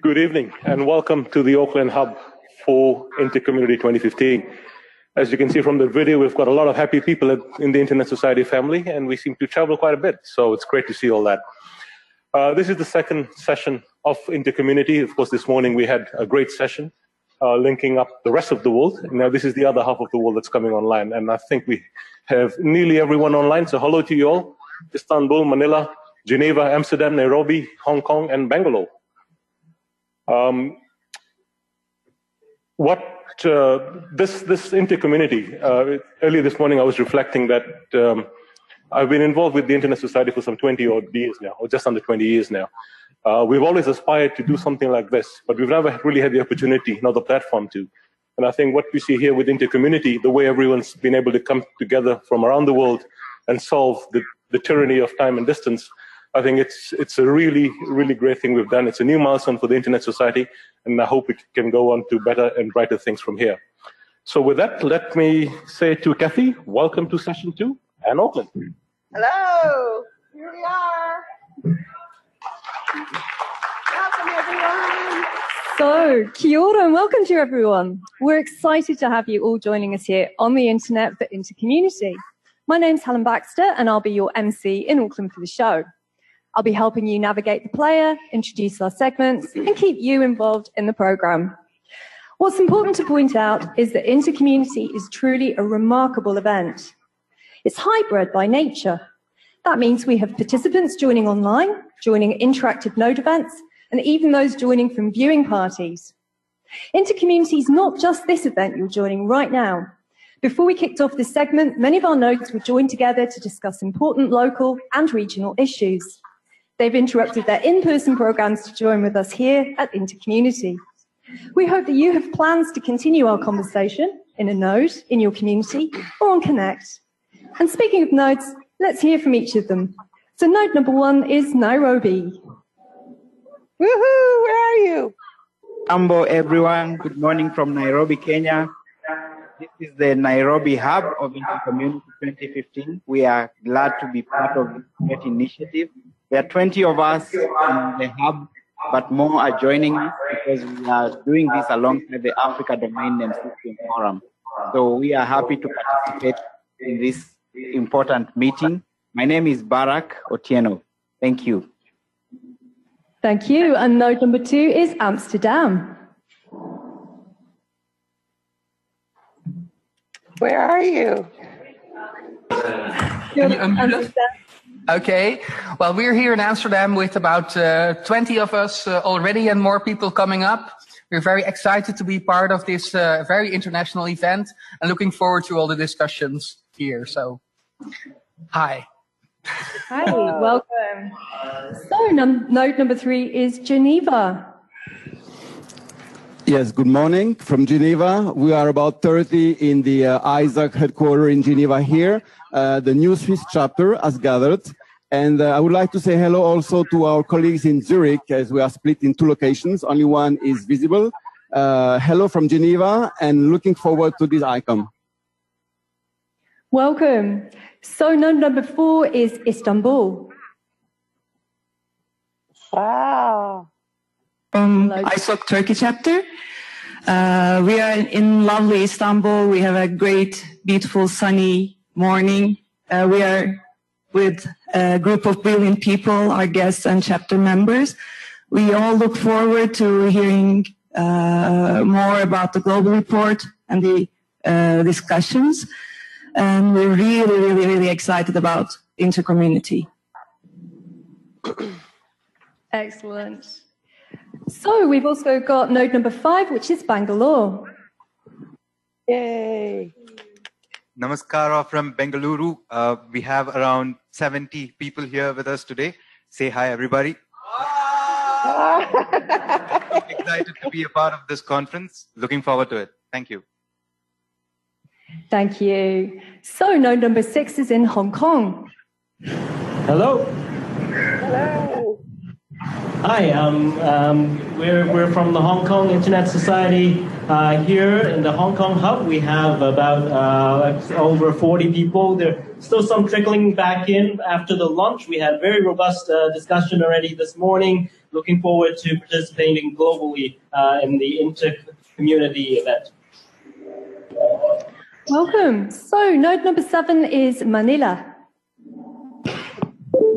Good evening and welcome to the Auckland Hub for InterCommunity 2015. As you can see from the video, we've got a lot of happy people in the Internet Society family, and we seem to travel quite a bit, so it's great to see all that. This is the second session of InterCommunity. Of course, this morning we had a great session linking up the rest of the world. Now this is the other half of the world that's coming online, and I think we have nearly everyone online, so hello to you all. Istanbul, Manila, Geneva, Amsterdam, Nairobi, Hong Kong, and Bangalore. This InterCommunity, earlier this morning I was reflecting that I've been involved with the Internet Society for some 20 odd years now, or just under 20 years now. We've always aspired to do something like this, but we've never really had the opportunity, nor the platform to. And I think what we see here with InterCommunity, the way everyone's been able to come together from around the world and solve the tyranny of time and distance, I think it's a really, really great thing we've done. It's a new milestone for the Internet Society, and I hope it can go on to better and brighter things from here. So with that, let me say to Kathy, welcome to session 2 and Auckland. Hello, here we are. Welcome everyone. So, kia ora and welcome to everyone. We're excited to have you all joining us here on the Internet for InterCommunity. My name's Helen Baxter and I'll be your MC in Auckland for the show. I'll be helping you navigate the player, introduce our segments, and keep you involved in the program. What's important to point out is that InterCommunity is truly a remarkable event. It's hybrid by nature. That means we have participants joining online, joining interactive node events, and even those joining from viewing parties. InterCommunity is not just this event you're joining right now. Before we kicked off this segment, many of our nodes were joined together to discuss important local and regional issues. They've interrupted their in-person programs to join with us here at InterCommunity. We hope that you have plans to continue our conversation in a node, in your community, or on Connect. And speaking of nodes, let's hear from each of them. So node number 1 is Nairobi. Woohoo, where are you? Ambo everyone, good morning from Nairobi, Kenya. This is the Nairobi Hub of InterCommunity 2015. We are glad to be part of this great initiative. There are 20 of us in the hub, but more are joining us because we are doing this alongside the Africa Domain Name System Forum. So we are happy to participate in this important meeting. My name is Barak Otieno. Thank you. Thank you. And node number 2 is Amsterdam. Where are you? Can you unmute us? Okay. Well, we're here in Amsterdam with about 20 of us already and more people coming up. We're very excited to be part of this very international event and looking forward to all the discussions here. So, hi. Hi, welcome. So, node number 3 is Geneva. Yes, good morning from Geneva. We are about 30 in the ISAC headquarters in Geneva here. The new Swiss chapter has gathered. And I would like to say hello also to our colleagues in Zurich, as we are split in 2 locations. Only one is visible. Hello from Geneva and looking forward to this icon. Welcome. So node number 4 is Istanbul. Wow. From ISOC Turkey chapter. We are in lovely Istanbul. We have a great, beautiful, sunny morning. We are with a group of brilliant people, our guests and chapter members. We all look forward to hearing more about the global report and the discussions. And we're really, really, really excited about InterCommunity. Excellent. So we've also got node number 5, which is Bangalore. Yay. Namaskara from Bengaluru. We have around 70 people here with us today. Say hi, everybody. Excited to be a part of this conference. Looking forward to it. Thank you. Thank you. So node number 6 is in Hong Kong. Hello. Hello. Hi, we're from the Hong Kong Internet Society. Here in the Hong Kong Hub, we have about over 40 people. There's still some trickling back in after the lunch. We had very robust discussion already this morning. looking forward to participating globally in the InterCommunity event. Welcome. So node number 7 is Manila.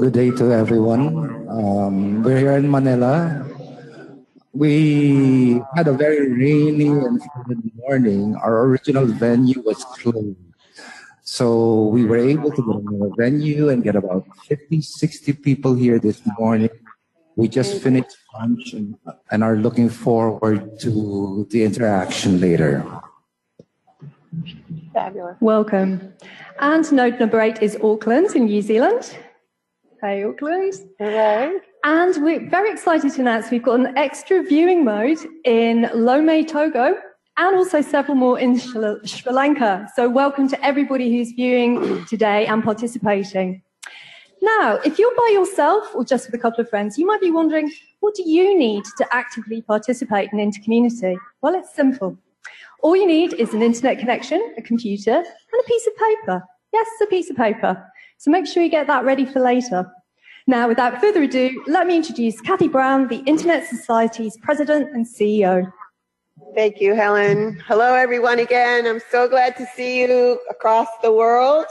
Good day to everyone. We're here in Manila. We had a very rainy and flooded morning. Our original venue was closed. So we were able to get another venue and get about 50, 60 people here this morning. We just finished lunch and are looking forward to the interaction later. Fabulous. Welcome. And node number 8 is Auckland in New Zealand. Hey, Auckland. Hello. And we're very excited to announce we've got an extra viewing mode in Lome, Togo, and also several more in Sri Lanka. So welcome to everybody who's viewing today and participating. Now, if you're by yourself or just with a couple of friends, you might be wondering, what do you need to actively participate in InterCommunity? Well, it's simple. All you need is an internet connection, a computer, and a piece of paper. Yes, a piece of paper. So make sure you get that ready for later. Now, without further ado, let me introduce Kathy Brown, the Internet Society's President and CEO. Thank you, Helen. Hello, everyone again. I'm so glad to see you across the world.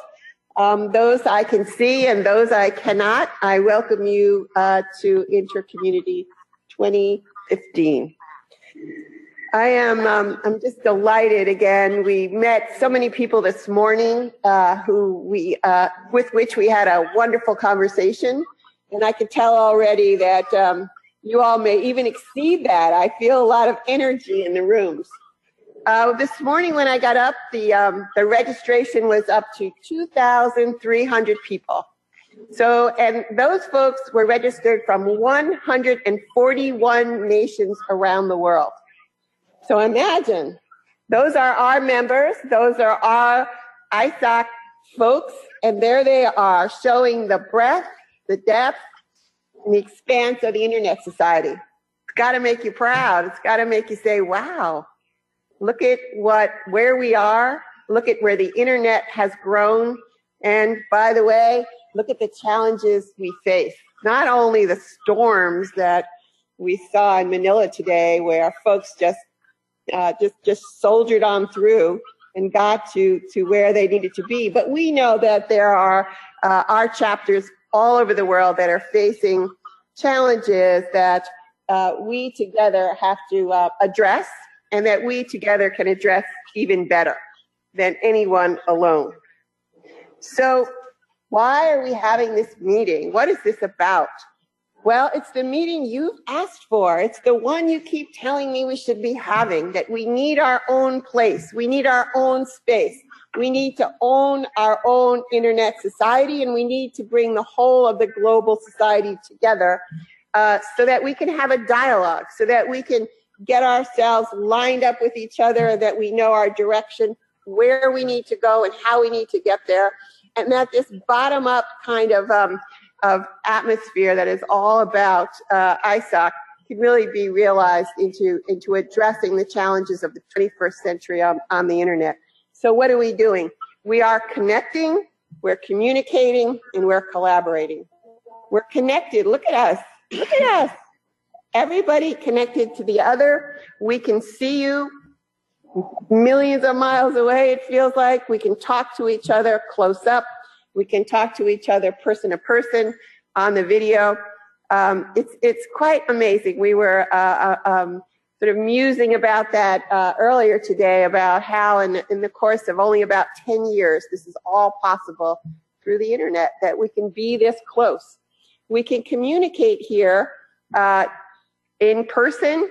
Those I can see and those I cannot, I welcome you to InterCommunity 2015. I'm just delighted again. We met so many people this morning with which we had a wonderful conversation. And I could tell already that you all may even exceed that. I feel a lot of energy in the rooms. This morning when I got up, the registration was up to 2,300 people. So, and those folks were registered from 141 nations around the world. So imagine, those are our members, those are our ISOC folks, and there they are showing the breadth, the depth, and the expanse of the Internet Society. It's got to make you proud. It's got to make you say, wow, look at where we are. Look at where the Internet has grown. And by the way, look at the challenges we face. Not only the storms that we saw in Manila today, where folks just soldiered on through and got to where they needed to be. But we know that there are our chapters all over the world that are facing challenges that we together have to address, and that we together can address even better than anyone alone. So why are we having this meeting? What is this about? Well, it's the meeting you've asked for. It's the one you keep telling me we should be having, that we need our own place. We need our own space. We need to own our own Internet society, and we need to bring the whole of the global society together so that we can have a dialogue, so that we can get ourselves lined up with each other, and that we know our direction, where we need to go and how we need to get there. And that this bottom-up kind of atmosphere that is all about ISOC can really be realized into addressing the challenges of the 21st century on the Internet. So what are we doing? We are connecting, we're communicating, and we're collaborating. We're connected. Look at us. Look at us. Everybody connected to the other. We can see you millions of miles away, it feels like. We can talk to each other close up. We can talk to each other person to person on the video. It's quite amazing. We were sort of musing about that earlier today, about how in the course of only about 10 years, this is all possible through the Internet, that we can be this close. We can communicate here in person.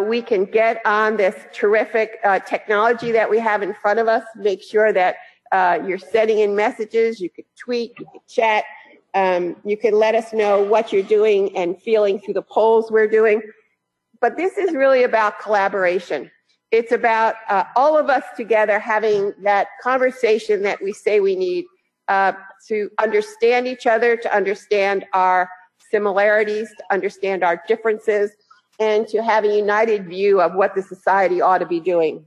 We can get on this terrific technology that we have in front of us, make sure that you're sending in messages, you could tweet, you could chat, you can let us know what you're doing and feeling through the polls we're doing. But this is really about collaboration. It's about all of us together having that conversation that we say we need to understand each other, to understand our similarities, to understand our differences, and to have a united view of what the society ought to be doing.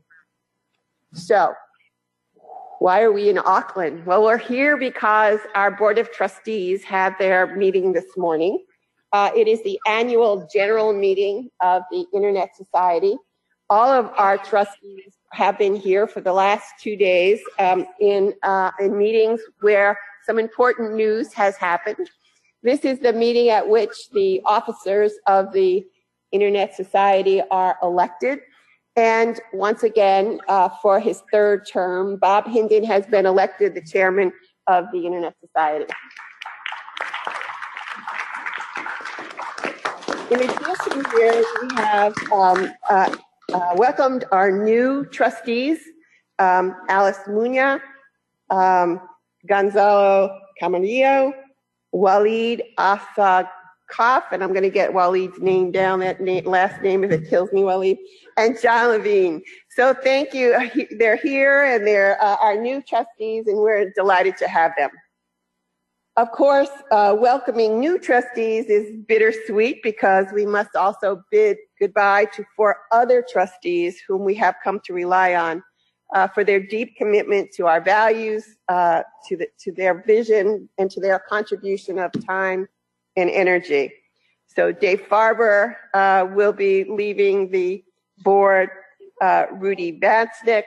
So, why are we in Auckland? Well, we're here because our Board of Trustees had their meeting this morning, It is the annual general meeting of the Internet Society. All of our trustees have been here for the last 2 days in meetings where some important news has happened. This is the meeting at which the officers of the Internet Society are elected. And once again, for his 3rd term, Bob Hinden has been elected the chairman of the Internet Society. In addition, here we have welcomed our new trustees, Alice Muña, Gonzalo Camarillo, Walid Asakaf, and I'm going to get Walid's name down, that last name if it kills me, Walid, and John Levine. So thank you. They're here, and they're our new trustees, and we're delighted to have them. Of course, welcoming new trustees is bittersweet because we must also bid goodbye to 4 other trustees whom we have come to rely on for their deep commitment to our values, to their vision, and to their contribution of time and energy. So Dave Farber will be leaving the board, Rudy Vansnick,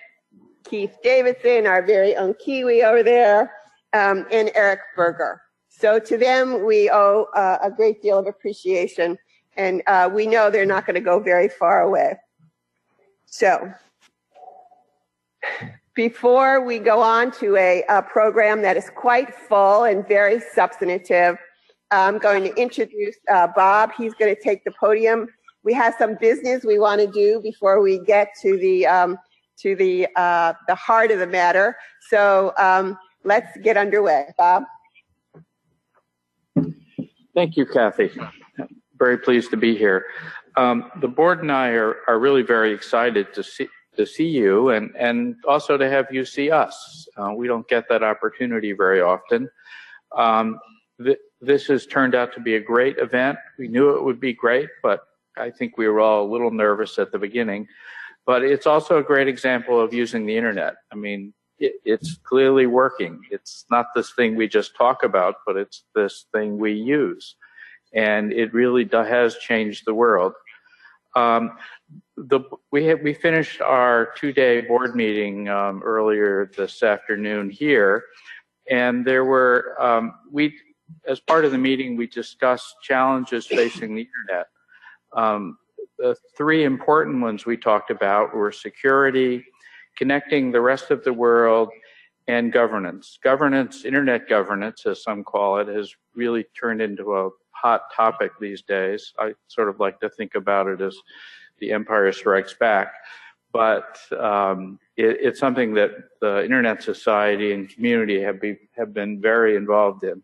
Keith Davidson, our very own Kiwi over there, and Eric Berger. So to them, we owe a great deal of appreciation, and we know they're not going to go very far away. So before we go on to a program that is quite full and very substantive, I'm going to introduce Bob. He's going to take the podium. We have some business we want to do before we get to the heart of the matter. So let's get underway. Bob. Thank you, Kathy. Very pleased to be here. The board and I are really very excited to see you and also to have you see us. We don't get that opportunity very often. This has turned out to be a great event. We knew it would be great, but I think we were all a little nervous at the beginning. But it's also a great example of using the internet. I mean, it's clearly working. It's not this thing we just talk about, but it's this thing we use. And it really has changed the world. We finished our 2-day board meeting earlier this afternoon here. And there were, as part of the meeting, we discussed challenges facing the internet. The 3 important ones we talked about were security, connecting the rest of the world, and governance. Governance, internet governance, as some call it, has really turned into a hot topic these days. I sort of like to think about it as the Empire Strikes Back, but it's something that the Internet Society and community have been very involved in.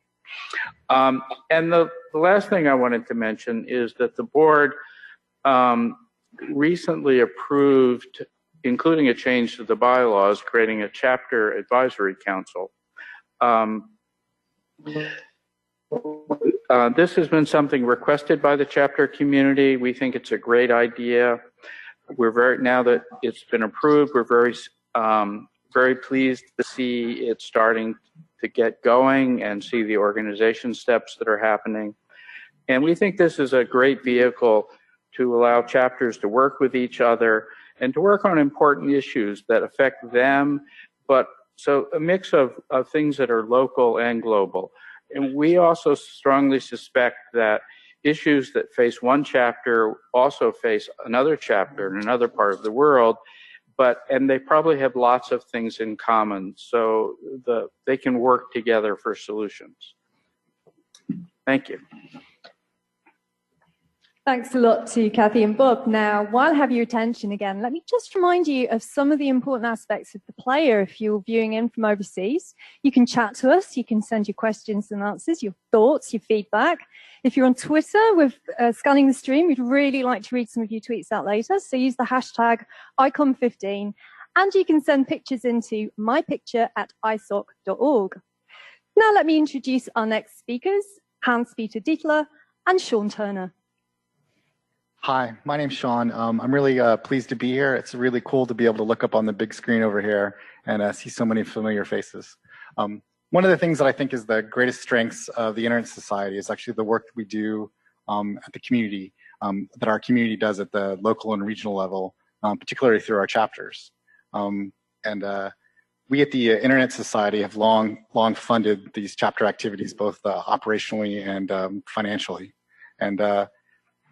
And the last thing I wanted to mention is that the board recently approved, including a change to the bylaws, creating a chapter advisory council. This has been something requested by the chapter community. We think it's a great idea. Now that it's been approved, we're very pleased to see it starting to get going and see the organization steps that are happening. And we think this is a great vehicle to allow chapters to work with each other and to work on important issues that affect them, but so a mix of things that are local and global. And we also strongly suspect that issues that face one chapter also face another chapter in another part of the world, and they probably have lots of things in common, so they can work together for solutions. Thank you. Thanks a lot to Kathy and Bob. Now, while I have your attention again, let me just remind you of some of the important aspects of the player. If you're viewing in from overseas, you can chat to us, you can send your questions and answers, your thoughts, your feedback. If you're on Twitter with scanning the stream, we'd really like to read some of your tweets out later, so use the hashtag icon15, and you can send pictures into mypicture@isoc.org. Now let me introduce our next speakers, Hans-Peter Dietler and Sean Turner. Hi, my name's Sean. I'm really pleased to be here. It's really cool to be able to look up on the big screen over here and see so many familiar faces. One of the things that I think is the greatest strengths of the Internet Society is actually the work that we do at the community, that our community does at the local and regional level, particularly through our chapters. We at the Internet Society have long funded these chapter activities, both operationally and financially.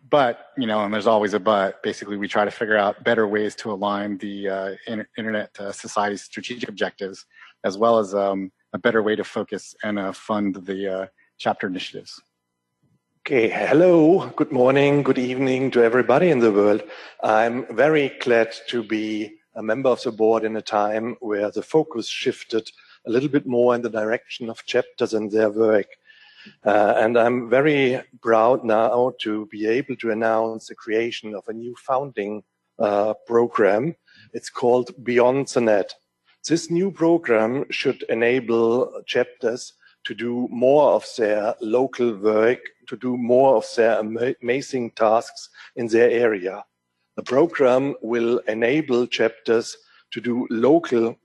But, and there's always a but, basically we try to figure out better ways to align the Internet Society's strategic objectives, as well as a better way to focus and fund the chapter initiatives. Okay, hello, good morning, good evening to everybody in the world. I'm very glad to be a member of the board in a time where the focus shifted a little bit more in the direction of chapters and their work. And I'm very proud now to be able to announce the creation of a new founding program. It's called Beyond the Net. This new program should enable chapters to do more of their local work, to do more of their amazing tasks in their area. The program will enable chapters to do local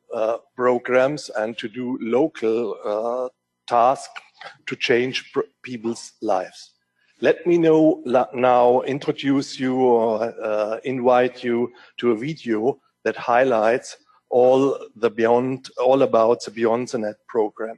programs and to do local tasks to change people's lives. Let me now introduce you or invite you to a video that highlights all about the Beyond the Net program.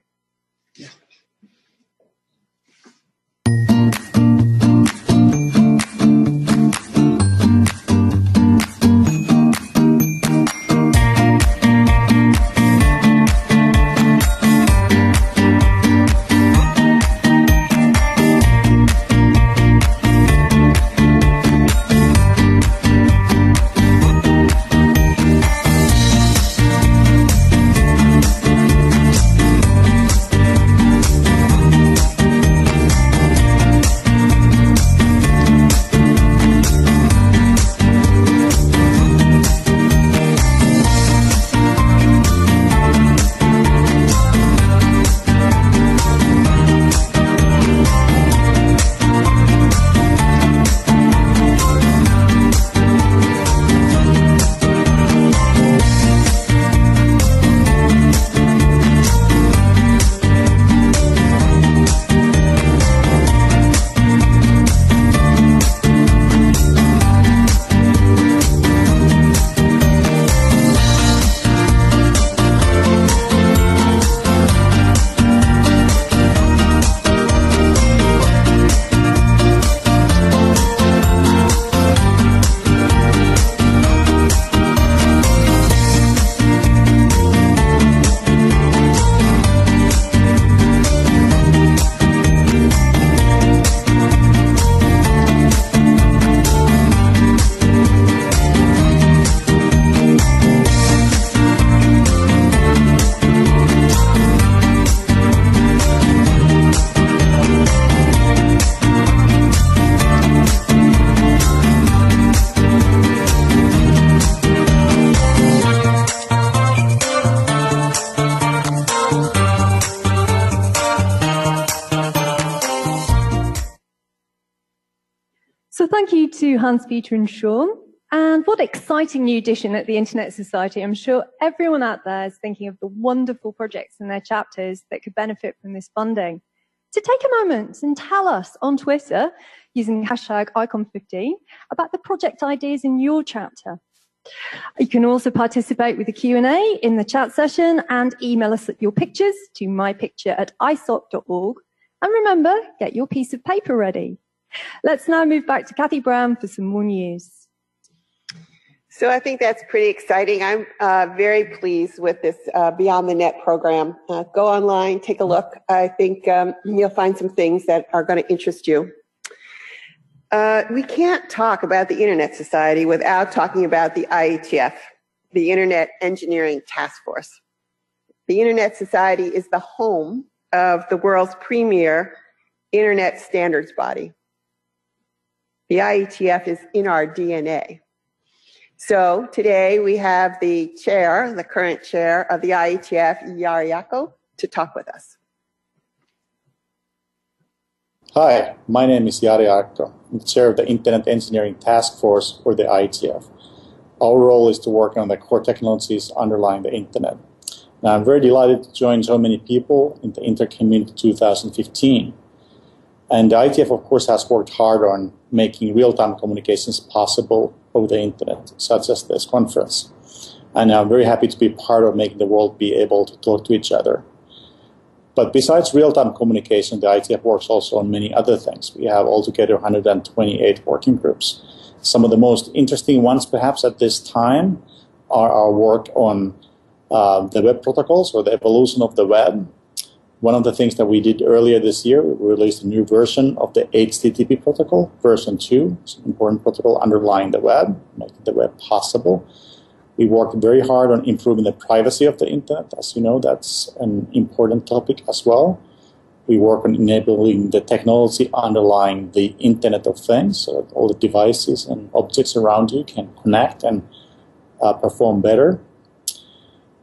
So thank you to Hans, Peter and Sean. And what exciting new addition at the Internet Society. I'm sure everyone out there is thinking of the wonderful projects in their chapters that could benefit from this funding. So take a moment and tell us on Twitter, using hashtag #icon15, about the project ideas in your chapter. You can also participate with the Q&A in the chat session and email us your pictures to mypicture@isoc.org. And remember, get your piece of paper ready. Let's now move back to Kathy Brown for some more news. So I think that's pretty exciting. I'm very pleased with this Beyond the Net program. Go online, take a look. I think you'll find some things that are going to interest you. We can't talk about the Internet Society without talking about the IETF, the Internet Engineering Task Force. The Internet Society is the home of the world's premier Internet standards body. The IETF is in our DNA. So today we have the chair, the current chair of the IETF, Jari Jaakko, to talk with us. Hi, my name is Jari Jaakko. I'm the chair of the Internet Engineering Task Force, or the IETF. Our role is to work on the core technologies underlying the Internet. Now, I'm very delighted to join so many people in the InterCommunity 2015. And the ITF, of course, has worked hard on making real-time communications possible over the internet, such as this conference. And I'm very happy to be part of making the world be able to talk to each other. But besides real-time communication, the ITF works also on many other things. We have altogether 128 working groups. Some of the most interesting ones, perhaps, at this time are our work on the web protocols, or the evolution of the web. One of the things that we did earlier this year, we released a new version of the HTTP protocol, version 2. It's an important protocol underlying the web, making the web possible. We worked very hard on improving the privacy of the internet. As you know, that's an important topic as well. We work on enabling the technology underlying the Internet of Things, so that all the devices and objects around you can connect and perform better.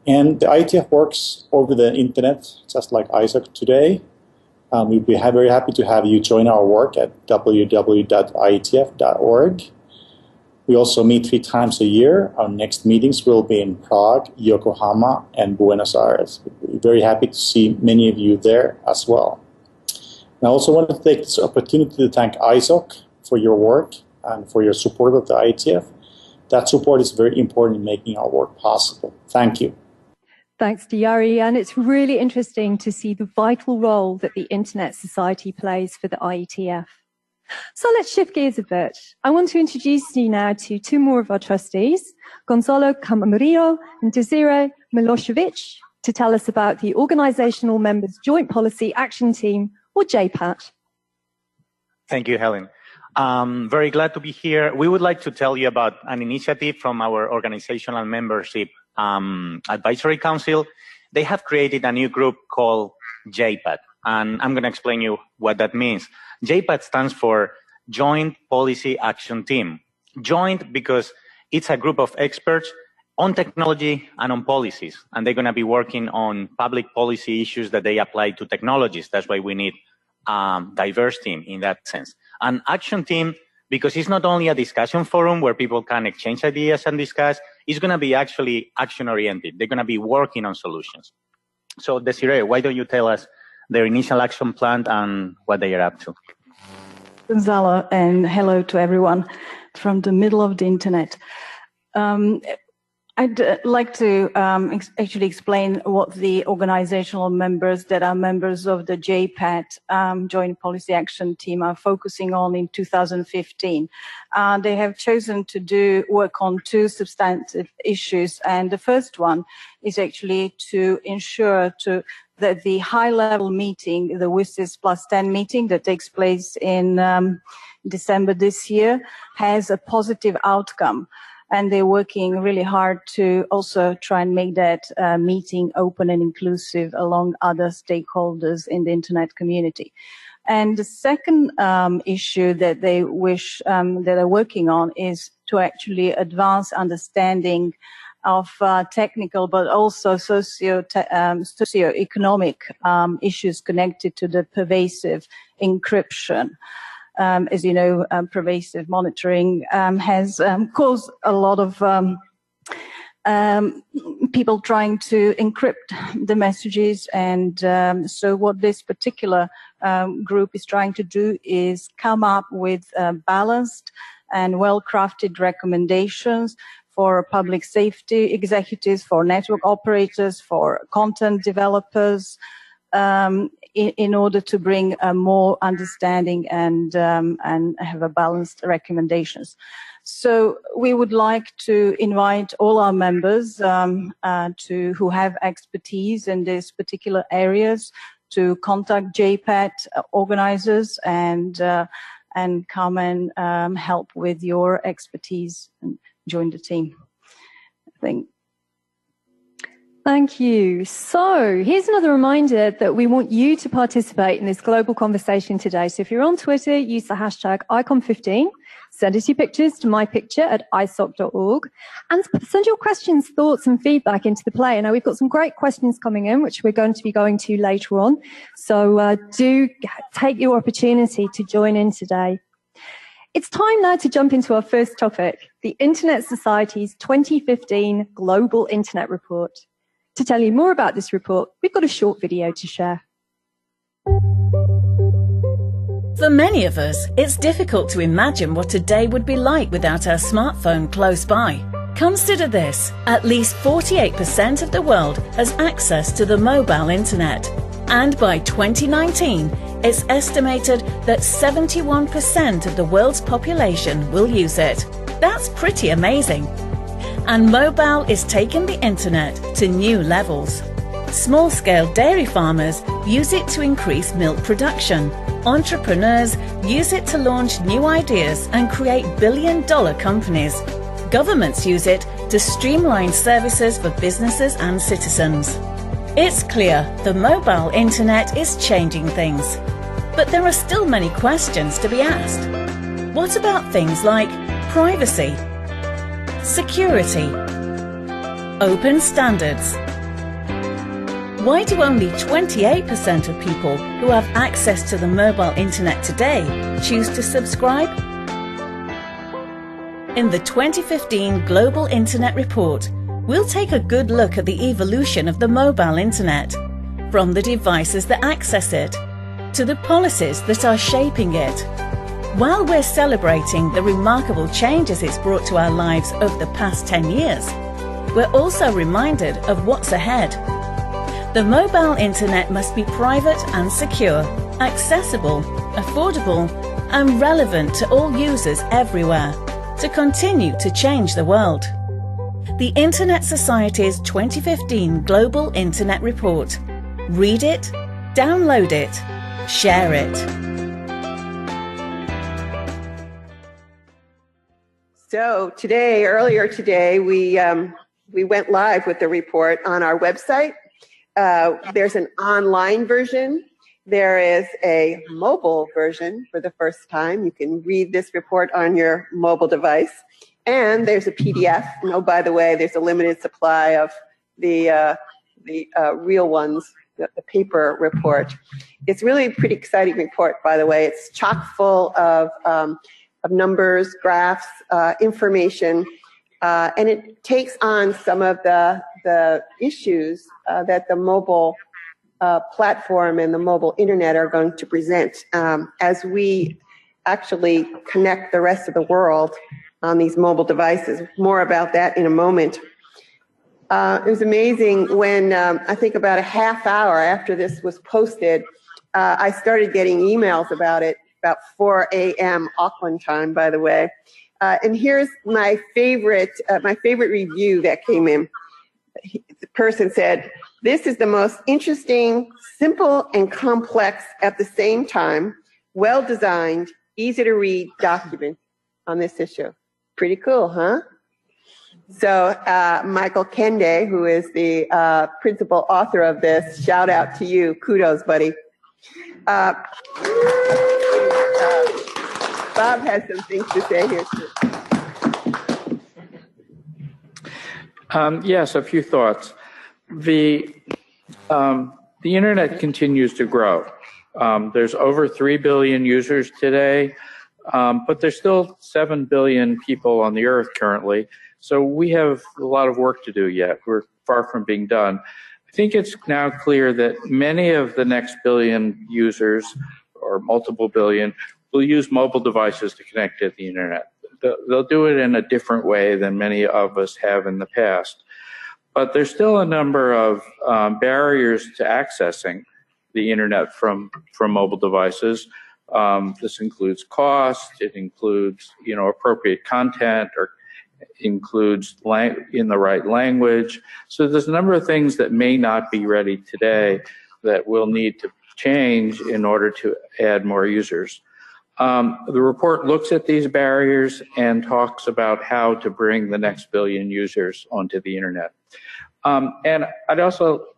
And the ITF works over the internet, just like ISOC today. We'd be very happy to have you join our work at www.ietf.org. We also meet 3 times a year. Our next meetings will be in Prague, Yokohama, and Buenos Aires. We're very happy to see many of you there as well. And I also want to take this opportunity to thank ISOC for your work and for your support of the ITF. That support is very important in making our work possible. Thank you. Thanks to Jari, and it's really interesting to see the vital role that the Internet Society plays for the IETF. So let's shift gears a bit. I want to introduce you now to 2 more of our trustees, Gonzalo Camarillo and Desiree Milosevic, to tell us about the Organizational Members Joint Policy Action Team, or JPAT. Thank you, Helen. Very glad to be here. We would like to tell you about an initiative from our Organizational Membership Advisory Council. They have created a new group called JPAT, and I'm going to explain you what that means. JPAT stands for Joint Policy Action Team. Joint because it's a group of experts on technology and on policies, and they're going to be working on public policy issues that they apply to technologies. That's why we need a diverse team in that sense. An action team because it's not only a discussion forum where people can exchange ideas and discuss, it's going to be actually action-oriented. They're going to be working on solutions. So Desiree, why don't you tell us their initial action plan and what they are up to? Gonzalo, and hello to everyone from the middle of the internet. I'd like to actually explain what the organizational members that are members of the JPAT Joint Policy Action Team are focusing on in 2015. They have chosen to work on 2 substantive issues, and the first one is actually to ensure that the high-level meeting, the WSIS +10 meeting that takes place in December this year, has a positive outcome. And they're working really hard to also try and make that meeting open and inclusive along other stakeholders in the internet community. And the second issue that they wish that they're working on is to actually advance understanding of technical but also socioeconomic issues connected to the pervasive encryption. As you know, pervasive monitoring has caused a lot of people trying to encrypt the messages. And so what this particular group is trying to do is come up with balanced and well-crafted recommendations for public safety executives, for network operators, for content developers, in order to bring more understanding and have a balanced recommendations. So we would like to invite all our members who have expertise in these particular areas to contact JPAT organizers and come and help with your expertise and join the team. Thank you. So here's another reminder that we want you to participate in this global conversation today. So if you're on Twitter, use the hashtag icon15, send us your pictures to mypicture@isoc.org, and send your questions, thoughts and feedback into the play. Now we've got some great questions coming in, which we're going to be going to later on. So do take your opportunity to join in today. It's time now to jump into our first topic, the Internet Society's 2015 Global Internet Report. To tell you more about this report, we've got a short video to share. For many of us, it's difficult to imagine what a day would be like without our smartphone close by. Consider this: at least 48% of the world has access to the mobile internet. And by 2019, it's estimated that 71% of the world's population will use it. That's pretty amazing. And mobile is taking the internet to new levels. Small-scale dairy farmers use it to increase milk production. Entrepreneurs use it to launch new ideas and create billion-dollar companies. Governments use it to streamline services for businesses and citizens. It's clear the mobile internet is changing things. But there are still many questions to be asked. What about things like privacy, security, open standards? Why do only 28% of people who have access to the mobile internet today choose to subscribe? In the 2015 Global Internet Report, we'll take a good look at the evolution of the mobile internet, from the devices that access it to the policies that are shaping it. While we're celebrating the remarkable changes it's brought to our lives over the past 10 years, we're also reminded of what's ahead. The mobile internet must be private and secure, accessible, affordable, and relevant to all users everywhere to continue to change the world. The Internet Society's 2015 Global Internet Report. Read it, download it, share it. So earlier today, we went live with the report on our website. There's an online version. There is a mobile version for the first time. You can read this report on your mobile device. And there's a PDF. And oh, by the way, there's a limited supply of the real ones, the paper report. It's really a pretty exciting report, by the way. It's chock full of numbers, graphs, information, and it takes on some of the issues that the mobile platform and the mobile internet are going to present as we actually connect the rest of the world on these mobile devices. More about that in a moment. It was amazing when I think about a half hour after this was posted, I started getting emails about it, about 4 a.m. Auckland time, by the way. And here's my favorite review that came in. The person said, "This is the most interesting, simple, and complex at the same time, well-designed, easy-to-read document on this issue." Pretty cool, huh? So Michael Kende, who is the principal author of this, shout out to you. Kudos, buddy. Bob has some things to say here, too. Yes, a few thoughts. The internet continues to grow. There's over 3 billion users today, but there's still 7 billion people on the earth currently. So we have a lot of work to do yet. We're far from being done. I think it's now clear that many of the next billion users, or multiple billion, will use mobile devices to connect to the internet. They'll do it in a different way than many of us have in the past. But there's still a number of barriers to accessing the internet from mobile devices. This includes cost. It includes, appropriate content, or includes in the right language. So there's a number of things that may not be ready today that will need to change in order to add more users. The report looks at these barriers and talks about how to bring the next billion users onto the internet. And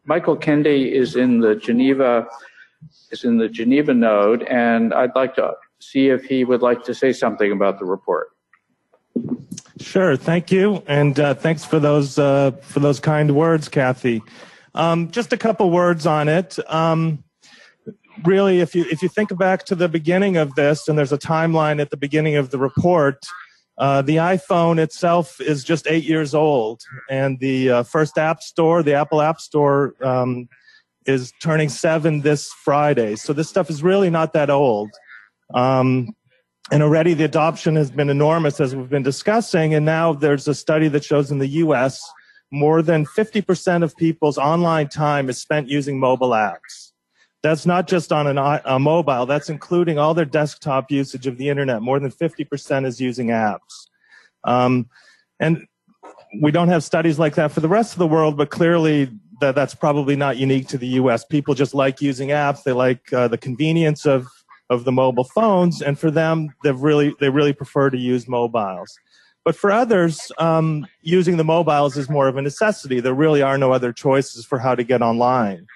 Michael Kende is in the Geneva node, and I'd like to see if he would like to say something about the report. Sure, thank you, and thanks for those kind words, Kathy. Just a couple words on it. Really, if you think back to the beginning of this, and there's a timeline at the beginning of the report, the iPhone itself is just 8 years old, and the first app store, the Apple App Store, is turning 7 this Friday. So this stuff is really not that old. And already the adoption has been enormous, as we've been discussing. And now there's a study that shows in the US, more than 50% of people's online time is spent using mobile apps. That's not just on a mobile, that's including all their desktop usage of the internet. More than 50% is using apps. And we don't have studies like that for the rest of the world, but clearly that's probably not unique to the US. People just like using apps. They like the convenience of the mobile phones, and for them, they really prefer to use mobiles. But for others, using the mobiles is more of a necessity. There really are no other choices for how to get online.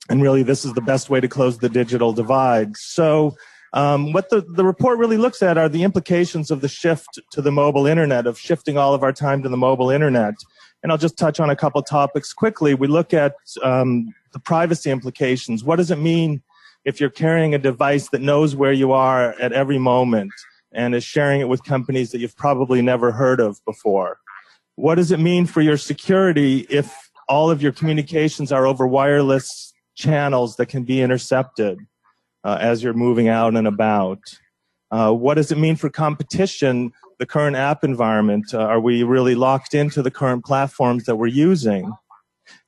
And really, this is the best way to close the digital divide. So what the report really looks at are the implications of the shift to the mobile internet, of shifting all of our time to the mobile internet. And I'll just touch on a couple topics quickly. We look at the privacy implications. What does it mean if you're carrying a device that knows where you are at every moment and is sharing it with companies that you've probably never heard of before? What does it mean for your security if all of your communications are over wireless channels that can be intercepted as you're moving out and about? What does it mean for competition, the current app environment? Are we really locked into the current platforms that we're using?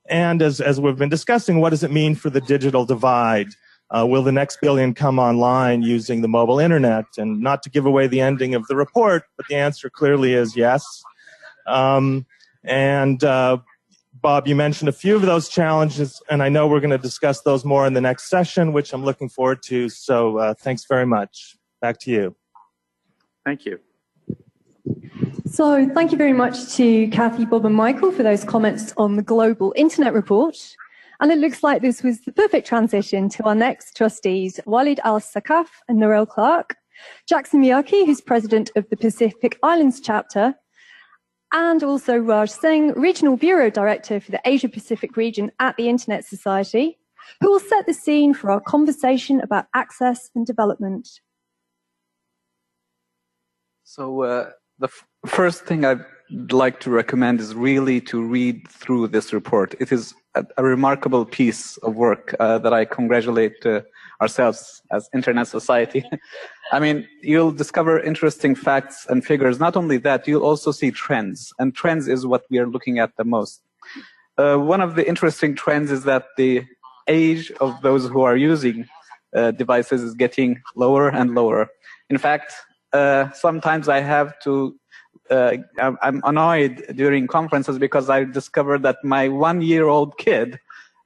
And as we've been discussing, what does it mean for the digital divide? Will the next billion come online using the mobile internet? And not to give away the ending of the report, but the answer clearly is yes. Bob, you mentioned a few of those challenges, and I know we're going to discuss those more in the next session, which I'm looking forward to. So thanks very much. Back to you. Thank you. So thank you very much to Kathy, Bob and Michael for those comments on the Global Internet Report. And it looks like this was the perfect transition to our next trustees, Walid Al-Sakaf and Narelle Clark, Jackson Miyake, who's president of the Pacific Islands chapter, and also Raj Singh, Regional Bureau Director for the Asia Pacific region at the Internet Society, who will set the scene for our conversation about access and development. So the first thing I'd like to recommend is really to read through this report. It is a remarkable piece of work that I congratulate ourselves as Internet Society. I mean, you'll discover interesting facts and figures. Not only that, you'll also see trends, and trends is what we are looking at the most. One of the interesting trends is that the age of those who are using devices is getting lower and lower. In fact, sometimes I have to I'm annoyed during conferences because I discovered that my 1-year-old kid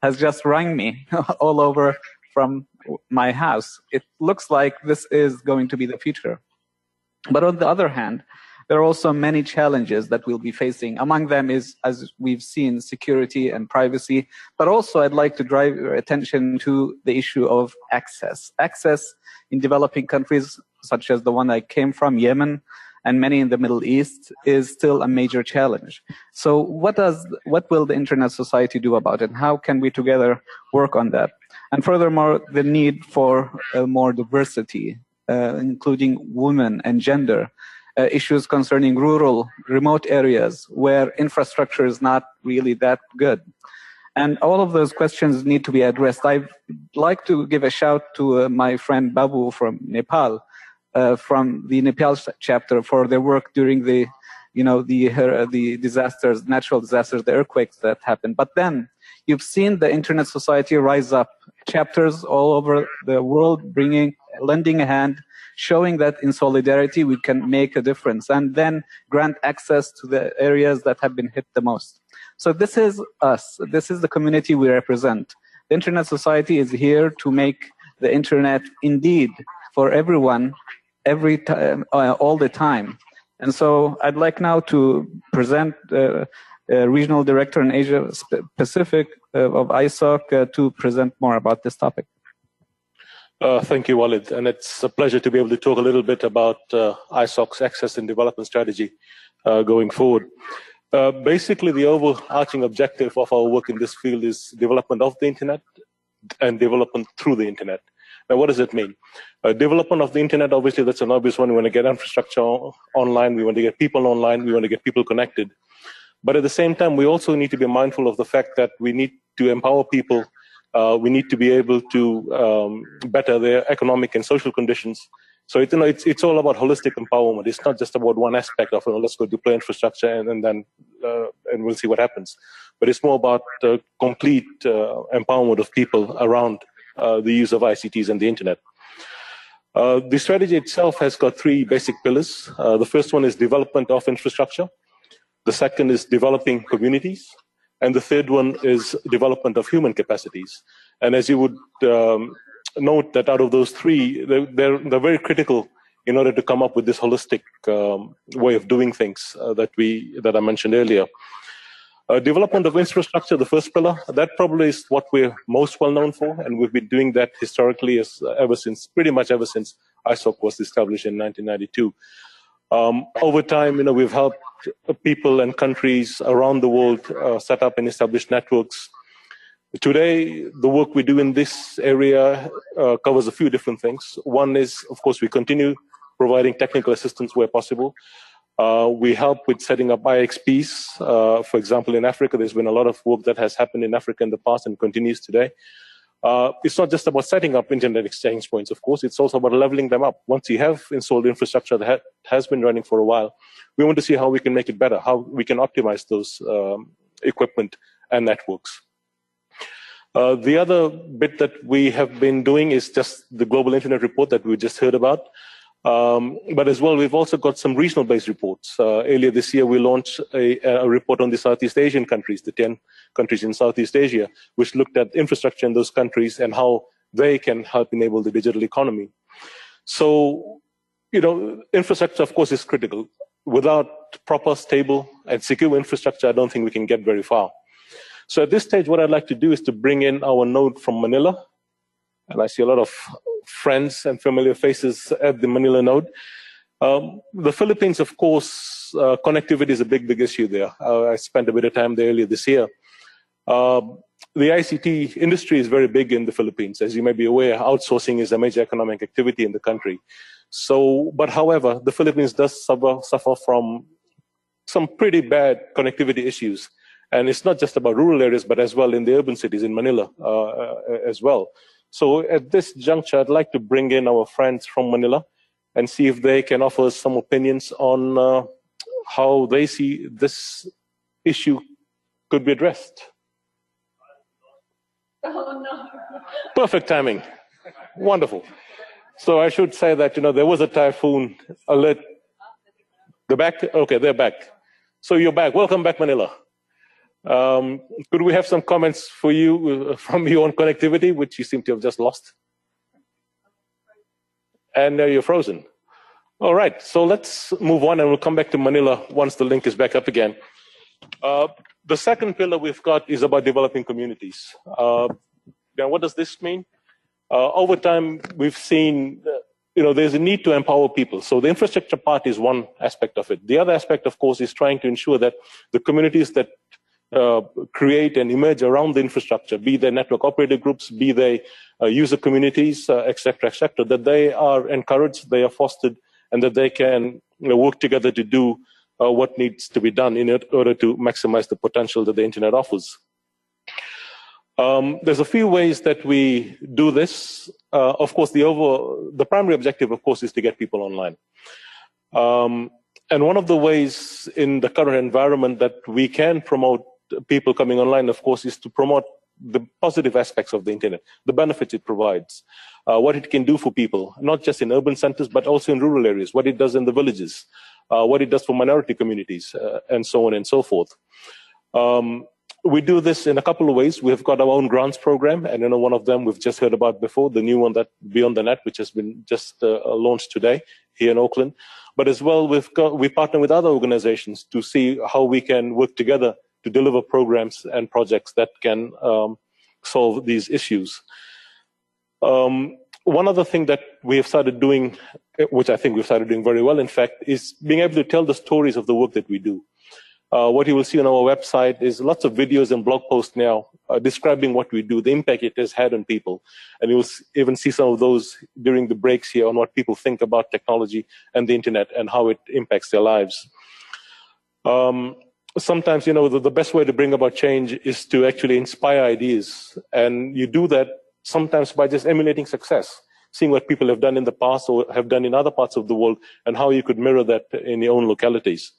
has just rang me all over from my house. It looks like this is going to be the future. But on the other hand, there are also many challenges that we'll be facing. Among them is, as we've seen, security and privacy. But also I'd like to drive your attention to the issue of access. Access in developing countries, such as the one I came from, Yemen, and many in the Middle East, is still a major challenge. So what will the Internet Society do about it? How can we together work on that? And furthermore, the need for more diversity, including women and gender, issues concerning rural, remote areas where infrastructure is not really that good. And all of those questions need to be addressed. I'd like to give a shout to my friend Babu from Nepal, from the Nepal chapter, for their work during the disasters, natural disasters, the earthquakes that happened. But then you've seen the Internet Society rise up, chapters all over the world lending a hand, showing that in solidarity we can make a difference, and then grant access to the areas that have been hit the most. So this is us. This is the community we represent. The Internet Society is here to make the Internet indeed for everyone, every time, all the time. And so I'd like now to present Regional Director in Asia Pacific of ISOC to present more about this topic. Thank you, Walid. And it's a pleasure to be able to talk a little bit about ISOC's access and development strategy going forward. Basically, the overarching objective of our work in this field is development of the Internet and development through the Internet. Now, what does it mean? Development of the Internet, obviously, that's an obvious one. We want to get infrastructure online. We want to get people online. We want to get people connected. But at the same time, we also need to be mindful of the fact that we need to empower people We need to be able to better their economic and social conditions. So it's all about holistic empowerment. It's not just about one aspect of, let's go deploy infrastructure and then we'll see what happens. But it's more about complete empowerment of people around the use of ICTs and the internet. The strategy itself has got three basic pillars. The first one is development of infrastructure. The second is developing communities. And the third one is development of human capacities. And as you would note that out of those three, they're very critical in order to come up with this holistic way of doing things that I mentioned earlier. Development of infrastructure, the first pillar, that probably is what we're most well known for, and we've been doing that historically pretty much ever since ISOC was established in 1992. Over time, we've helped people and countries around the world set up and establish networks. Today, the work we do in this area covers a few different things. One is, of course, we continue providing technical assistance where possible. We help with setting up IXPs. For example, in Africa, there's been a lot of work that has happened in Africa in the past and continues today. It's not just about setting up internet exchange points, of course. It's also about leveling them up. Once you have installed infrastructure that has been running for a while, we want to see how we can make it better, how we can optimize those equipment and networks. The other bit that we have been doing is just the Global Internet Report that we just heard about. But as well, we've also got some regional-based reports. Earlier this year, we launched a report on the Southeast Asian countries, the 10 countries in Southeast Asia, which looked at infrastructure in those countries and how they can help enable the digital economy. So, infrastructure, of course, is critical. Without proper, stable, and secure infrastructure, I don't think we can get very far. So at this stage, what I'd like to do is to bring in our node from Manila. And I see a lot of friends and familiar faces at the Manila node. The Philippines, of course, connectivity is a big issue there. I spent a bit of time there earlier this year. The ICT industry is very big in the Philippines. As you may be aware, outsourcing is a major economic activity in the country. But however, the Philippines does suffer from some pretty bad connectivity issues. And it's not just about rural areas, but as well in the urban cities in Manila as well. So at this juncture, I'd like to bring in our friends from Manila and see if they can offer us some opinions on how they see this issue could be addressed. Oh, no. Perfect timing. Wonderful. So I should say that, there was a typhoon alert. They're back? Okay, they're back. So you're back. Welcome back, Manila. Could we have some comments from you on connectivity, which you seem to have just lost? And now you're frozen. All right, so let's move on and we'll come back to Manila once the link is back up again. The second pillar we've got is about developing communities. Now, what does this mean? Over time, we've seen, there's a need to empower people. So the infrastructure part is one aspect of it. The other aspect, of course, is trying to ensure that the communities that create and emerge around the infrastructure, be they network operator groups, be they user communities, et cetera, that they are encouraged, they are fostered, and that they can work together to do what needs to be done in order to maximize the potential that the internet offers. There's a few ways that we do this. Of course, the primary objective, of course, is to get people online. And one of the ways in the current environment that we can promote people coming online, of course, is to promote the positive aspects of the internet, the benefits it provides, what it can do for people, not just in urban centers, but also in rural areas, what it does in the villages, what it does for minority communities, and so on and so forth. We do this in a couple of ways. We've got our own grants program, and one of them we've just heard about before, the new one, that Beyond the Net, which has been just launched today here in Oakland. But as well, we partner with other organizations to see how we can work together to deliver programs and projects that can solve these issues. One other thing that we have started doing, which I think we've started doing very well, in fact, is being able to tell the stories of the work that we do. What you will see on our website is lots of videos and blog posts now describing what we do, the impact it has had on people. And you'll even see some of those during the breaks here on what people think about technology and the internet and how it impacts their lives. sometimes, the best way to bring about change is to actually inspire ideas. And you do that sometimes by just emulating success, seeing what people have done in the past or have done in other parts of the world and how you could mirror that in your own localities.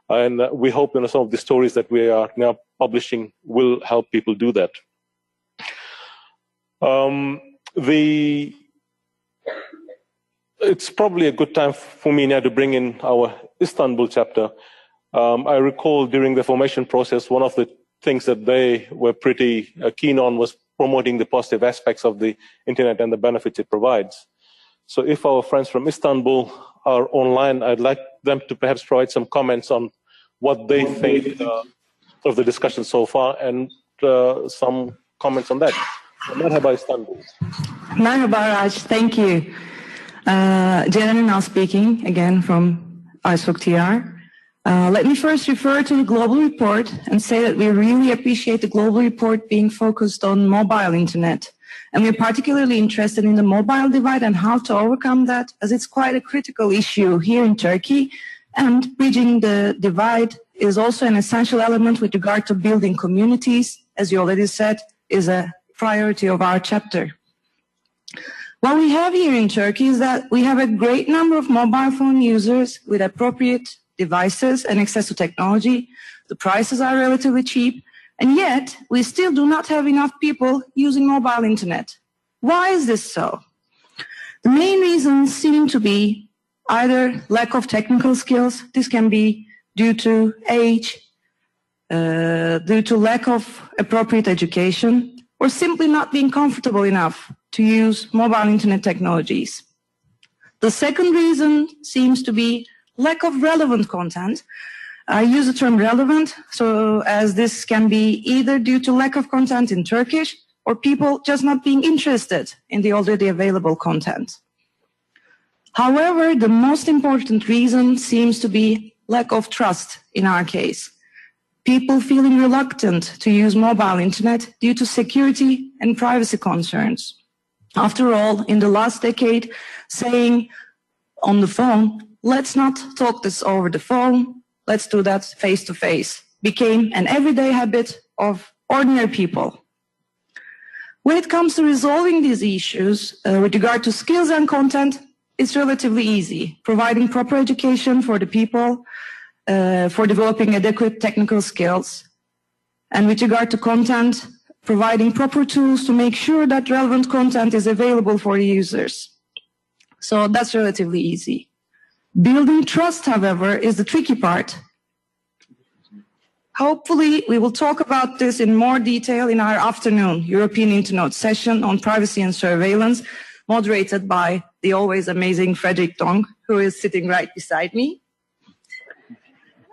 And we hope some of the stories that we are now publishing will help people do that. It's probably a good time for me now to bring in our Istanbul chapter. I recall during the formation process, one of the things that they were pretty keen on was promoting the positive aspects of the internet and the benefits it provides. So if our friends from Istanbul are online, I'd like them to perhaps provide some comments on what they think of the discussion so far and some comments on that. Merhaba Istanbul. Merhaba Raj, thank you. Ceren now speaking again from ISOC TR. Let me first refer to the global report and say that we really appreciate the global report being focused on mobile internet. And we're particularly interested in the mobile divide and how to overcome that, as it's quite a critical issue here in Turkey. And bridging the divide is also an essential element with regard to building communities, as you already said, is a priority of our chapter. What we have here in Turkey is that we have a great number of mobile phone users with appropriate devices and access to technology. The prices are relatively cheap, and yet we still do not have enough people using mobile internet. Why is this so? The main reasons seem to be either lack of technical skills. This can be due to age, due to lack of appropriate education, or simply not being comfortable enough to use mobile internet technologies. The second reason seems to be lack of relevant content. I use the term relevant, so as this can be either due to lack of content in Turkish or people just not being interested in the already available content. However, the most important reason seems to be lack of trust in our case. People feeling reluctant to use mobile internet due to security and privacy concerns. After all, in the last decade, saying on the phone, let's not talk this over the phone, let's do that face to face, became an everyday habit of ordinary people. When it comes to resolving these issues with regard to skills and content, it's relatively easy, providing proper education for the people, for developing adequate technical skills. And with regard to content, providing proper tools to make sure that relevant content is available for users. So that's relatively easy. Building trust, however, is the tricky part. Hopefully, we will talk about this in more detail in our afternoon European Internet session on privacy and surveillance, moderated by the always amazing Frederick Dong, who is sitting right beside me.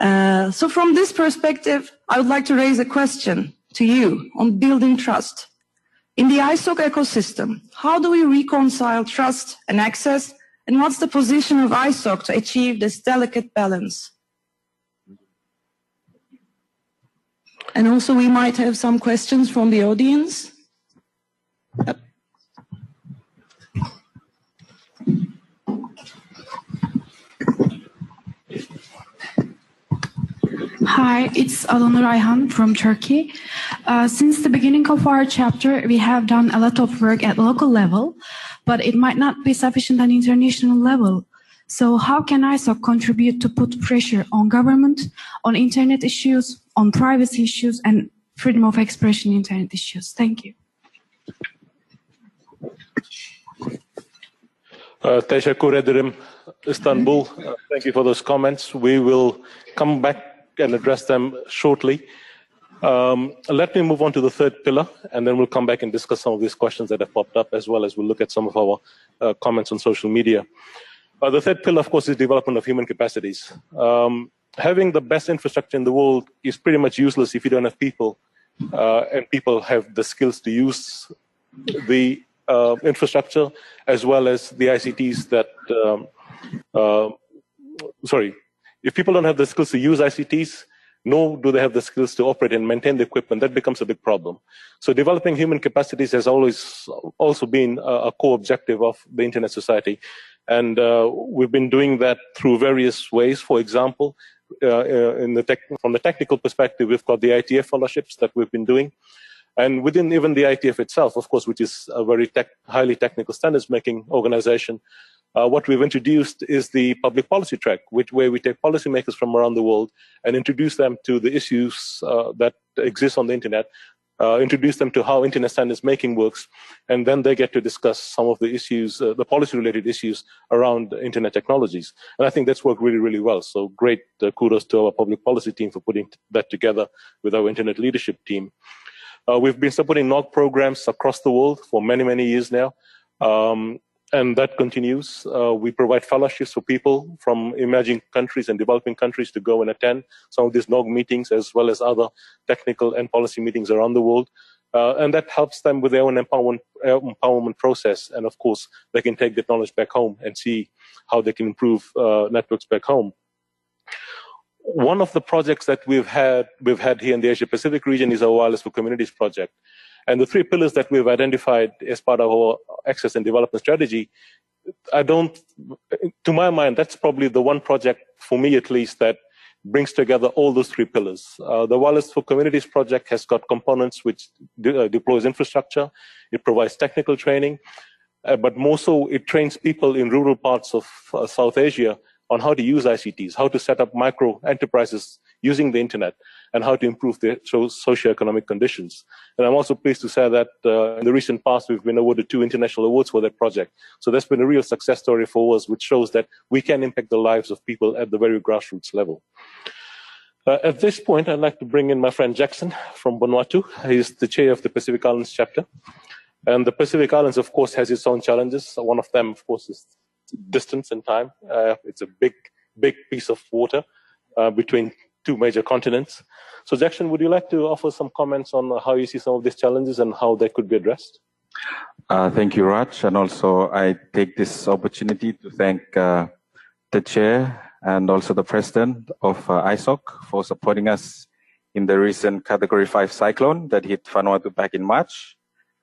So from this perspective, I would like to raise a question to you on building trust. In the ISOC ecosystem, how do we reconcile trust and access, and what's the position of ISOC to achieve this delicate balance? And also we might have some questions from the audience. Yep. Hi, it's Alana Rayhan from Turkey. Since the beginning of our chapter, we have done a lot of work at local level, but it might not be sufficient at international level. So how can ISOC contribute to put pressure on government, on internet issues, on privacy issues, and freedom of expression internet issues? Thank you. Teşekkür ederim, Istanbul. Thank you for those comments. We will come back and address them shortly. Let me move on to the third pillar, and then we'll come back and discuss some of these questions that have popped up, as well as we'll look at some of our comments on social media. The third pillar, of course, is development of human capacities. Having the best infrastructure in the world is pretty much useless if you don't have people, and people have the skills to use the infrastructure, as well as the ICTs that, if people don't have the skills to use ICTs, nor do they have the skills to operate and maintain the equipment, that becomes a big problem. So developing human capacities has always also been a core objective of the Internet Society. And we've been doing that through various ways. For example, from the technical perspective, we've got the ITF fellowships that we've been doing. And within even the ITF itself, of course, which is a very highly technical standards making organization, what we've introduced is the public policy track, where we take policymakers from around the world and introduce them to the issues that exist on the internet, introduce them to how internet standards making works, and then they get to discuss some of the issues, the policy-related issues around internet technologies. And I think that's worked really, really well. So great kudos to our public policy team for putting that together with our internet leadership team. We've been supporting NOG programs across the world for many, many years now. And that continues. We provide fellowships for people from emerging countries and developing countries to go and attend some of these NOG meetings, as well as other technical and policy meetings around the world. And that helps them with their own empowerment process. And of course, they can take that knowledge back home and see how they can improve networks back home. One of the projects that we've had here in the Asia Pacific region is our Wireless for Communities project. And the three pillars that we've identified as part of our access and development strategy, to my mind, that's probably the one project, for me at least, that brings together all those three pillars. The Wireless for Communities project has got components which deploys infrastructure, it provides technical training, but more so it trains people in rural parts of South Asia on how to use ICTs, how to set up micro enterprises using the internet, and how to improve their socioeconomic conditions. And I'm also pleased to say that in the recent past, we've been awarded 2 international awards for that project. So that's been a real success story for us, which shows that we can impact the lives of people at the very grassroots level. At this point, I'd like to bring in my friend Jackson from Vanuatu. He's the chair of the Pacific Islands chapter. And the Pacific Islands, of course, has its own challenges. One of them, of course, is distance and time. It's a big piece of water between 2 major continents. So Jackson, would you like to offer some comments on how you see some of these challenges and how they could be addressed? Thank you, Raj. And also I take this opportunity to thank the chair and also the president of ISOC for supporting us in the recent Category 5 cyclone that hit Vanuatu back in March.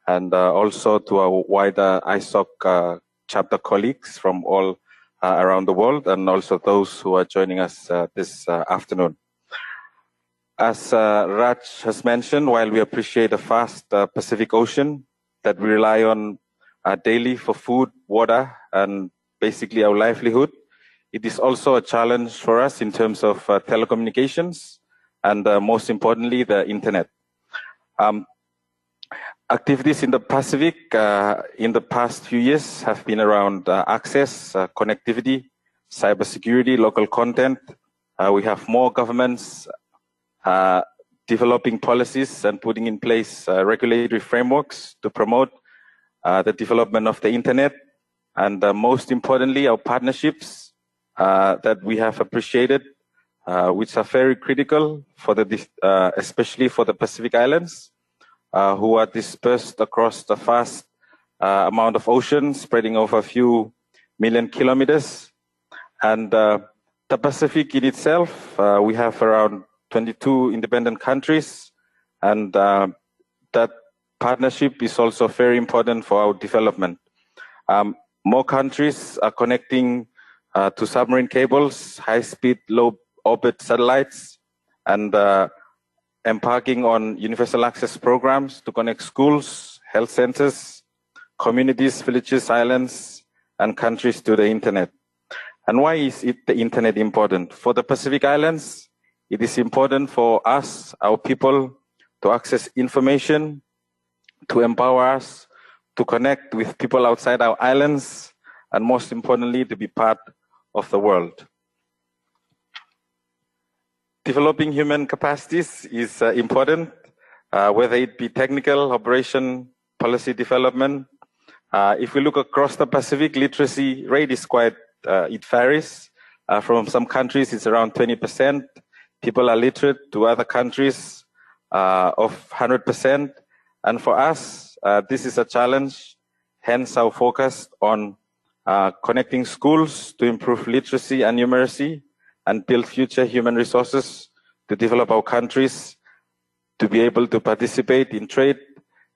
And also to our wider ISOC chapter colleagues from all around the world, and also those who are joining us this afternoon. As Raj has mentioned, while we appreciate the vast Pacific Ocean that we rely on daily for food, water, and basically our livelihood, it is also a challenge for us in terms of telecommunications and most importantly, the internet. Activities in the Pacific in the past few years have been around access, connectivity, cybersecurity, local content. We have more governments developing policies and putting in place regulatory frameworks to promote the development of the internet. And most importantly, our partnerships that we have appreciated, which are very critical for especially for the Pacific Islands, who are dispersed across the vast amount of ocean, spreading over a few million kilometers. And the Pacific in itself, we have around 22 independent countries, and that partnership is also very important for our development. More countries are connecting to submarine cables, high-speed, low-orbit satellites, and embarking on universal access programs to connect schools, health centers, communities, villages, islands, and countries to the internet. And why is the internet important? For the Pacific Islands, it is important for us, our people, to access information, to empower us, to connect with people outside our islands, and most importantly, to be part of the world. Developing human capacities is important, whether it be technical, operation, policy development. If we look across the Pacific, literacy rate is quite, it varies. From some countries, it's around 20%. People are literate, to other countries of 100%. And for us, this is a challenge, hence our focus on connecting schools to improve literacy and numeracy, and build future human resources to develop our countries to be able to participate in trade,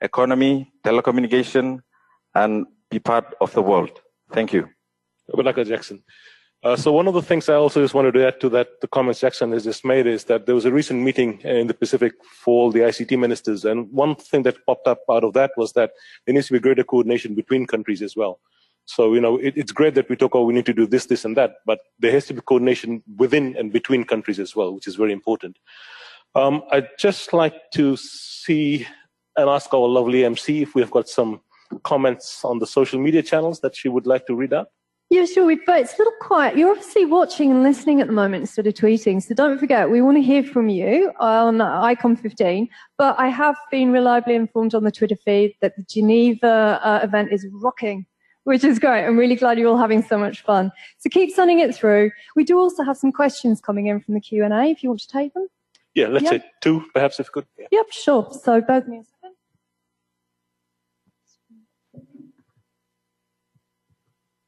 economy, telecommunication, and be part of the world. Thank you. Good luck, Jackson. So one of the things I also just wanted to add to that, the comments Jackson has just made, is that there was a recent meeting in the Pacific for all the ICT ministers. And one thing that popped up out of that was that there needs to be greater coordination between countries as well. So, it's great that we talk, we need to do this, this, and that, but there has to be coordination within and between countries as well, which is very important. I'd just like to see and ask our lovely MC if we've got some comments on the social media channels that she would like to read out. Yeah, sure. But it's a little quiet. You're obviously watching and listening at the moment instead of tweeting. So don't forget, we want to hear from you on Icon 15. But I have been reliably informed on the Twitter feed that the Geneva event is rocking, which is great. I'm really glad you're all having so much fun. So keep sending it through. We do also have some questions coming in from the Q&A if you want to take them. Yeah, let's say 2, perhaps, if you could. Yeah. Yep, sure. So both me a second.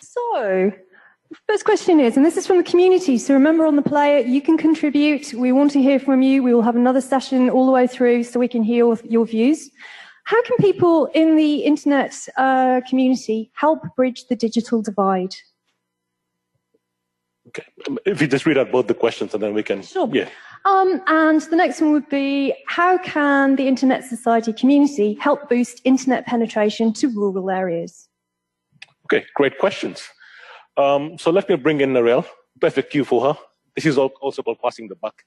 So, first question is, and this is from the community, so remember on the player, you can contribute. We want to hear from you. We will have another session all the way through so we can hear your views. How can people in the internet community help bridge the digital divide? Okay, if you just read out both the questions and then we can... Sure. Yeah. And the next one would be, how can the Internet Society community help boost internet penetration to rural areas? Okay, great questions. So let me bring in Narelle. Perfect cue for her. This is also called passing the buck,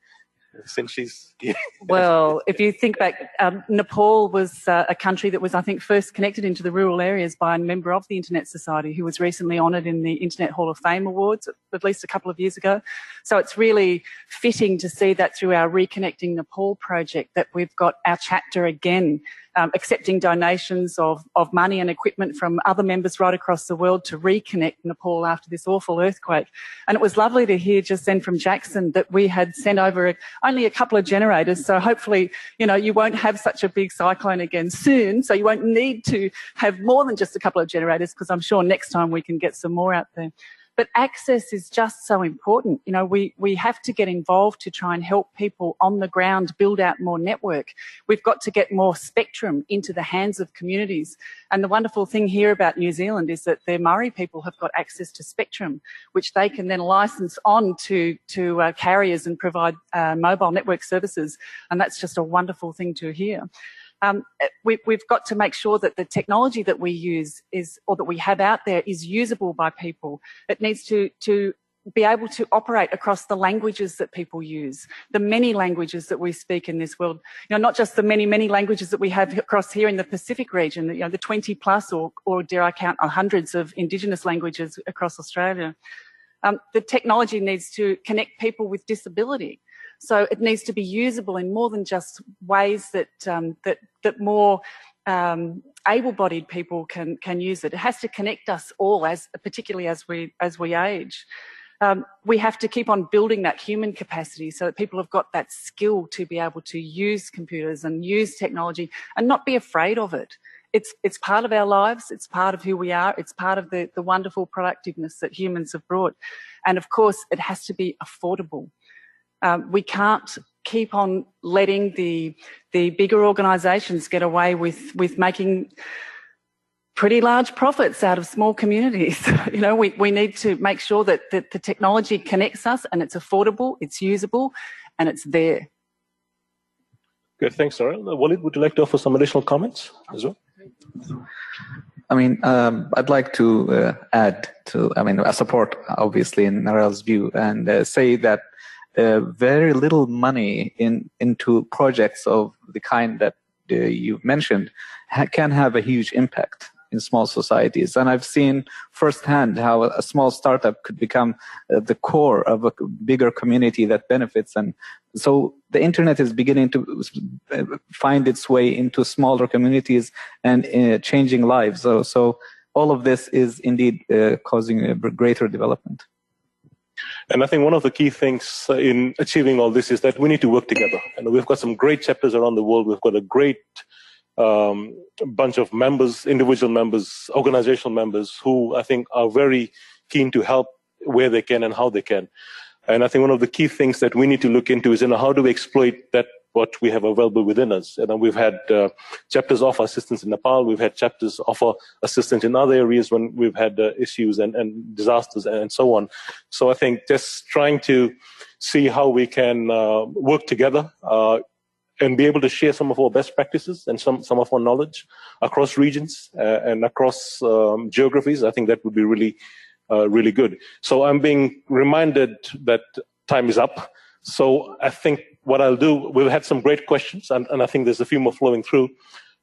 since she's... Well, if you think back, Nepal was a country that was, I think, first connected into the rural areas by a member of the Internet Society who was recently honoured in the Internet Hall of Fame Awards at least a couple of years ago. So it's really fitting to see that through our Reconnecting Nepal project that we've got our chapter again accepting donations of money and equipment from other members right across the world to reconnect Nepal after this awful earthquake. And it was lovely to hear just then from Jackson that we had sent over only a couple of generators. So hopefully, you won't have such a big cyclone again soon. So you won't need to have more than just a couple of generators, because I'm sure next time we can get some more out there. But access is just so important. We have to get involved to try and help people on the ground build out more network. We've got to get more spectrum into the hands of communities. And the wonderful thing here about New Zealand is that the Maori people have got access to spectrum, which they can then license on to carriers and provide mobile network services. And that's just a wonderful thing to hear. We've got to make sure that the technology that we use or that we have out there is usable by people. It needs to be able to operate across the languages that people use, the many languages that we speak in this world. Not just the many, many languages that we have across here in the Pacific region, the 20 plus or dare I count hundreds of Indigenous languages across Australia. The technology needs to connect people with disability. So it needs to be usable in more than just ways that more able-bodied people can use it. It has to connect us all, particularly as we age. We have to keep on building that human capacity so that people have got that skill to be able to use computers and use technology and not be afraid of it. It's part of our lives. It's part of who we are. It's part of the wonderful productiveness that humans have brought. And of course, it has to be affordable. We can't keep on letting the bigger organisations get away with making pretty large profits out of small communities. We need to make sure that the technology connects us and it's affordable, it's usable, and it's there. Good, thanks, Narelle. Walid, would you like to offer some additional comments as well? I'd like to add to, I support obviously in Narelle's view and say that very little money into projects of the kind that you've mentioned can have a huge impact in small societies. And I've seen firsthand how a small startup could become the core of a bigger community that benefits. And so the internet is beginning to find its way into smaller communities and changing lives. So all of this is indeed causing a greater development. And I think one of the key things in achieving all this is that we need to work together. And we've got some great chapters around the world. We've got a great bunch of members, individual members, organizational members who I think are very keen to help where they can and how they can. And I think one of the key things that we need to look into is, how do we exploit that what we have available within us. And we've had chapters offer assistance in Nepal. We've had chapters offer assistance in other areas when we've had issues and disasters and so on. So I think just trying to see how we can work together and be able to share some of our best practices and some of our knowledge across regions and across geographies. I think that would be really, really good. So I'm being reminded that time is up. So I think what I'll do, we've had some great questions, and I think there's a few more flowing through.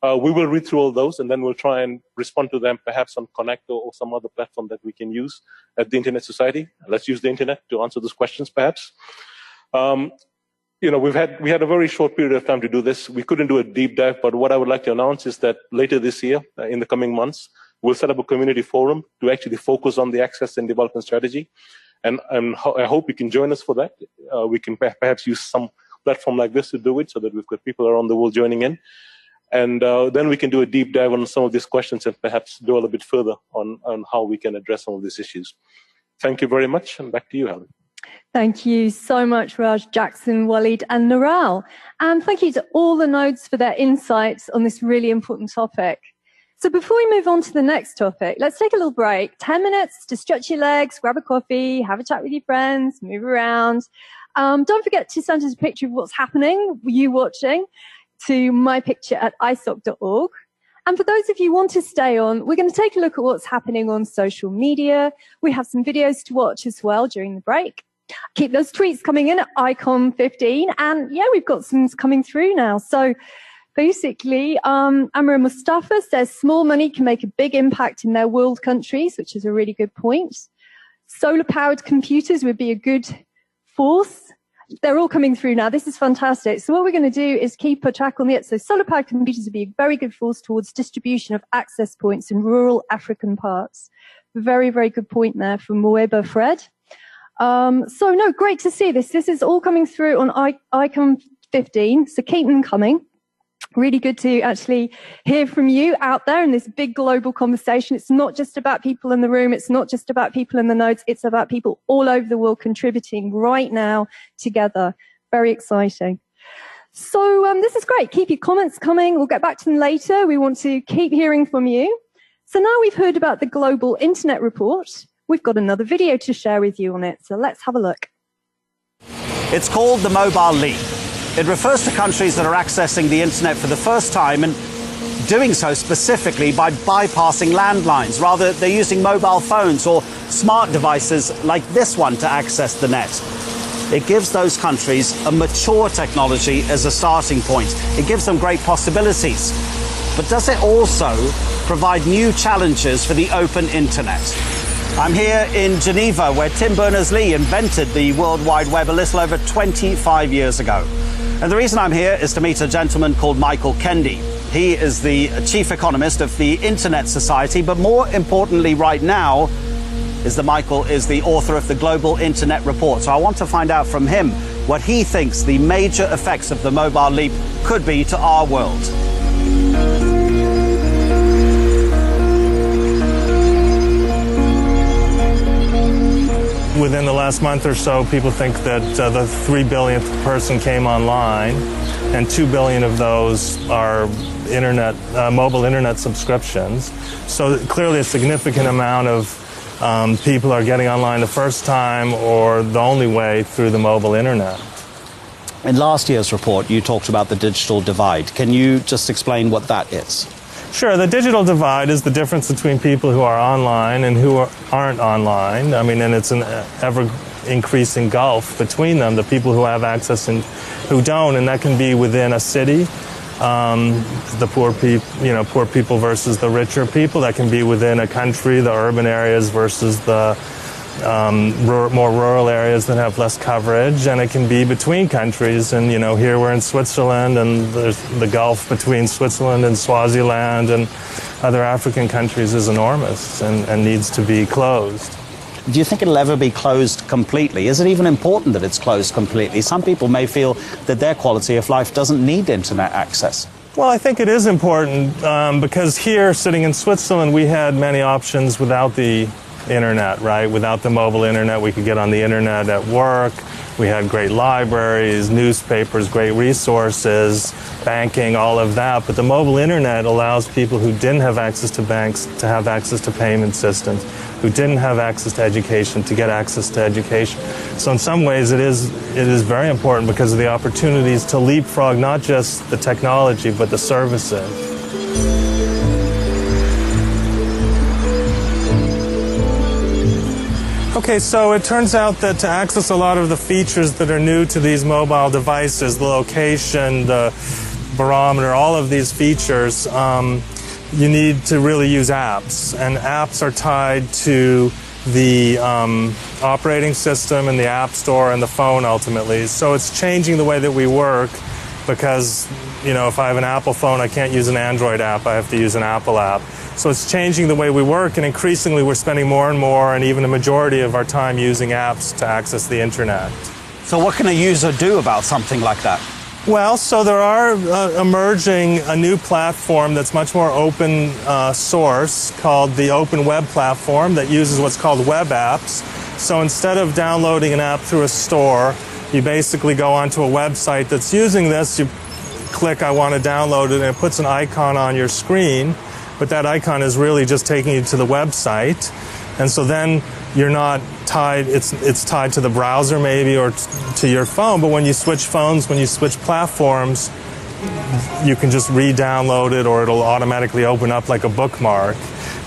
We will read through all those, and then we'll try and respond to them, perhaps on Connect or some other platform that we can use at the Internet Society. Let's use the Internet to answer those questions, perhaps. We had a very short period of time to do this. We couldn't do a deep dive, but what I would like to announce is that later this year, in the coming months, we'll set up a community forum to actually focus on the access and development strategy. And I hope you can join us for that. We can perhaps use some platform like this to do it so that we've got people around the world joining in. And then we can do a deep dive on some of these questions and perhaps go a little bit further on how we can address some of these issues. Thank you very much, and back to you, Helen. Thank you so much, Raj, Jackson, Walid, and Naral. And thank you to all the nodes for their insights on this really important topic. So before we move on to the next topic, let's take a little break. 10 minutes to stretch your legs, grab a coffee, have a chat with your friends, move around. Don't forget to send us a picture of what's happening, you watching, to mypicture@isoc.org. And for those of you who want to stay on, we're going to take a look at what's happening on social media. We have some videos to watch as well during the break. Keep those tweets coming in at icon15. And yeah, we've got some coming through now. So basically, Amra Mustafa says small money can make a big impact in their world countries, which is a really good point. Solar-powered computers would be a good force. They're all coming through now. This is fantastic. So what we're going to do is keep a track on it. So solar-powered computers would be a very good force towards distribution of access points in rural African parts. Very, very good point there from Moeba Fred. So no, great to see this. This is all coming through on Icon 15. So keep them coming. Really good to actually hear from you out there in this big global conversation. It's not just about people in the room. It's not just about people in the nodes. It's about people all over the world contributing right now together. Very exciting. So this is great. Keep your comments coming. We'll get back to them later. We want to keep hearing from you. So now we've heard about the Global Internet Report. We've got another video to share with you on it. So let's have a look. It's called the Mobile Leap. It refers to countries that are accessing the internet for the first time and doing so specifically by bypassing landlines. Rather, they're using mobile phones or smart devices like this one to access the net. It gives those countries a mature technology as a starting point. It gives them great possibilities. But does it also provide new challenges for the open internet? I'm here in Geneva, where Tim Berners-Lee invented the World Wide Web a little over 25 years ago. And the reason I'm here is to meet a gentleman called Michael Kendi. He is the chief economist of the Internet Society, but more importantly right now is that Michael is the author of the Global Internet Report. So I want to find out from him what he thinks the major effects of the mobile leap could be to our world. Within the last month or so, people think that the 3 billionth person came online, and 2 billion of those are mobile internet subscriptions. So clearly a significant amount of people are getting online the first time or the only way through the mobile internet. In last year's report, you talked about the digital divide. Can you just explain what that is? Sure. The digital divide is the difference between people who are online and who aren't online. I mean, and it's an ever-increasing gulf between them, the people who have access and who don't, and that can be within a city, the poor people versus the richer people. That can be within a country, the urban areas versus the more rural areas that have less coverage, and it can be between countries. And here we're in Switzerland, and there's the gulf between Switzerland and Swaziland and other African countries is enormous and needs to be closed. Do you think it'll ever be closed completely? Is it even important that it's closed completely? Some people may feel that their quality of life doesn't need internet access. Well, I think it is important because here, sitting in Switzerland, we had many options without the internet, right? Without the mobile internet, we could get on the internet at work. We had great libraries, newspapers, great resources, banking, all of that. But the mobile internet allows people who didn't have access to banks to have access to payment systems, who didn't have access to education to get access to education. So in some ways it is very important because of the opportunities to leapfrog not just the technology but the services. Okay, so it turns out that to access a lot of the features that are new to these mobile devices, the location, the barometer, all of these features, you need to really use apps. And apps are tied to the operating system and the app store and the phone ultimately. So it's changing the way that we work because, you know, if I have an Apple phone, I can't use an Android app. I have to use an Apple app. So it's changing the way we work, and increasingly we're spending more and more, and even a majority of our time using apps to access the internet. So what can a user do about something like that? Well, so there are emerging a new platform that's much more open source called the Open Web Platform that uses what's called web apps. So instead of downloading an app through a store, you basically go onto a website that's using this, you click I want to download it, and it puts an icon on your screen. But that icon is really just taking you to the website. And so then you're not tied, it's tied to the browser maybe or to your phone. But when you switch phones, when you switch platforms, you can just re-download it or it'll automatically open up like a bookmark.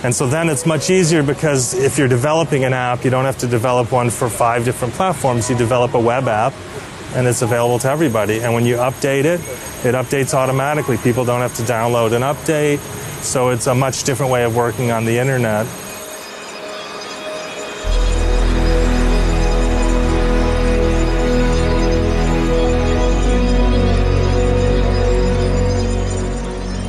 And so then it's much easier because if you're developing an app, you don't have to develop one for 5 different platforms. You develop a web app and it's available to everybody. And when you update it, it updates automatically. People don't have to download an update. So it's a much different way of working on the internet.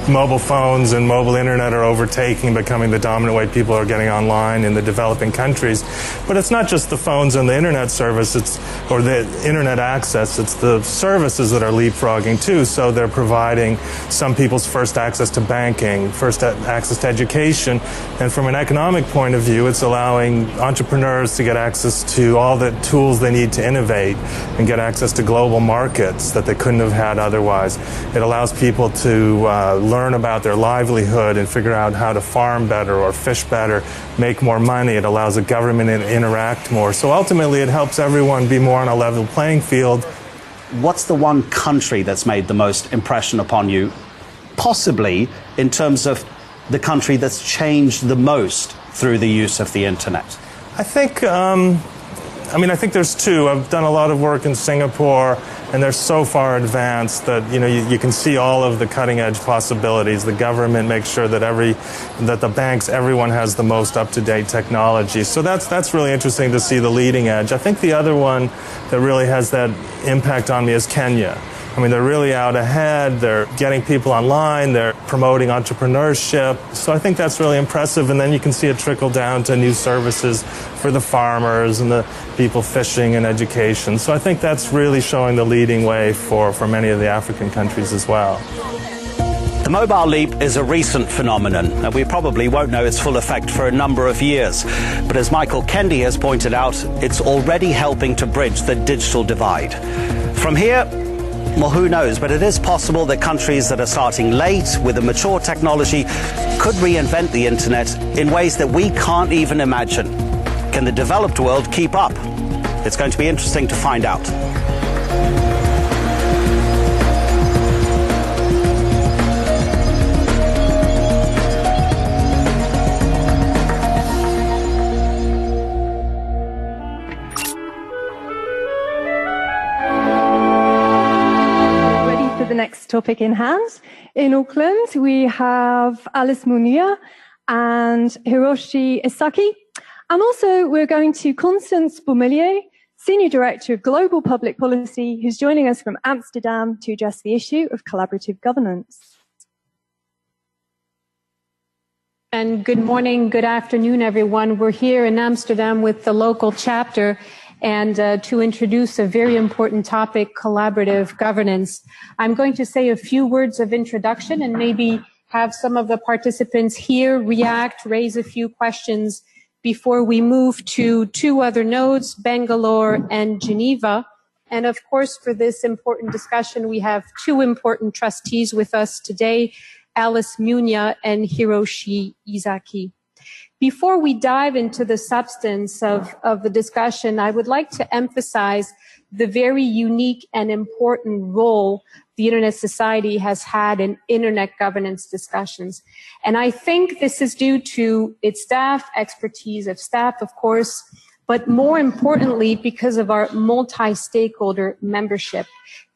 Mobile phones and mobile internet are overtaking, becoming the dominant way people are getting online in the developing countries. But it's not just the phones and the internet service, or the internet access, it's the services that are leapfrogging too. So they're providing some people's first access to banking, first access to education. And from an economic point of view, it's allowing entrepreneurs to get access to all the tools they need to innovate and get access to global markets that they couldn't have had otherwise. It allows people to learn about their livelihood and figure out how to farm better or fish better, make more money. It allows the government to interact more. So ultimately it helps everyone be more on a level playing field. What's the one country that's made the most impression upon you, possibly in terms of the country that's changed the most through the use of the internet? I think there's two. I've done a lot of work in Singapore, and they're so far advanced that you can see all of the cutting-edge possibilities. The government makes sure that the banks, everyone has the most up-to-date technology. So that's really interesting to see the leading edge. I think the other one that really has that impact on me is Kenya. I mean, they're really out ahead. They're getting people online. They're promoting entrepreneurship. So I think that's really impressive. And then you can see it trickle down to new services for the farmers and the people fishing and education. So I think that's really showing the leading way for many of the African countries as well. The mobile leap is a recent phenomenon, and we probably won't know its full effect for a number of years. But as Michael Kendi has pointed out, it's already helping to bridge the digital divide. From here, well, who knows, but it is possible that countries that are starting late with a mature technology could reinvent the internet in ways that we can't even imagine. Can the developed world keep up? It's going to be interesting to find out. The next topic in hand. In Auckland, we have Alice Munir and Hiroshi Isaki. And also we're going to Constance Beaumelier, Senior Director of Global Public Policy, who's joining us from Amsterdam to address the issue of collaborative governance. And good morning, good afternoon, everyone. We're here in Amsterdam with the local chapter and to introduce a very important topic, collaborative governance. I'm going to say a few words of introduction and maybe have some of the participants here react, raise a few questions before we move to two other nodes, Bangalore and Geneva, And of course, for this important discussion, we have two important trustees with us today, Alice Munya and Hiroshi Izaki. Before we dive into the substance of the discussion, I would like to emphasize the very unique and important role the Internet Society has had in Internet governance discussions. And I think this is due to its staff, expertise of staff, of course, but more importantly, because of our multi-stakeholder membership.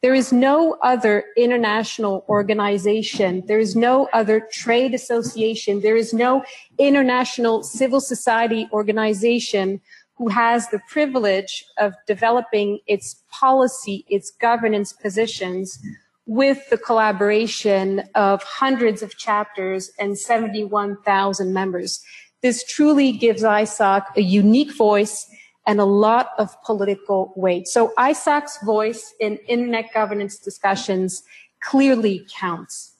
There is no other international organization, there is no other trade association, there is no international civil society organization who has the privilege of developing its policy, its governance positions with the collaboration of hundreds of chapters and 71,000 members. This truly gives ISOC a unique voice and a lot of political weight. So ISOC's voice in Internet governance discussions clearly counts.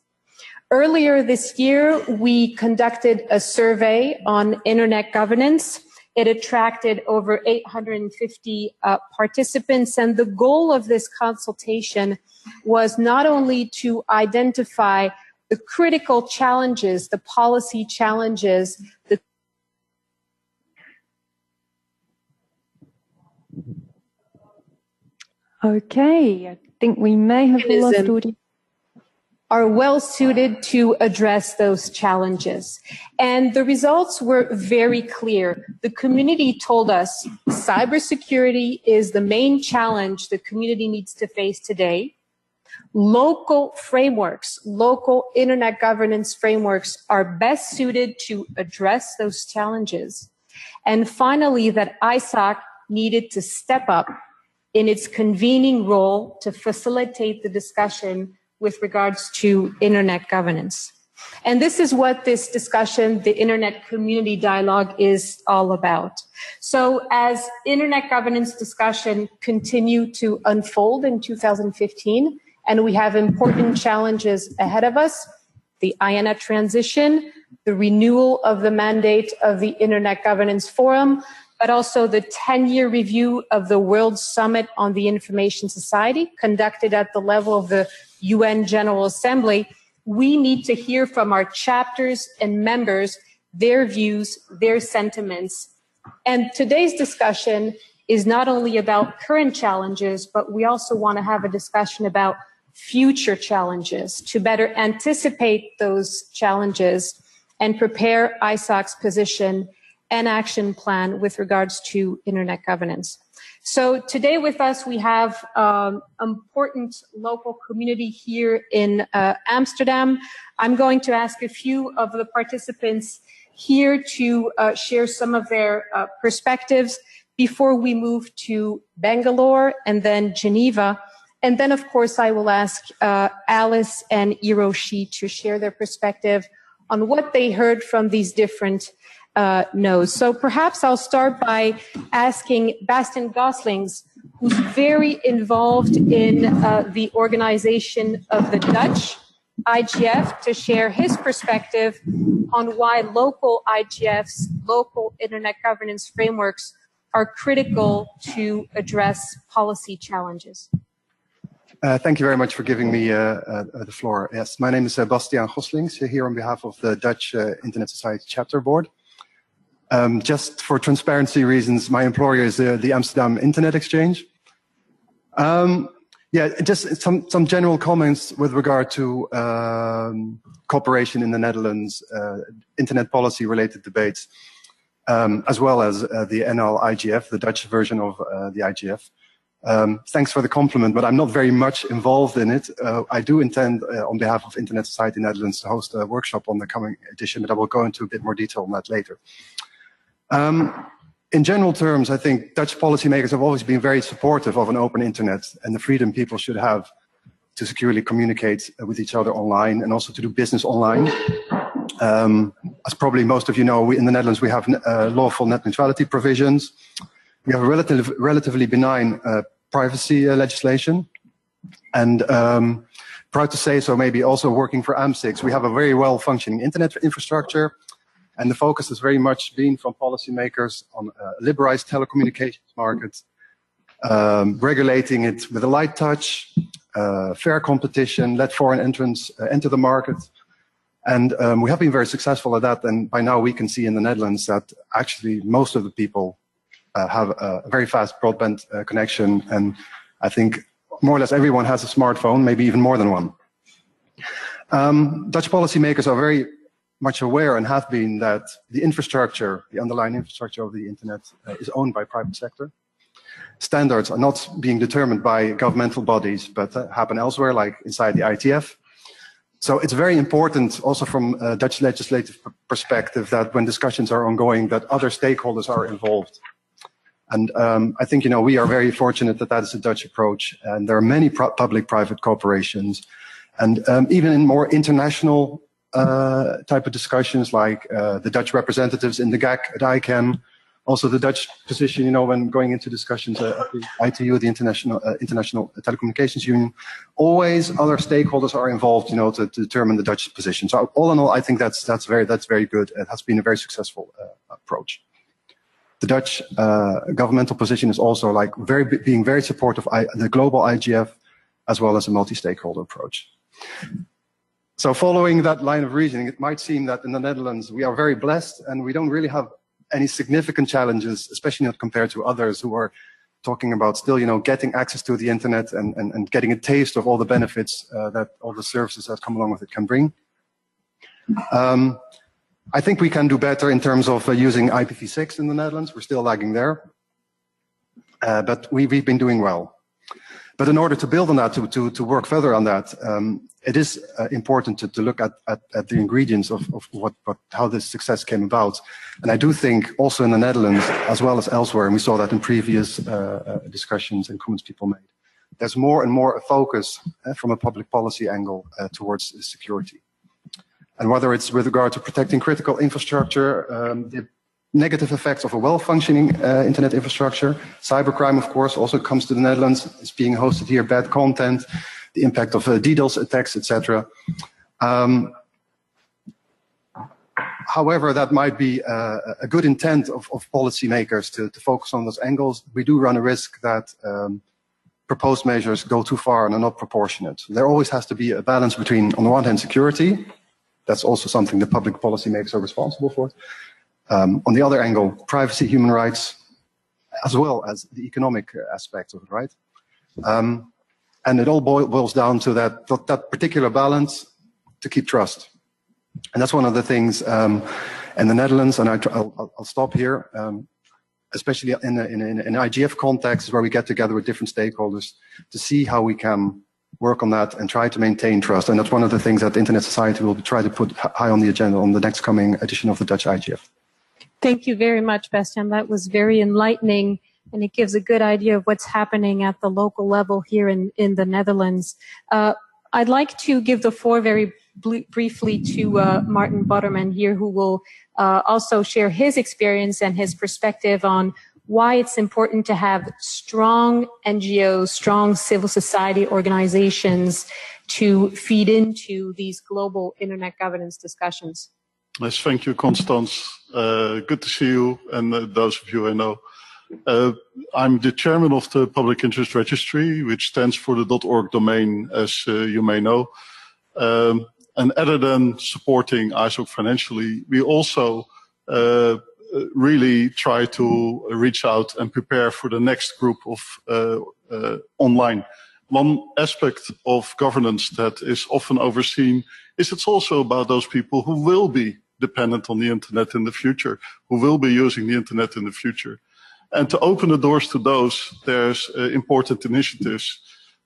Earlier this year, we conducted a survey on Internet governance. It attracted over 850 participants, and the goal of this consultation was not only to identify the critical challenges, the policy challenges, the Okay, I think we may have lost audio. Are well suited to address those challenges. And the results were very clear. The community told us cybersecurity is the main challenge the community needs to face today. Local frameworks, local internet governance frameworks are best suited to address those challenges. And finally, that ISOC needed to step up in its convening role to facilitate the discussion with regards to internet governance. And this is what this discussion, the Internet Community Dialogue, is all about. So as internet governance discussion continue to unfold in 2015, and we have important challenges ahead of us, the INET transition, the renewal of the mandate of the Internet Governance Forum, but also the 10-year review of the World Summit on the Information Society conducted at the level of the UN General Assembly. We need to hear from our chapters and members, their views, their sentiments. And today's discussion is not only about current challenges, but we also want to have a discussion about future challenges to better anticipate those challenges and prepare ISOC's position and action plan with regards to internet governance. So today with us, we have important local community here in Amsterdam. I'm going to ask a few of the participants here to share some of their perspectives before we move to Bangalore and then Geneva. And then, of course, I will ask Alice and Hiroshi to share their perspective on what they heard from these different nodes. So perhaps I'll start by asking Bastian Goslings, who's very involved in the organization of the Dutch IGF, to share his perspective on why local IGFs, local internet governance frameworks, are critical to address policy challenges. Thank you very much for giving me the floor. Yes, my name is Bastiaan Goslings, here on behalf of the Dutch Internet Society Chapter Board. Just for transparency reasons, my employer is the Amsterdam Internet Exchange. Yeah, just some general comments with regard to cooperation in the Netherlands, internet policy related debates, as well as the NL IGF, the Dutch version of the IGF. Thanks for the compliment, but I'm not very much involved in it. I do intend, on behalf of Internet Society Netherlands, to host a workshop on the coming edition, but I will go into a bit more detail on that later. In general terms, I think Dutch policymakers have always been very supportive of an open internet and the freedom people should have to securely communicate with each other online and also to do business online. As probably most of you know, in the Netherlands, we have lawful net neutrality provisions. We have a relatively benign privacy legislation. And proud to say so, maybe also working for AMSIX, we have a very well-functioning internet infrastructure. And the focus has very much been from policymakers on a liberalized telecommunications market, regulating it with a light touch, fair competition, let foreign entrants enter the market. And we have been very successful at that. And by now we can see in the Netherlands that actually most of the people have a very fast broadband connection. And I think more or less everyone has a smartphone, maybe even more than one. Dutch policymakers are very much aware and have been that the infrastructure, the underlying infrastructure of the internet is owned by private sector. Standards are not being determined by governmental bodies, but happen elsewhere, like inside the ITF. So it's very important also from a Dutch legislative perspective that when discussions are ongoing, that other stakeholders are involved. And I think, we are very fortunate that that is a Dutch approach. And there are many public-private cooperations. And even in more international type of discussions, like the Dutch representatives in the GAC at ICANN, also the Dutch position, when going into discussions at the ITU, the International Telecommunications Union, always other stakeholders are involved, to determine the Dutch position. So all in all, I think that's very good. It has been a very successful approach. The Dutch governmental position is also being very supportive of the global IGF as well as a multi-stakeholder approach. So following that line of reasoning, it might seem that in the Netherlands we are very blessed and we don't really have any significant challenges, especially not compared to others who are talking about still, getting access to the internet and getting a taste of all the benefits that all the services that come along with it can bring. I think we can do better in terms of using IPv6 in the Netherlands. We're still lagging there, but we've been doing well. But in order to build on that, to work further on that, it is important to look at the ingredients of how this success came about. And I do think also in the Netherlands, as well as elsewhere, and we saw that in previous discussions and comments people made, there's more and more a focus from a public policy angle towards security. And whether it's with regard to protecting critical infrastructure, the negative effects of a well-functioning internet infrastructure, cybercrime, of course, also comes to the Netherlands. It's being hosted here, bad content, the impact of DDoS attacks, etc. However, that might be a good intent of policymakers to focus on those angles. We do run a risk that proposed measures go too far and are not proportionate. There always has to be a balance between, on the one hand, security. That's also something the public policymakers are responsible for. On the other angle, privacy, human rights, as well as the economic aspects of it, right? And it all boils down to that particular balance to keep trust. And that's one of the things in the Netherlands, and I'll stop here, especially in an IGF context where we get together with different stakeholders to see how we can work on that and try to maintain trust. And that's one of the things that the Internet Society will try to put high on the agenda on the next coming edition of the Dutch IGF. Thank you very much, Bastian. That was very enlightening, and it gives a good idea of what's happening at the local level here in the Netherlands. I'd like to give the floor very briefly to Martin Botterman here, who will also share his experience and his perspective on why it's important to have strong NGOs, strong civil society organizations to feed into these global internet governance discussions. Yes, thank you, Constance. Good to see you and those of you I know. I'm the chairman of the Public Interest Registry, which stands for the .org domain, as you may know. And other than supporting ISOC financially, we also really try to reach out and prepare for the next group of online. One aspect of governance that is often overseen is it's also about those people who will be dependent on the internet in the future, who will be using the internet in the future. And to open the doors to those, there's important initiatives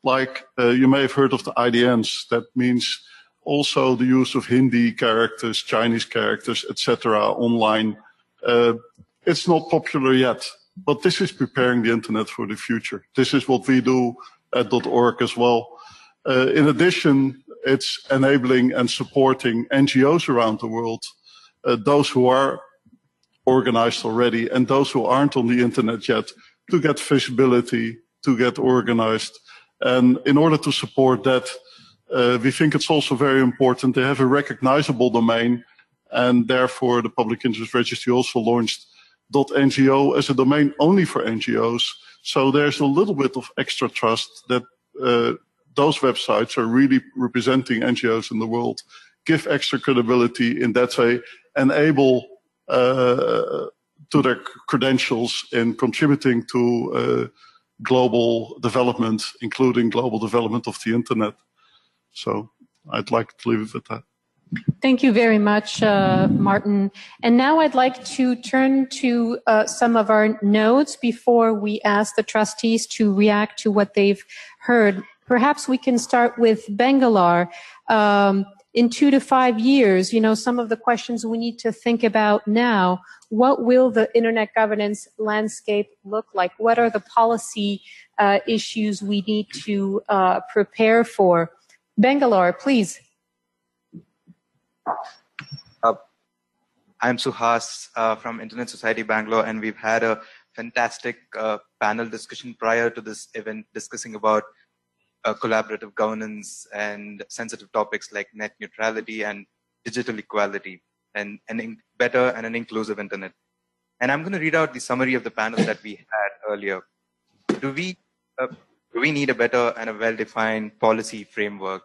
like you may have heard of the IDNs. That means also the use of Hindi characters, Chinese characters, etc. online. It's not popular yet, but this is preparing the internet for the future. This is what we do at .org as well. In addition, it's enabling and supporting NGOs around the world, those who are organized already and those who aren't on the internet yet, to get visibility, to get organized. And in order to support that, we think it's also very important to have a recognizable domain, and therefore the Public Interest Registry also launched .ngo as a domain only for NGOs. So there's a little bit of extra trust that those websites are really representing NGOs in the world, give extra credibility in that way, enable to their credentials in contributing to global development, including global development of the internet. So I'd like to leave it at that. Thank you very much, Martin. And now I'd like to turn to some of our notes before we ask the trustees to react to what they've heard. Perhaps we can start with Bangalore. In 2 to 5 years, some of the questions we need to think about now. What will the internet governance landscape look like? What are the policy issues we need to prepare for? Bangalore, please. I'm Suhas from Internet Society Bangalore, and we've had a fantastic panel discussion prior to this event discussing about collaborative governance and sensitive topics like net neutrality and digital equality and better and an inclusive internet. And I'm going to read out the summary of the panel that we had earlier. Do we need a better and a well-defined policy framework?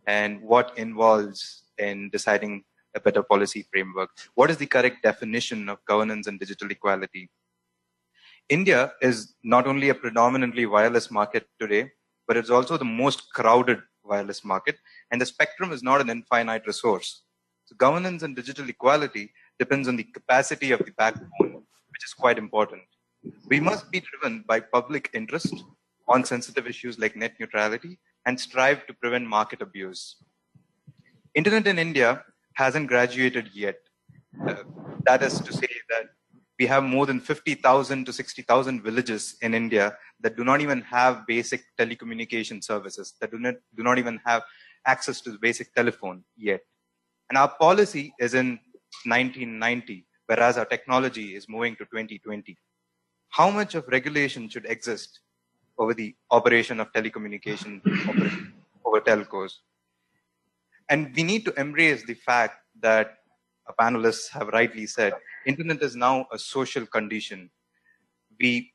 And what involves in deciding a better policy framework? What is the correct definition of governance and digital equality? India is not only a predominantly wireless market today, but it's also the most crowded wireless market, and the spectrum is not an infinite resource. So governance and digital equality depends on the capacity of the backbone, which is quite important. We must be driven by public interest on sensitive issues like net neutrality and strive to prevent market abuse. Internet in India hasn't graduated yet. That is to say that we have more than 50,000 to 60,000 villages in India that do not even have basic telecommunication services, that do not even have access to the basic telephone yet. And our policy is in 1990, whereas our technology is moving to 2020. How much of regulation should exist over the operation of telecommunication over telcos? And we need to embrace the fact that our panelists have rightly said, internet is now a social condition. We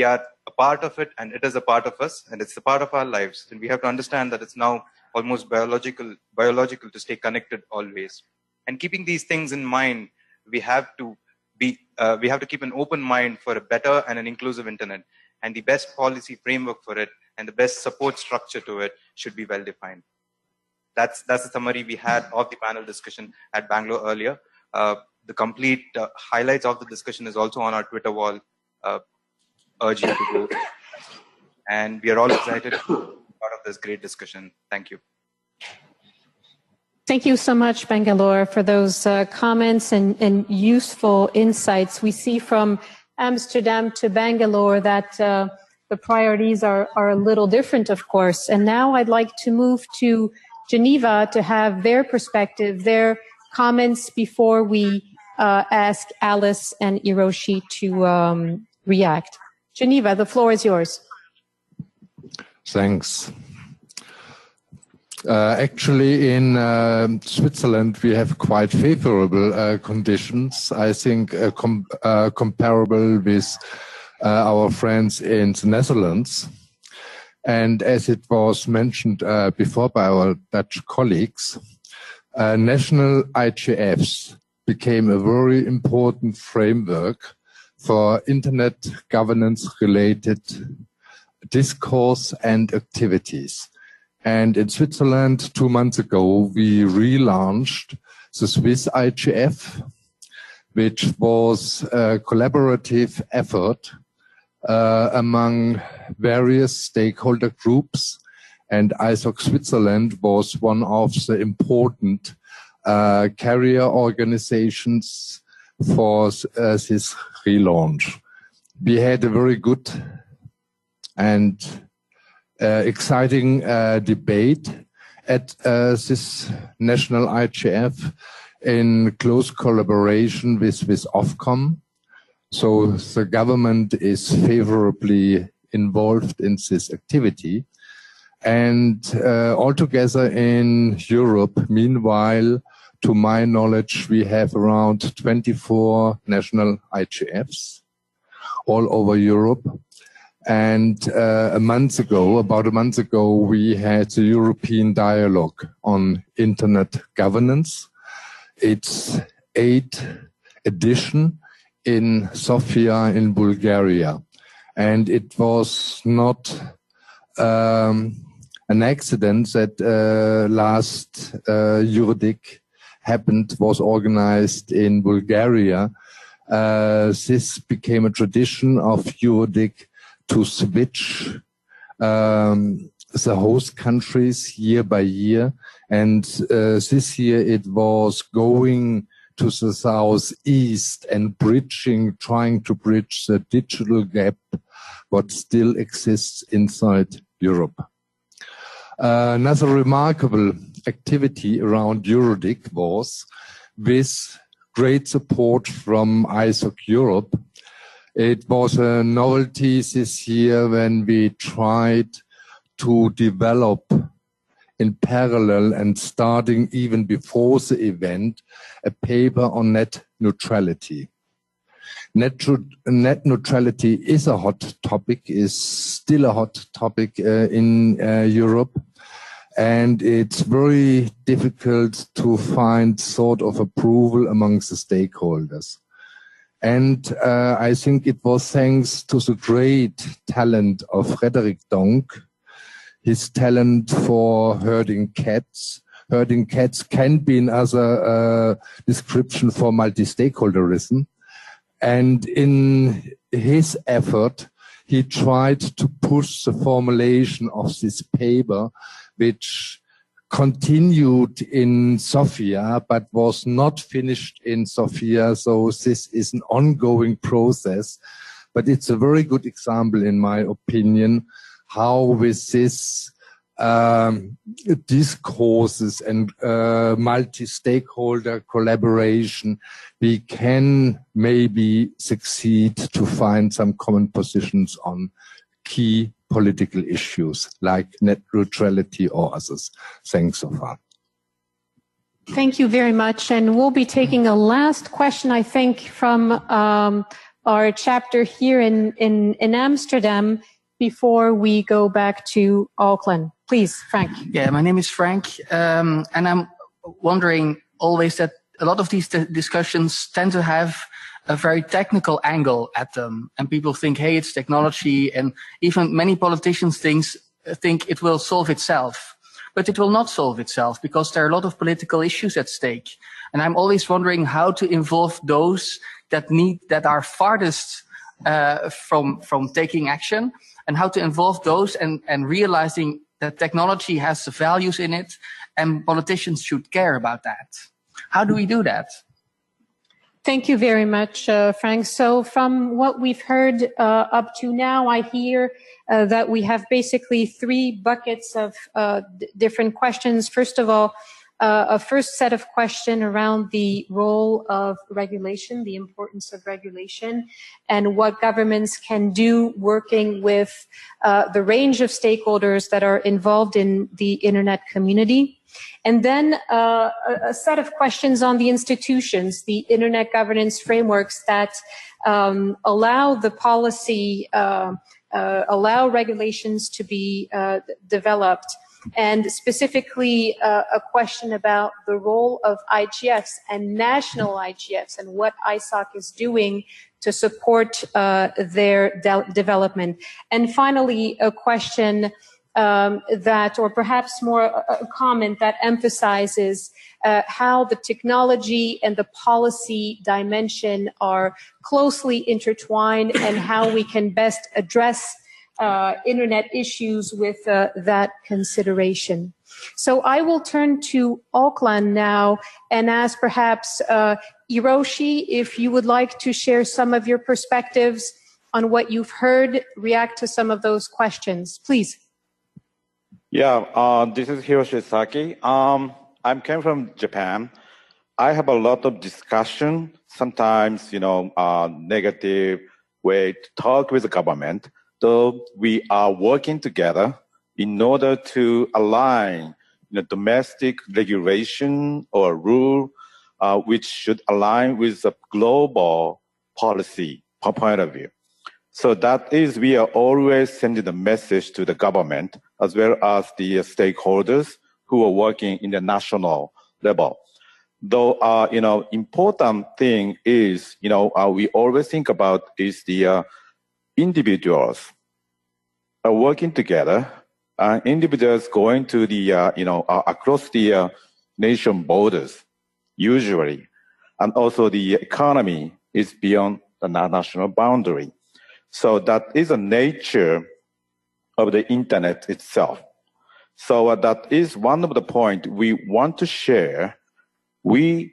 are a part of it, and it is a part of us, and it's a part of our lives. And we have to understand that it's now almost biological to stay connected always. And keeping these things in mind, we have to keep an open mind for a better and an inclusive internet. And the best policy framework for it and the best support structure to it should be well defined. That's the summary we had of the panel discussion at Bangalore earlier. The complete highlights of the discussion is also on our Twitter wall. Urge you to go. And we are all excited to be part of this great discussion. Thank you. Thank you so much, Bangalore, for those comments and useful insights. We see from Amsterdam to Bangalore that the priorities are a little different, of course. And now I'd like to move to Geneva to have their perspective, their comments before we ask Alice and Hiroshi to react. Geneva, the floor is yours. Thanks. Actually, in Switzerland, we have quite favorable conditions, I think comparable with our friends in the Netherlands. And as it was mentioned before by our Dutch colleagues, national IGFs became a very important framework for internet governance-related discourse and activities. And in Switzerland, 2 months ago, we relaunched the Swiss IGF, which was a collaborative effort among various stakeholder groups. And ISOC Switzerland was one of the important carrier organizations for this relaunch. We had a very good and exciting debate at this national IGF in close collaboration with Ofcom. So the government is favorably involved in this activity. And altogether in Europe, meanwhile, To my knowledge, we have around 24 national IGFs all over Europe. And about a month ago, we had the European Dialogue on Internet Governance. It's 8th edition in Sofia in Bulgaria. And it was not an accident that last Juridic happened, was organized in Bulgaria. This became a tradition of Juridic to switch the host countries year by year. And this year it was going to the southeast and trying to bridge the digital gap what still exists inside Europe. Another remarkable activity around Juridic was, with great support from ISOC Europe, it was a novelty this year when we tried to develop in parallel and starting even before the event, a paper on net neutrality. Net neutrality is a hot topic, is still a hot topic in Europe. And it's very difficult to find sort of approval amongst the stakeholders. And I think it was thanks to the great talent of Frederick Donk, his talent for herding cats. Herding cats can be another description for multi-stakeholderism. And in his effort, he tried to push the formulation of this paper, which continued in Sofia, but was not finished in Sofia. So this is an ongoing process. But it's a very good example, in my opinion, how with this discourses and multi-stakeholder collaboration, we can maybe succeed to find some common positions on key political issues like net neutrality or others. Thanks so far. Thank you very much. And we'll be taking a last question, I think, from our chapter here in Amsterdam before we go back to Auckland. Please, Frank. Yeah, my name is Frank. And I'm wondering always that a lot of these discussions tend to have a very technical angle at them. And people think, hey, it's technology. And even many politicians think it will solve itself. But it will not solve itself because there are a lot of political issues at stake. And I'm always wondering how to involve those that are farthest from taking action, and how to involve those and realizing that technology has the values in it and politicians should care about that. How do we do that? Thank you very much, Frank. So from what we've heard up to now, I hear that we have basically three buckets of different questions. First of all, a first set of questions around the role of regulation, the importance of regulation, and what governments can do working with the range of stakeholders that are involved in the internet community. And then a set of questions on the institutions, the internet governance frameworks that allow the policy, allow regulations to be developed. And specifically a question about the role of IGFs and national IGFs and what ISOC is doing to support their development. And finally, a question that, or perhaps more a comment that emphasizes how the technology and the policy dimension are closely intertwined and how we can best address internet issues with that consideration. So I will turn to Auckland now and ask perhaps Hiroshi, if you would like to share some of your perspectives on what you've heard, react to some of those questions, please. Yeah, this is Hiroshi Saki. I'm came from Japan. I have a lot of discussion, sometimes, negative way to talk with the government. So we are working together in order to align domestic regulation or rule, which should align with the global policy point of view. So that is, we are always sending the message to the government as well as the stakeholders who are working in the national level. Though, important thing is, we always think about is the individuals are working together, individuals going to the, across the nation borders, usually, and also the economy is beyond the national boundary. So that is the nature of the internet itself. So that is one of the points we want to share. We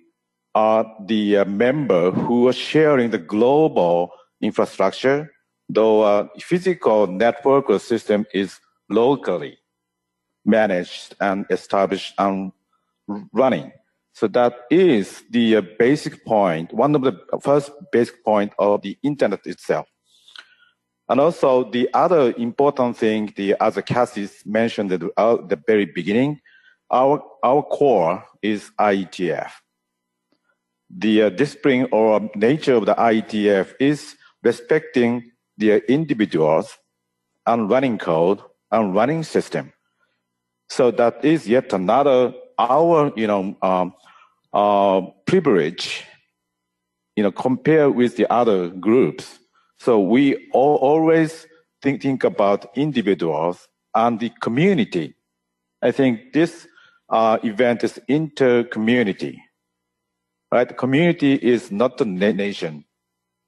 are the member who are sharing the global infrastructure, though physical network or system is locally managed and established and running. So that is the basic point, one of the first basic point of the internet itself. And also the other important thing, as Cassie mentioned at the very beginning, our core is IETF. The discipline or nature of the IETF is respecting the individuals and running code and running system. So that is yet another our privilege, compared with the other groups. So we always think about individuals and the community. I think this event is InterCommunity, right? Community is not the nation.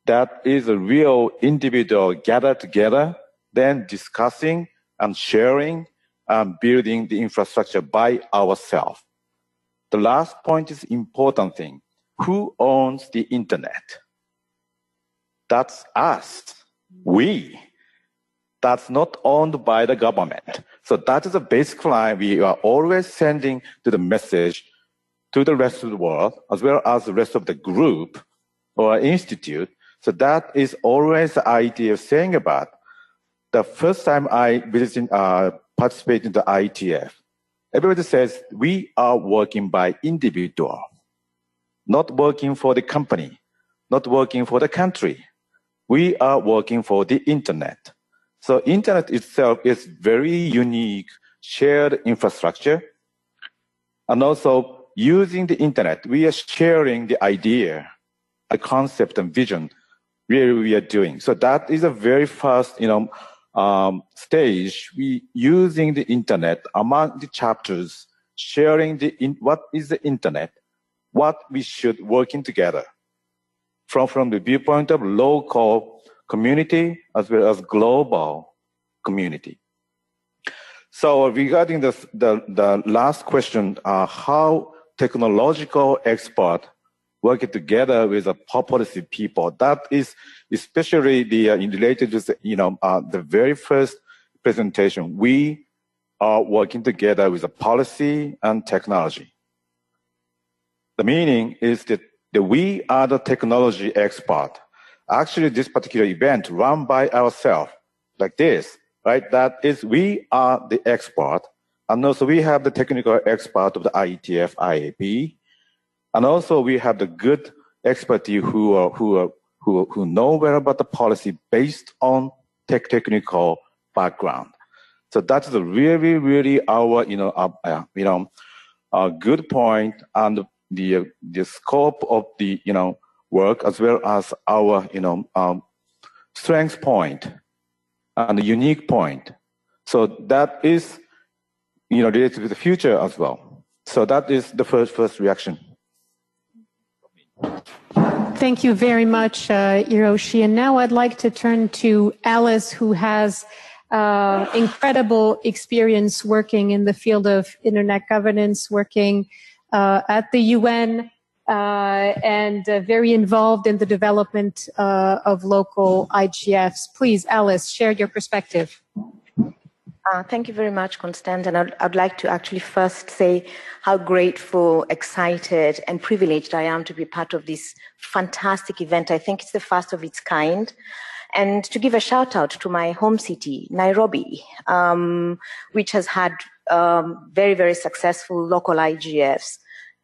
That is a real individual gathered together, then discussing and sharing and building the infrastructure by ourselves. The last point is important thing. Who owns the internet? That's us, we. That's not owned by the government. So that is a basic line we are always sending to the message to the rest of the world, as well as the rest of the group or institute. So that is always the idea of saying about the first time I participate in the IETF. Everybody says we are working by individual, not working for the company, not working for the country. We are working for the internet. So internet itself is very unique, shared infrastructure. And also using the internet, we are sharing the idea, the concept and vision where we are doing. So that is a very first, stage. We using the internet among the chapters, sharing what is the internet, what we should working together from the viewpoint of local community as well as global community. So regarding the last question, how technological expert working together with the policy people, that is especially related to the very first presentation. We are working together with the policy and technology. The meaning is that we are the technology expert. Actually, this particular event run by ourselves, like this, right? That is, we are the expert. And also we have the technical expert of the IETF, IAB. And also we have the good expertise who know well about the policy based on technical background. So that's the really our, a good point and the scope of the, work as well as our, strength point and the unique point. So that is, related to the future as well. So that is the first reaction. Thank you very much, Hiroshi. And now I'd like to turn to Alice, who has incredible experience working in the field of internet governance, working at the UN, and very involved in the development of local IGFs. Please, Alice, share your perspective. Thank you very much, Constance. And I'd like to actually first say how grateful, excited, and privileged I am to be part of this fantastic event. I think it's the first of its kind. And to give a shout out to my home city, Nairobi, which has had very, very successful local IGFs,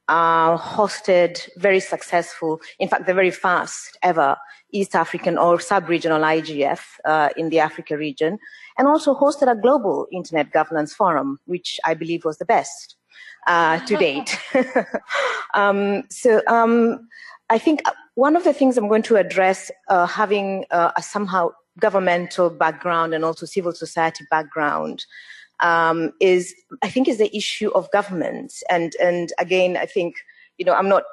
hosted very successful, in fact, the very first ever East African or sub-regional IGF in the Africa region, and also hosted a global internet governance forum, which I believe was the best to date. I think one of the things I'm going to address, having a somehow governmental background and also civil society background, is the issue of governance. And again, I think, I'm not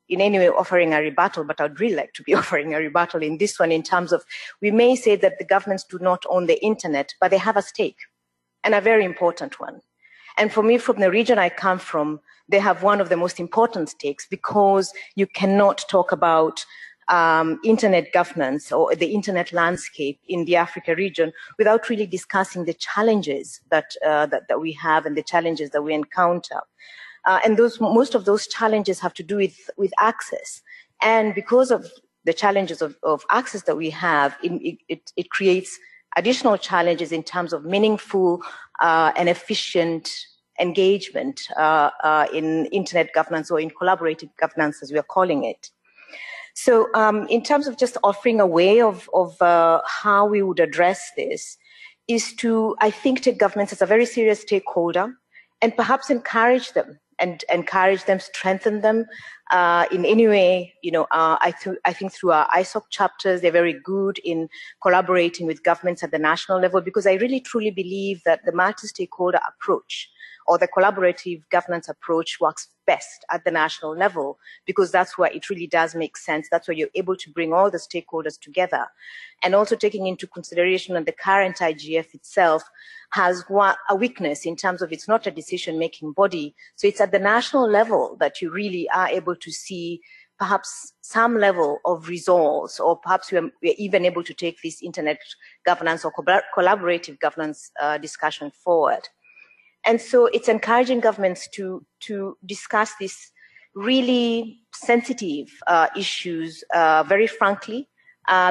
in any way offering a rebuttal, but I'd really like to be offering a rebuttal in this one in terms of, we may say that the governments do not own the internet, but they have a stake, and a very important one. And for me, from the region I come from, they have one of the most important stakes, because you cannot talk about internet governance or the internet landscape in the Africa region without really discussing the challenges that we have and the challenges that we encounter. And most of those challenges have to do with access. And because of the challenges of access that we have, it creates additional challenges in terms of meaningful and efficient engagement in internet governance, or in collaborative governance, as we are calling it. So in terms of just offering a way of how we would address this, is to, I think, take governments as a very serious stakeholder and perhaps encourage them, strengthen them in any way. I think through our ISOC chapters, they're very good in collaborating with governments at the national level, because I really truly believe that the multi-stakeholder approach, or the collaborative governance approach, works best at the national level, because that's where it really does make sense. That's where you're able to bring all the stakeholders together. And also taking into consideration that the current IGF itself has a weakness in terms of it's not a decision-making body. So it's at the national level that you really are able to see perhaps some level of resource, or perhaps we're even able to take this internet governance or collaborative governance discussion forward. And so it's encouraging governments to discuss these really sensitive issues very frankly,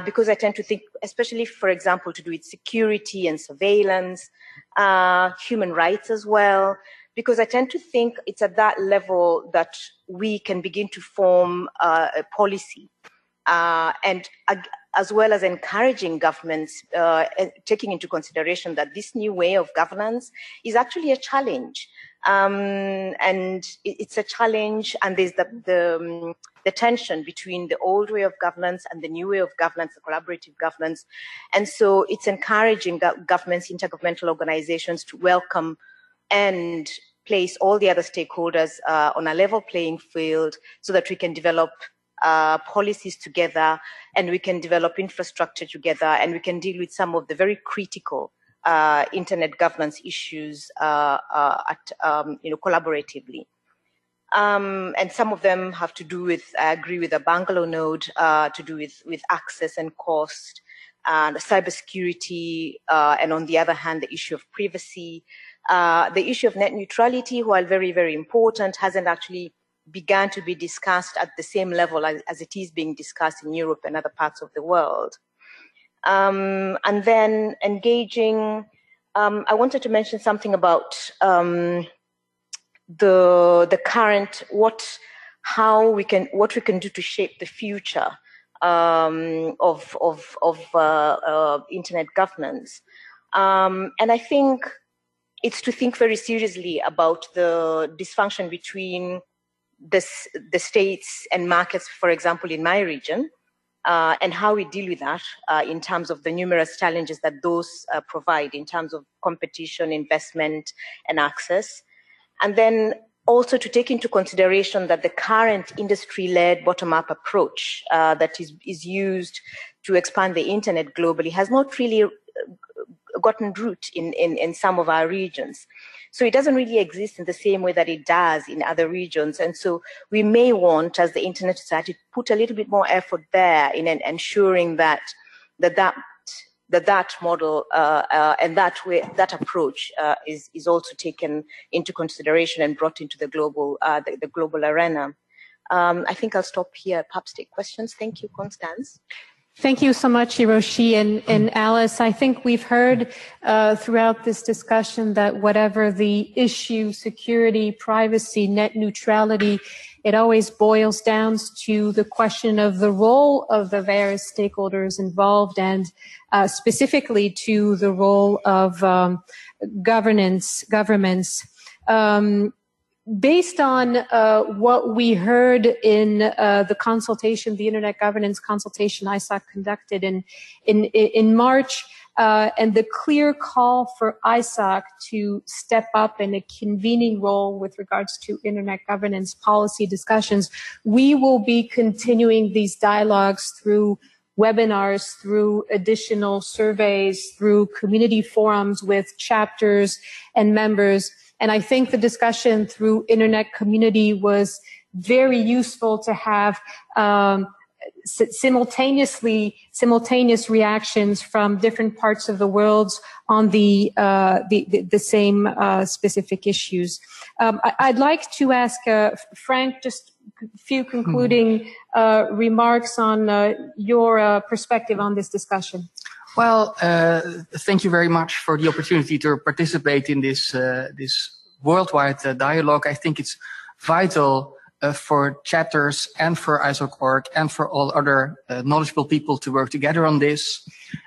because I tend to think, especially, for example, to do with security and surveillance, human rights as well, because I tend to think it's at that level that we can begin to form a policy. And as well as encouraging governments, taking into consideration that this new way of governance is actually a challenge. And it's a challenge, and there's the tension between the old way of governance and the new way of governance, the collaborative governance. And so it's encouraging governments, intergovernmental organizations to welcome and place all the other stakeholders on a level playing field, so that we can develop policies together, and we can develop infrastructure together, and we can deal with some of the very critical internet governance issues collaboratively. And some of them have to do with, I agree with the Bangalore node, to do with access and cost, cybersecurity, and on the other hand, the issue of privacy. The issue of net neutrality, while very, very important, hasn't actually began to be discussed at the same level as it is being discussed in Europe and other parts of the world. And then engaging, I wanted to mention something about the current, what we can do to shape the future of internet governance. And I think it's to think very seriously about the dysfunction between the states and markets, for example, in my region, and how we deal with that in terms of the numerous challenges that those provide in terms of competition, investment, and access. And then also to take into consideration that the current industry-led bottom-up approach that is used to expand the internet globally has not really gotten root in some of our regions. So it doesn't really exist in the same way that it does in other regions. And so we may want, as the Internet Society, to put a little bit more effort there in ensuring that model and that approach is also taken into consideration and brought into the global arena. I think I'll stop here, perhaps take questions. Thank you, Constance. Thank you so much, Hiroshi and Alice. I think we've heard throughout this discussion that whatever the issue, security, privacy, net neutrality, it always boils down to the question of the role of the various stakeholders involved, and specifically to the role of governments. Based on what we heard in the consultation, the Internet Governance consultation ISOC conducted in March, and the clear call for ISOC to step up in a convening role with regards to Internet governance policy discussions, we will be continuing these dialogues through webinars, through additional surveys, through community forums with chapters and members. And I think the discussion through Internet Community was very useful to have simultaneous reactions from different parts of the world on the same specific issues. I'd like to ask Frank just a few concluding remarks on your perspective on this discussion. Well, thank you very much for the opportunity to participate in this worldwide dialogue. I think it's vital for chapters and for ISOC.org and for all other knowledgeable people to work together on this.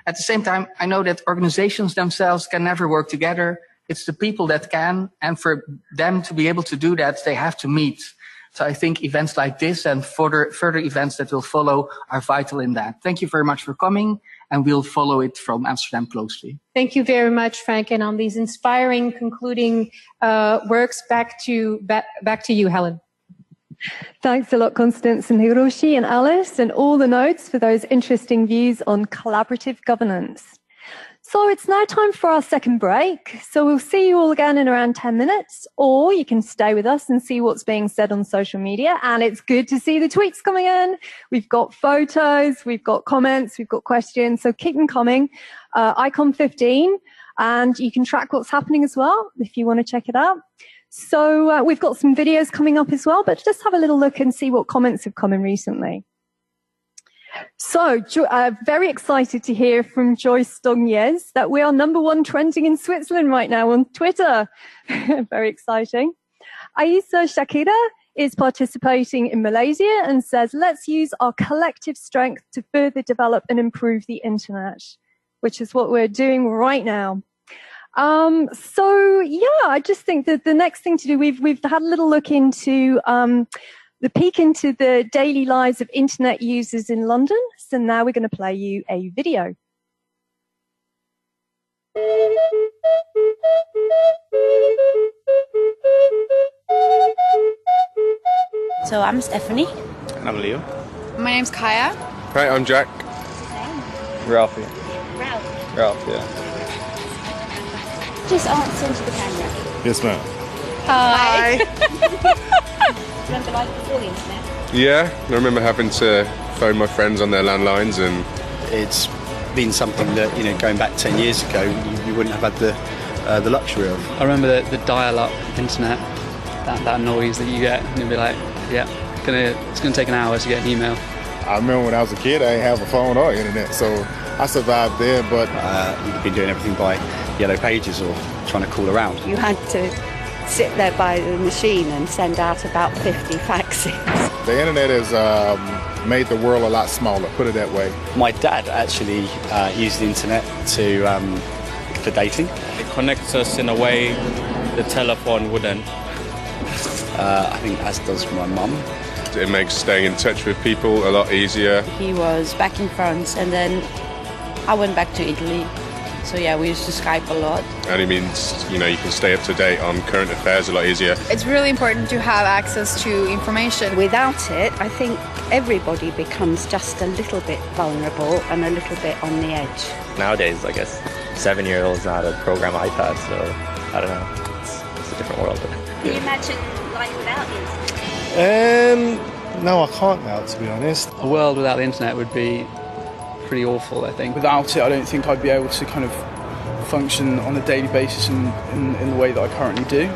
At the same time, I know that organizations themselves can never work together. It's the people that can, and for them to be able to do that, they have to meet. So I think events like this and further events that will follow are vital in that. Thank you very much for coming, and we'll follow it from Amsterdam closely. Thank you very much, Frank. And on these inspiring concluding works, back to you, Helen. Thanks a lot, Constance and Hiroshi and Alice, and all the notes for those interesting views on collaborative governance. So it's now time for our second break. So we'll see you all again in around 10 minutes, or you can stay with us and see what's being said on social media. And it's good to see the tweets coming in. We've got photos, we've got comments, we've got questions. So keep them coming. Icon 15, and you can track what's happening as well if you want to check it out. So we've got some videos coming up as well, but just have a little look and see what comments have come in recently. So, very excited to hear from Joyce Stogniez that we are #1 trending in Switzerland right now on Twitter. Very exciting. Aisa Shakira is participating in Malaysia and says, let's use our collective strength to further develop and improve the internet, which is what we're doing right now. So, yeah, I just think that the next thing to do, we've had a little look into the peek into the daily lives of internet users in London. So now we're going to play you a video. So I'm Stephanie. And I'm Leo. My name's Kaya. Hi, I'm Jack. Ralphie. Ralph, yeah. Just answer into the camera. Yes, ma'am. Hi. Remember life before the internet? Yeah, I remember having to phone my friends on their landlines, and it's been something that, you know, going back 10 years ago, you wouldn't have had the luxury of. I remember the dial-up internet, that noise that you get, and you'll be like, yeah, it's gonna take an hour to get an email. I remember when I was a kid, I didn't have a phone or internet, so I survived there, but you've been doing everything by yellow pages or trying to call around. You had to sit there by the machine and send out about 50 faxes. The internet has made the world a lot smaller, put it that way. My dad actually used the internet for dating. It connects us in a way the telephone wouldn't. I think as does my mum. It makes staying in touch with people a lot easier. He was back in France, and then I went back to Italy. So yeah, we used to Skype a lot. And it means, you know, you can stay up to date on current affairs a lot easier. It's really important to have access to information. Without it, I think everybody becomes just a little bit vulnerable and a little bit on the edge. Nowadays, I guess, 7-year-olds know how to program iPads, so I don't know, it's a different world. Can you imagine life without the internet? No, I can't now, to be honest. A world without the internet would be pretty awful, I think. Without it, I don't think I'd be able to kind of function on a daily basis in the way that I currently do.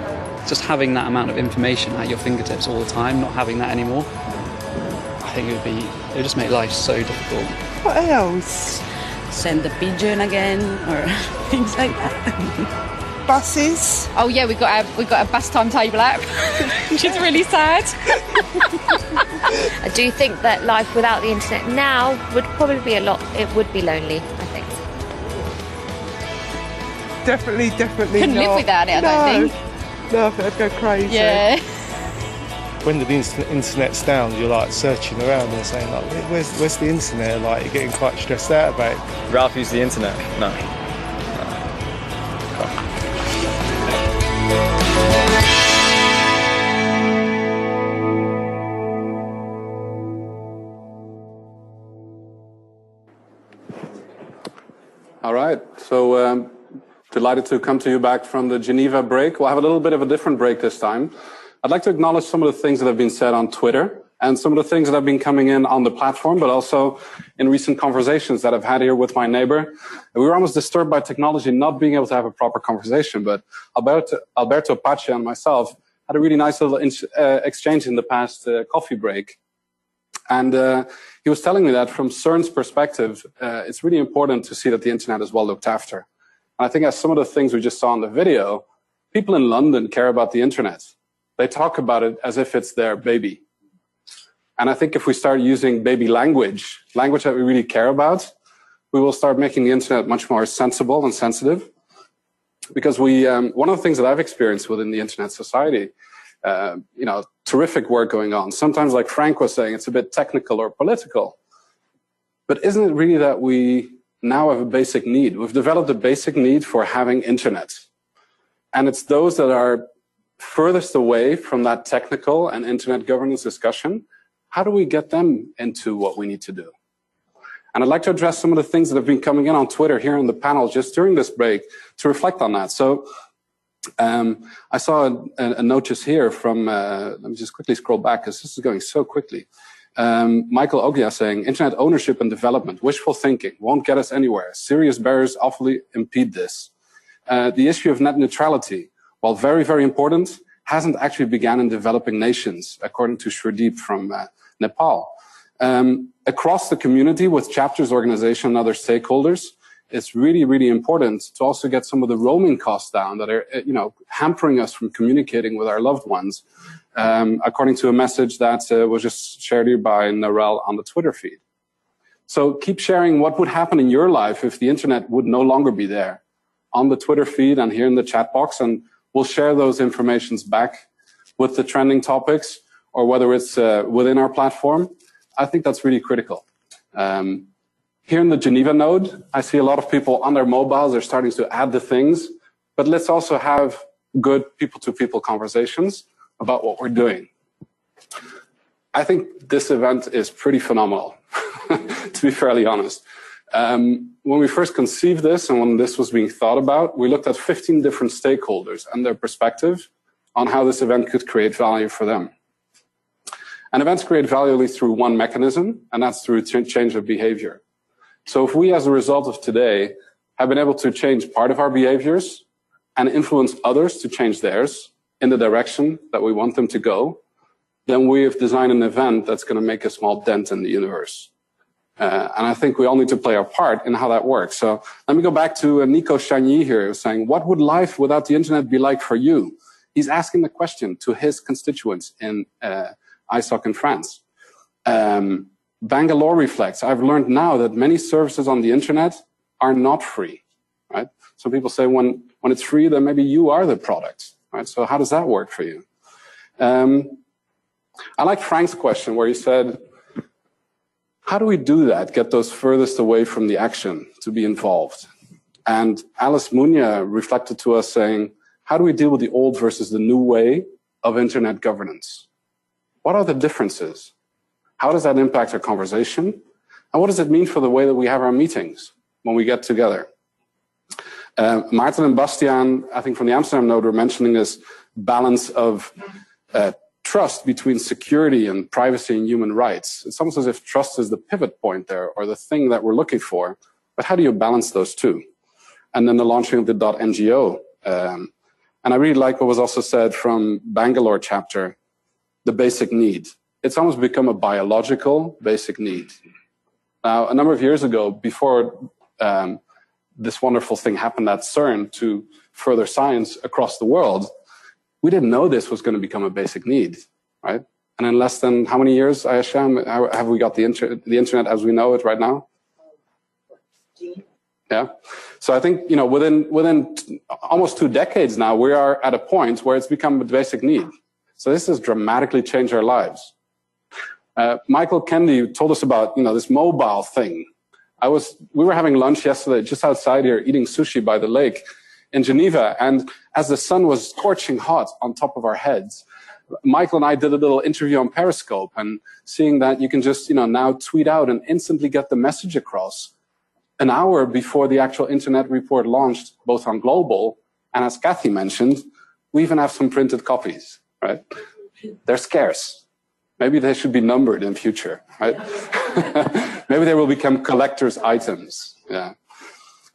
Just having that amount of information at your fingertips all the time, not having that anymore, I think it would just make life so difficult. What else? Send the pigeon again, or things like that. Buses. Oh yeah, we got a bus timetable app, which is really sad. I do think that life without the internet now would probably be it would be lonely, I think. Definitely Couldn't not. live without it, I don't think. No, I think I'd go crazy. Yeah. When the internet's down, you're like searching around and saying like, where's the internet? Like you're getting quite stressed out about it. Ralph used the internet? No. All right, so delighted to come to you back from the Geneva break. We'll have a little bit of a different break this time. I'd like to acknowledge some of the things that have been said on Twitter and some of the things that have been coming in on the platform, but also in recent conversations that I've had here with my neighbor. We were almost disturbed by technology not being able to have a proper conversation, but Alberto Pace and myself had a really nice little exchange in the past coffee break. And he was telling me that from CERN's perspective, it's really important to see that the internet is well looked after. And I think as some of the things we just saw in the video, people in London care about the internet. They talk about it as if it's their baby. And I think if we start using baby language that we really care about, we will start making the internet much more sensible and sensitive. Because one of the things that I've experienced within the internet society, terrific work going on. Sometimes, like Frank was saying, it's a bit technical or political. But isn't it really that we now have a basic need? We've developed a basic need for having internet. And it's those that are furthest away from that technical and internet governance discussion. How do we get them into what we need to do? And I'd like to address some of the things that have been coming in on Twitter here in the panel just during this break to reflect on that. So I saw a notice here from, let me just quickly scroll back because this is going so quickly. Michael Oglia saying, internet ownership and development, wishful thinking, won't get us anywhere. Serious barriers awfully impede this. The issue of net neutrality, while very, very important, hasn't actually begun in developing nations, according to Shurdeep from Nepal. Across the community with chapters, organization, and other stakeholders, it's really, really important to also get some of the roaming costs down that are, hampering us from communicating with our loved ones, according to a message that was just shared here by Narelle on the Twitter feed. So keep sharing what would happen in your life if the internet would no longer be there on the Twitter feed and here in the chat box, and we'll share those informations back with the trending topics or whether it's within our platform. I think that's really critical. Here in the Geneva node, I see a lot of people on their mobiles. They're starting to add the things, but let's also have good people-to-people conversations about what we're doing. I think this event is pretty phenomenal, to be fairly honest. When we first conceived this and when this was being thought about, we looked at 15 different stakeholders and their perspective on how this event could create value for them. And events create value through one mechanism, and that's through change of behavior. So if we, as a result of today, have been able to change part of our behaviors and influence others to change theirs in the direction that we want them to go, then we have designed an event that's going to make a small dent in the universe. And I think we all need to play our part in how that works. So let me go back to Nico Chagny here, saying, what would life without the internet be like for you? He's asking the question to his constituents in ISOC in France. Bangalore reflects, I've learned now that many services on the internet are not free, right? Some people say when it's free, then maybe you are the product, right? So how does that work for you? I like Frank's question where he said, how do we do that, get those furthest away from the action to be involved? And Alice Munya reflected to us saying, how do we deal with the old versus the new way of internet governance? What are the differences? How does that impact our conversation? And what does it mean for the way that we have our meetings when we get together? Maarten and Bastiaan, I think from the Amsterdam node, were mentioning this balance of trust between security and privacy and human rights. It's almost as if trust is the pivot point there or the thing that we're looking for. But how do you balance those two? And then the launching of the .ngo. And I really like what was also said from Bangalore chapter, the basic need. It's almost become a biological basic need. Now, a number of years ago, before this wonderful thing happened at CERN to further science across the world, we didn't know this was going to become a basic need, right? And in less than how many years, Ayesha, have we got the internet as we know it right now? Yeah. So I think, you know, within almost 2 decades now, we are at a point where it's become a basic need. So this has dramatically changed our lives. Michael Kennedy told us about, you know, this mobile thing. We were having lunch yesterday just outside here, eating sushi by the lake in Geneva. And as the sun was scorching hot on top of our heads, Michael and I did a little interview on Periscope, and seeing that you can just, you know, now tweet out and instantly get the message across an hour before the actual internet report launched, both on global, and as Kathy mentioned, we even have some printed copies, right? They're scarce. Maybe they should be numbered in future, right? Maybe they will become collector's items. Yeah.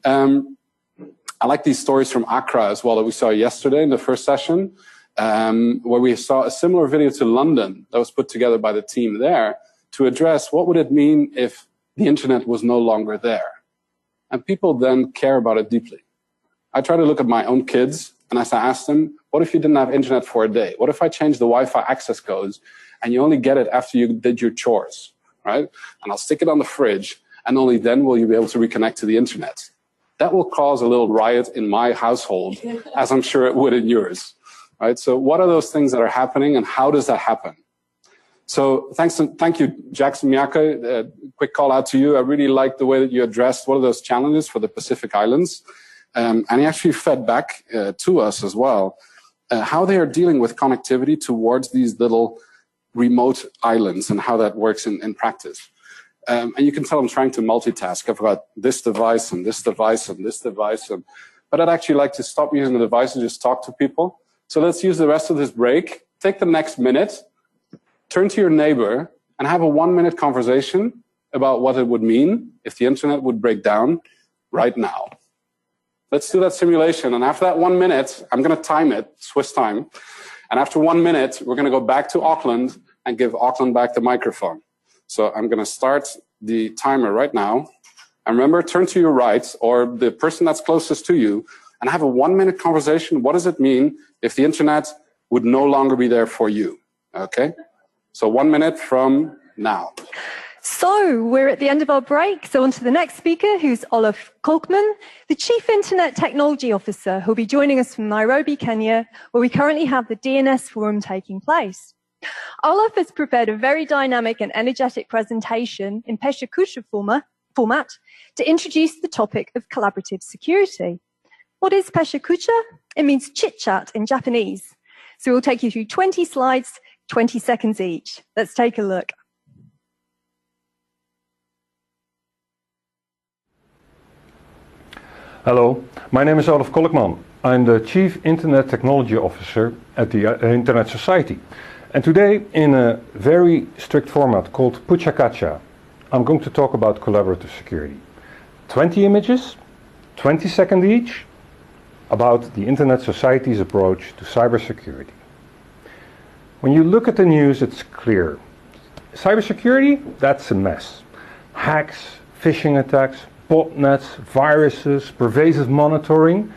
I like these stories from Accra as well that we saw yesterday in the first session, where we saw a similar video to London that was put together by the team there to address what would it mean if the internet was no longer there. And people then care about it deeply. I try to look at my own kids, and as I ask them, what if you didn't have internet for a day? What if I changed the Wi-Fi access codes and you only get it after you did your chores, right? And I'll stick it on the fridge, and only then will you be able to reconnect to the internet. That will cause a little riot in my household, as I'm sure it would in yours, right? So what are those things that are happening, and how does that happen? So thank you, Jackson Miyake. Quick call out to you. I really like the way that you addressed one of those challenges for the Pacific Islands. And he actually fed back to us as well how they are dealing with connectivity towards these little remote islands and how that works in practice. And you can tell I'm trying to multitask. I've got this device and this device and this device. But I'd actually like to stop using the device and just talk to people. So let's use the rest of this break. Take the next minute. Turn to your neighbor and have a 1-minute conversation about what it would mean if the internet would break down right now. Let's do that simulation. And after that 1 minute, I'm going to time it, Swiss time. And after 1 minute, we're going to go back to Auckland and give Auckland back the microphone. So I'm going to start the timer right now. And remember, turn to your right or the person that's closest to you and have a 1-minute conversation. What does it mean if the internet would no longer be there for you? Okay? So 1 minute from now. So we're at the end of our break. So on to the next speaker, who's Olaf Kolkman, the Chief Internet Technology Officer, who'll be joining us from Nairobi, Kenya, where we currently have the DNS Forum taking place. Olaf has prepared a very dynamic and energetic presentation in Peshakusha format to introduce the topic of collaborative security. What is Peshakusha? It means chit-chat in Japanese. So we'll take you through 20 slides, 20 seconds each. Let's take a look. Hello, my name is Olaf Kolkman. I'm the Chief Internet Technology Officer at the Internet Society. And today, in a very strict format called Puchakacha, I'm going to talk about collaborative security. 20 images, 20 seconds each, about the Internet Society's approach to cybersecurity. When you look at the news, it's clear. Cybersecurity, that's a mess. Hacks, phishing attacks, botnets, viruses, pervasive monitoring.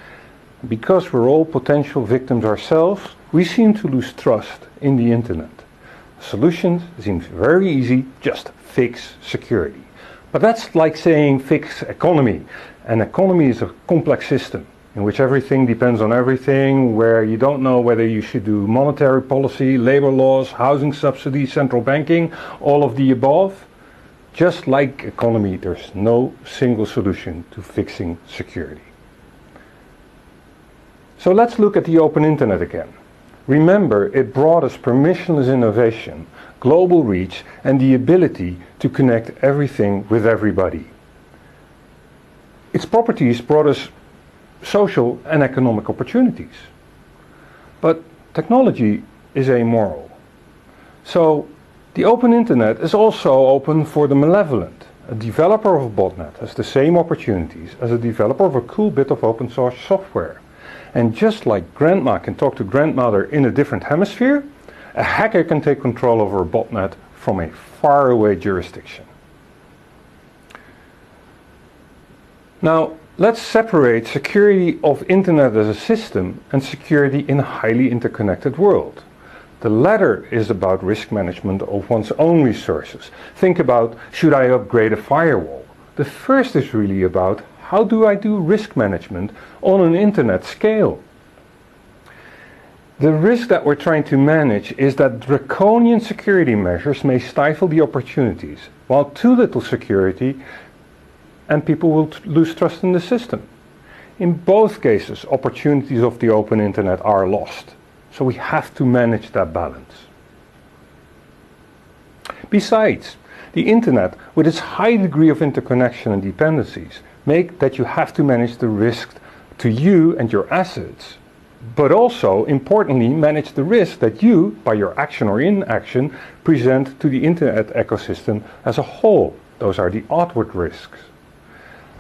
Because we're all potential victims ourselves, we seem to lose trust in the internet. The solution seems very easy, just fix security. But that's like saying fix economy. An economy is a complex system in which everything depends on everything, where you don't know whether you should do monetary policy, labor laws, housing subsidies, central banking, all of the above. Just like economy, there's no single solution to fixing security. So let's look at the open internet again. Remember, it brought us permissionless innovation, global reach, and the ability to connect everything with everybody. Its properties brought us social and economic opportunities. But technology is amoral. So the open internet is also open for the malevolent. A developer of a botnet has the same opportunities as a developer of a cool bit of open source software. And just like grandma can talk to grandmother in a different hemisphere, a hacker can take control over a botnet from a faraway jurisdiction. Now, let's separate security of Internet as a system and security in a highly interconnected world. The latter is about risk management of one's own resources. Think about, should I upgrade a firewall? The first is really about, how do I do risk management on an Internet scale? The risk that we're trying to manage is that draconian security measures may stifle the opportunities, while too little security and people will lose trust in the system. In both cases, opportunities of the open Internet are lost. So we have to manage that balance. Besides, the Internet, with its high degree of interconnection and dependencies, make that you have to manage the risk to you and your assets, but also, importantly, manage the risk that you, by your action or inaction, present to the Internet ecosystem as a whole. Those are the outward risks.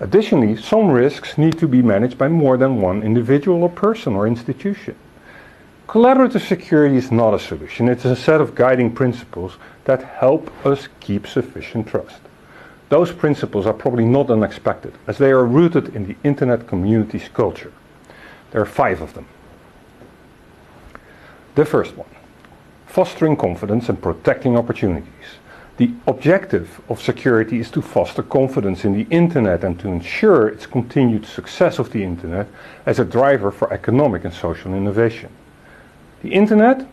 Additionally, some risks need to be managed by more than one individual or person or institution. Collaborative security is not a solution. It's a set of guiding principles that help us keep sufficient trust. Those principles are probably not unexpected, as they are rooted in the Internet community's culture. There are 5 of them. The first one, fostering confidence and protecting opportunities. The objective of security is to foster confidence in the Internet and to ensure its continued success of the Internet as a driver for economic and social innovation. The Internet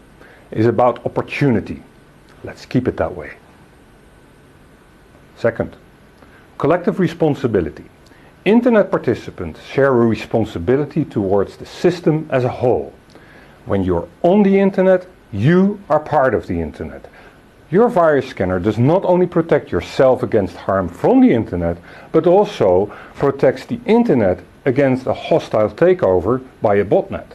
is about opportunity. Let's keep it that way. Second, collective responsibility. Internet participants share a responsibility towards the system as a whole. When you're on the Internet, you are part of the Internet. Your virus scanner does not only protect yourself against harm from the Internet, but also protects the Internet against a hostile takeover by a botnet.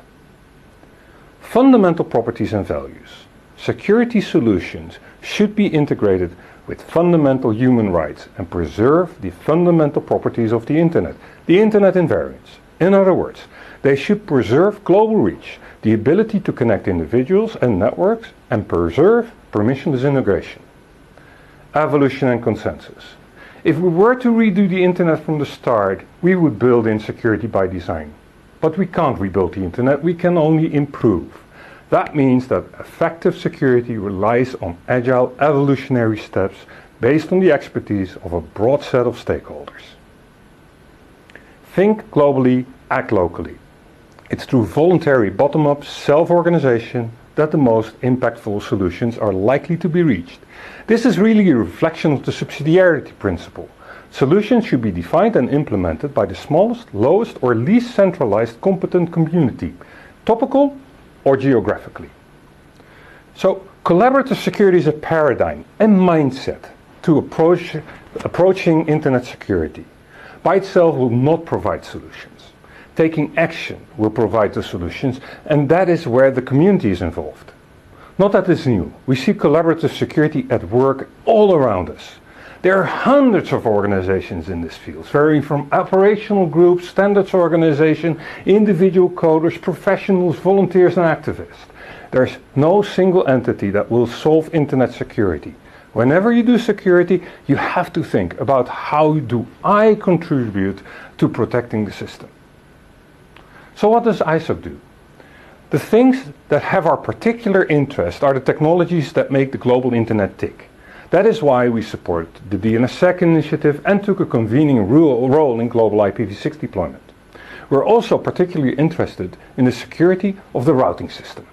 Fundamental properties and values. Security solutions should be integrated with fundamental human rights and preserve the fundamental properties of the Internet invariance. In other words, they should preserve global reach, the ability to connect individuals and networks, and preserve permissionless integration. Evolution and consensus. If we were to redo the Internet from the start, we would build in security by design. But we can't rebuild the Internet, we can only improve. That means that effective security relies on agile evolutionary steps based on the expertise of a broad set of stakeholders. Think globally, act locally. It's through voluntary bottom-up self-organization that the most impactful solutions are likely to be reached. This is really a reflection of the subsidiarity principle. Solutions should be defined and implemented by the smallest, lowest, or least centralized competent community, topical or geographically. So, collaborative security is a paradigm and mindset to approaching Internet security. By itself will not provide solutions. Taking action will provide the solutions, and that is where the community is involved. Not that it's new. We see collaborative security at work all around us. There are hundreds of organizations in this field, varying from operational groups, standards organization, individual coders, professionals, volunteers, and activists. There's no single entity that will solve Internet security. Whenever you do security, you have to think about how do I contribute to protecting the system. So what does ISOC do? The things that have our particular interest are the technologies that make the global Internet tick. That is why we support the DNSSEC initiative and took a convening role in global IPv6 deployment. We're also particularly interested in the security of the routing system.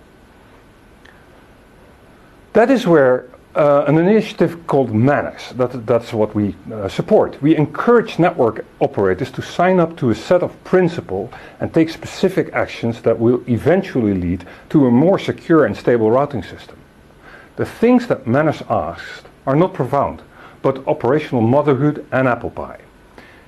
That is where an initiative called Manners, that's what we support. We encourage network operators to sign up to a set of principles and take specific actions that will eventually lead to a more secure and stable routing system. The things that Manners asked are not profound, but operational motherhood and apple pie.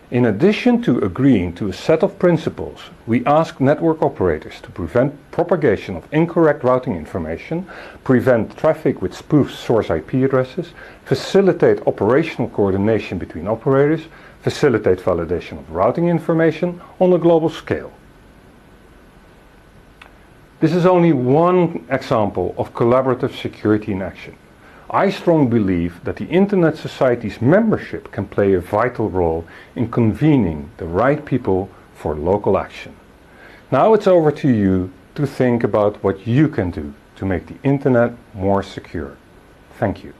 In addition to agreeing to a set of principles, we ask network operators to prevent propagation of incorrect routing information, prevent traffic with spoofed source IP addresses, facilitate operational coordination between operators, facilitate validation of routing information on a global scale. This is only one example of collaborative security in action. I strongly believe that the Internet Society's membership can play a vital role in convening the right people for local action. Now it's over to you to think about what you can do to make the Internet more secure. Thank you.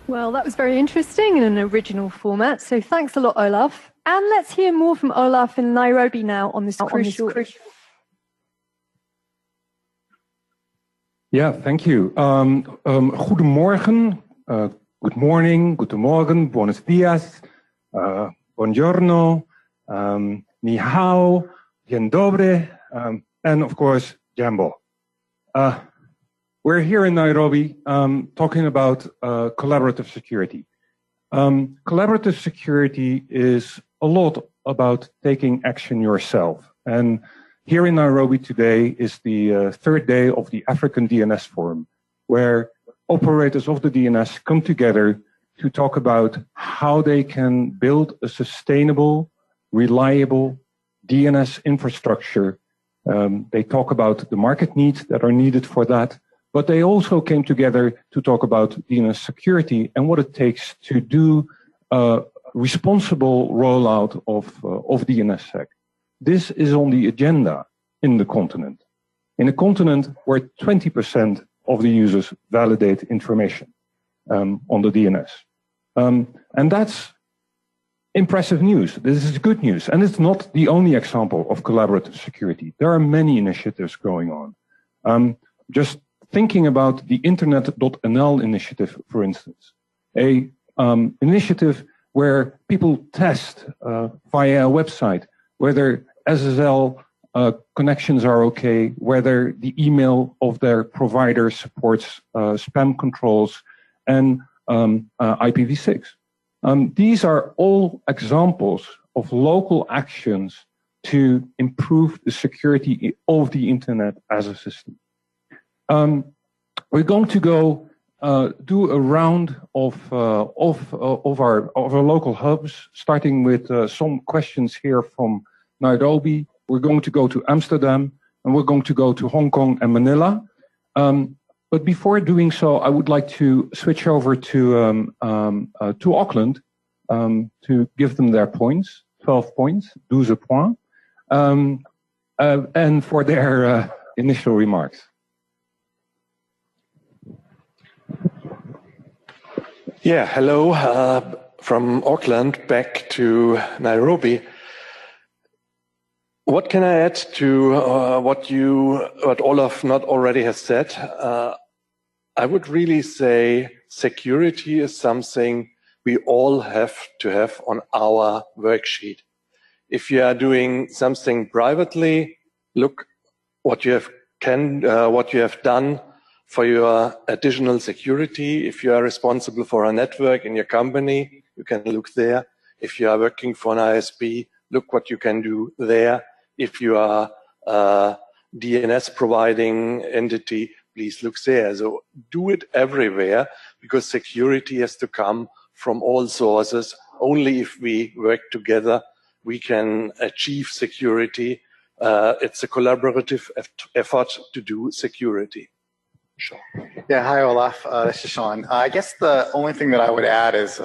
Well, that was very interesting in an original format, so thanks a lot, Olaf. And let's hear more from Olaf in Nairobi now on this crucial... Yeah, thank you. Goedemorgen, good morning, guten Morgen, buenos dias, buongiorno, ni hao, dzień dobry, and of course, jambo. We're here in Nairobi talking about collaborative security. Collaborative security is a lot about taking action yourself. And here in Nairobi today is the third day of the African DNS Forum, where operators of the DNS come together to talk about how they can build a sustainable, reliable DNS infrastructure. They talk about the market needs that are needed for that, but they also came together to talk about DNS security and what it takes to do a responsible rollout of DNSSEC. This is on the agenda in the continent where 20% of the users validate information on the DNS. And that's impressive news. This is good news. And it's not the only example of collaborative security. There are many initiatives going on. Just thinking about the Internet.nl initiative, for instance, a initiative where people test via a website whether SSL connections are okay, whether the email of their provider supports spam controls and IPv6. These are all examples of local actions to improve the security of the Internet as a system. We're going to go do a round of our local hubs, starting with some questions here from Nairobi. We're going to go to Amsterdam, and we're going to go to Hong Kong and Manila. But before doing so, I would like to switch over to Auckland to give them their points, 12 points, 12 points, and for their initial remarks. Yeah, hello from Auckland back to Nairobi. What can I add to what Olaf not already has said? I would really say security is something we all have to have on our worksheet. If you are doing something privately, look what you have done for your additional security. If you are responsible for a network in your company, you can look there. If you are working for an ISP, look what you can do there. If you are a DNS providing entity, please look there. So do it everywhere, because security has to come from all sources. Only if we work together, we can achieve security. It's a collaborative effort to do security. Sure. Yeah, hi Olaf, this is Sean. I guess the only thing that I would add is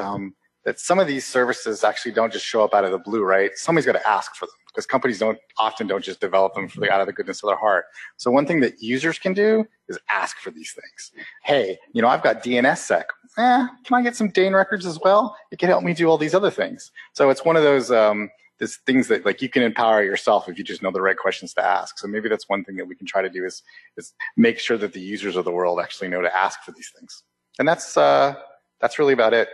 that some of these services actually don't just show up out of the blue, right? Somebody's got to ask for them, because companies often don't just develop them out of the goodness of their heart. So one thing that users can do is ask for these things. Hey, I've got DNSSEC. Can I get some DANE records as well? It can help me do all these other things. So it's one of those things that like you can empower yourself if you just know the right questions to ask. So maybe that's one thing that we can try to do is make sure that the users of the world actually know to ask for these things. And that's really about it.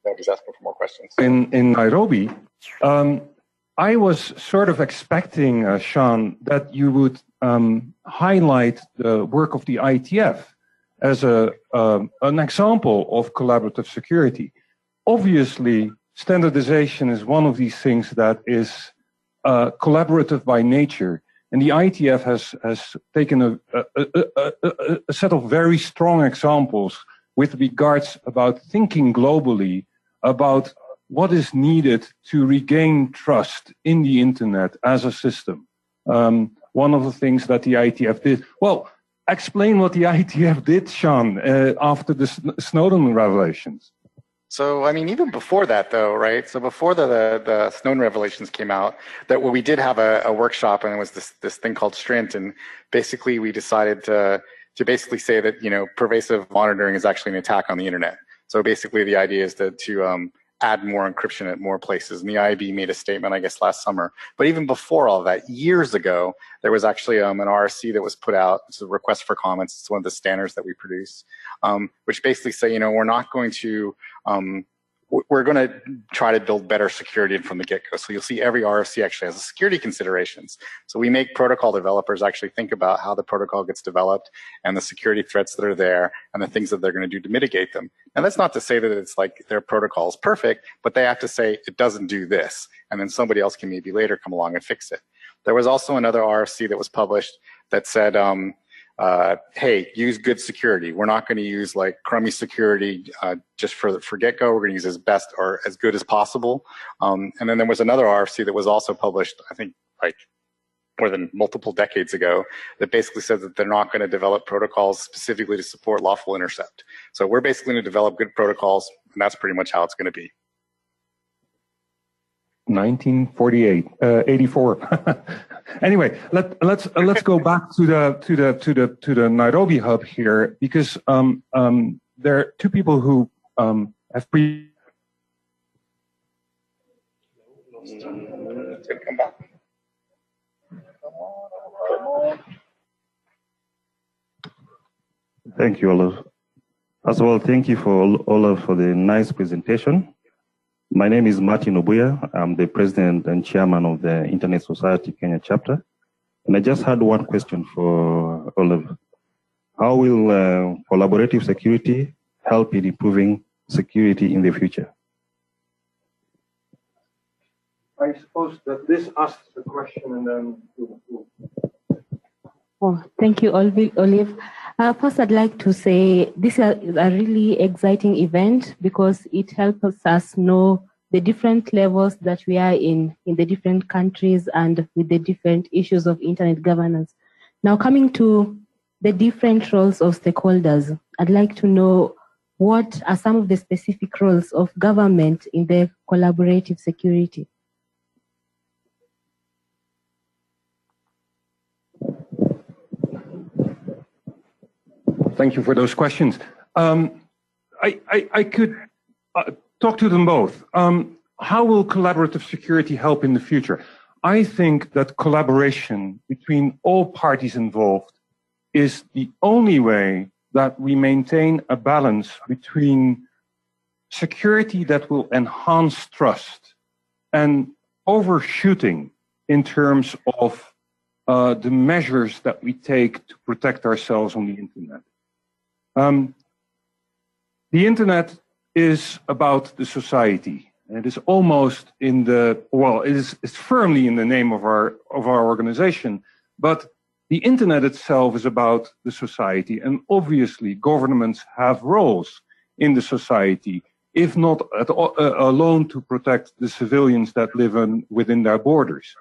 Nobody's asking for more questions. In Nairobi, I was sort of expecting, Sean, that you would highlight the work of the IETF as an example of collaborative security. Obviously, standardization is one of these things that is collaborative by nature. And the IETF has taken a set of very strong examples with regards about thinking globally about what is needed to regain trust in the internet as a system. One of the things that the IETF did, well, explain what the IETF did, Sean, after the Snowden revelations. So, I mean, even before that, though, right? So before the Snowden revelations came out, that we did have a workshop, and it was this thing called Strint, and basically we decided to basically say that, you know, pervasive monitoring is actually an attack on the internet. So basically the idea is to add more encryption at more places. And the IAB made a statement, I guess, last summer. But even before all that, years ago, there was actually an RFC that was put out. It's a request for comments. It's one of the standards that we produce, which basically say, you know, we're not going to, we're going to try to build better security from the get-go. So you'll see every RFC actually has security considerations. So we make protocol developers actually think about how the protocol gets developed and the security threats that are there and the things that they're going to do to mitigate them. And that's not to say that it's like their protocol is perfect, but they have to say it doesn't do this. And then somebody else can maybe later come along and fix it. There was also another RFC that was published that said, hey, use good security. We're not going to use like crummy security just for get-go. We're going to use as best or as good as possible. And then there was another RFC that was also published, I think, like more than multiple decades ago, that basically said that they're not going to develop protocols specifically to support lawful intercept. So we're basically going to develop good protocols, and that's pretty much how it's going to be. 84. Anyway, let's go back to the Nairobi hub here, because there are two people who have come back. Thank you, Olaf. As well, thank you for Olaf for the nice presentation. My name is Martin Obuya. I'm the president and chairman of the Internet Society Kenya chapter. And I just had one question for Olaf. How will collaborative security help in improving security in the future? I suppose that this asks the question and then Oh, thank you, Olive. First, I'd like to say this is a really exciting event because it helps us know the different levels that we are in the different countries and with the different issues of internet governance. Now, coming to the different roles of stakeholders, I'd like to know what are some of the specific roles of government in the collaborative security? Thank you for those questions. I could talk to them both. How will collaborative security help in the future? I think that collaboration between all parties involved is the only way that we maintain a balance between security that will enhance trust and overshooting in terms of the measures that we take to protect ourselves on the internet. The internet is about the society. It is almost in the, well, it's firmly in the name of our organization, but the internet itself is about the society, and obviously governments have roles in the society, if not alone to protect the civilians that live within their borders.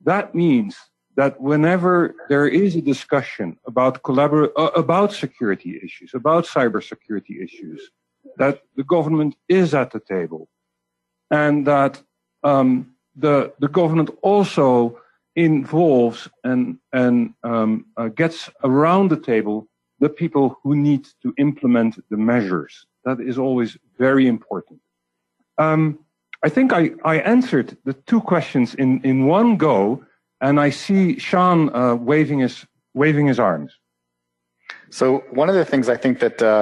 That means that whenever there is a discussion about security issues, about cybersecurity issues, that the government is at the table, and that the government also involves and gets around the table the people who need to implement the measures. That is always very important. I think I answered the two questions in one go, and I see Sean waving his arms. So one of the things I think that the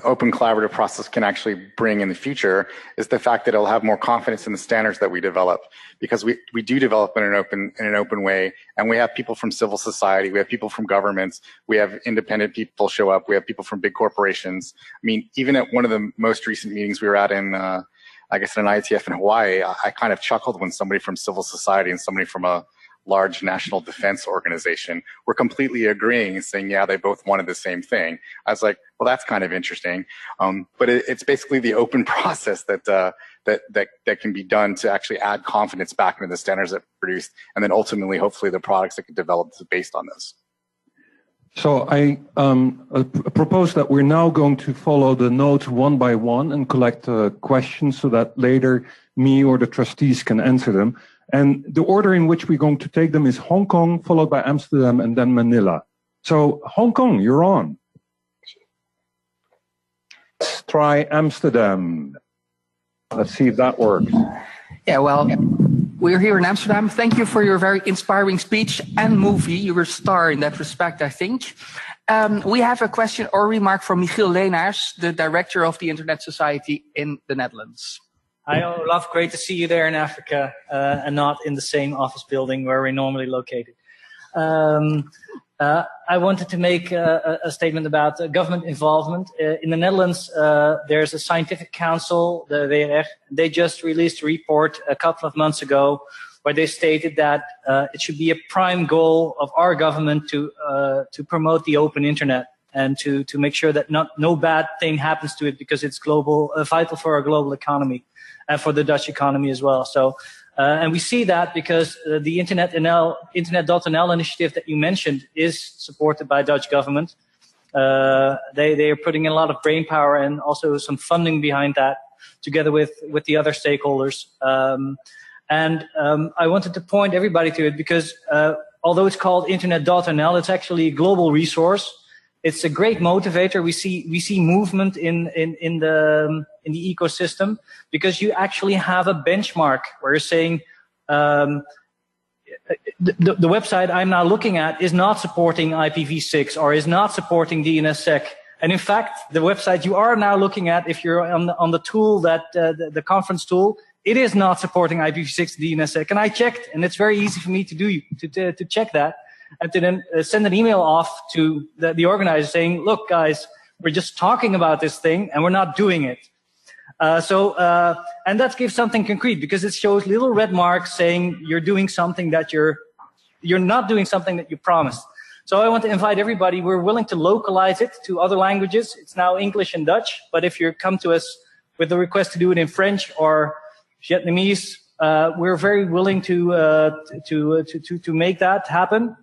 open collaborative process can actually bring in the future is the fact that it'll have more confidence in the standards that we develop, because we do develop in an open way, and we have people from civil society, we have people from governments, we have independent people show up, we have people from big corporations. I mean, even at one of the most recent meetings we were at in I guess in an IETF in Hawaii, I kind of chuckled when somebody from civil society and somebody from a large national defense organization were completely agreeing and saying, yeah, they both wanted the same thing. I was like, well, that's kind of interesting. But it's basically the open process that can be done to actually add confidence back into the standards that are produced, and then ultimately, hopefully, the products that get developed based on those. So I propose that we're now going to follow the notes one by one and collect questions so that later me or the trustees can answer them. And the order in which we're going to take them is Hong Kong, followed by Amsterdam, and then Manila. So Hong Kong, you're on. Let's try Amsterdam. Let's see if that works. Yeah, well, we're here in Amsterdam. Thank you for your very inspiring speech and movie. You were a star in that respect, I think. We have a question or remark from Michiel Leenaars, the director of the Internet Society in the Netherlands. Hi Olaf, great to see you there in Africa and not in the same office building where we're normally located. I wanted to make a statement about government involvement. In the Netherlands, there's a scientific council, the WRF. They just released a report a couple of months ago where they stated that it should be a prime goal of our government to promote the open internet and to make sure that no bad thing happens to it because it's vital for our global economy and for the Dutch economy as well. So. And we see that because the Internet.nl initiative that you mentioned is supported by Dutch government. They are putting in a lot of brain power and also some funding behind that, together with the other stakeholders. I wanted to point everybody to it because although it's called Internet.nl, it's actually a global resource. It's a great motivator. We see movement in the ecosystem because you actually have a benchmark where you're saying the website I'm now looking at is not supporting IPv6 or is not supporting DNSSEC. And in fact, the website you are now looking at, if you're on the tool that the conference tool, it is not supporting IPv6 DNSSEC. And I checked, and it's very easy for me to check that. And to then send an email off to the organizer saying, look, guys, we're just talking about this thing and we're not doing it. And that gives something concrete because it shows little red marks saying you're doing something that you're not doing something that you promised. So I want to invite everybody. We're willing to localize it to other languages. It's now English and Dutch. But if you come to us with the request to do it in French or Vietnamese, we're very willing to make that happen.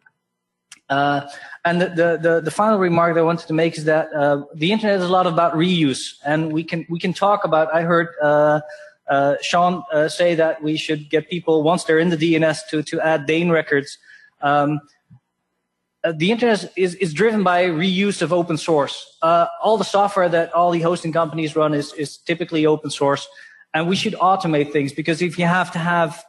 And the final remark that I wanted to make is that the internet is a lot about reuse, and we can talk about. I heard Sean say that we should get people once they're in the DNS to add DANE records. The internet is driven by reuse of open source. All the software that all the hosting companies run is typically open source, and we should automate things because if you have to have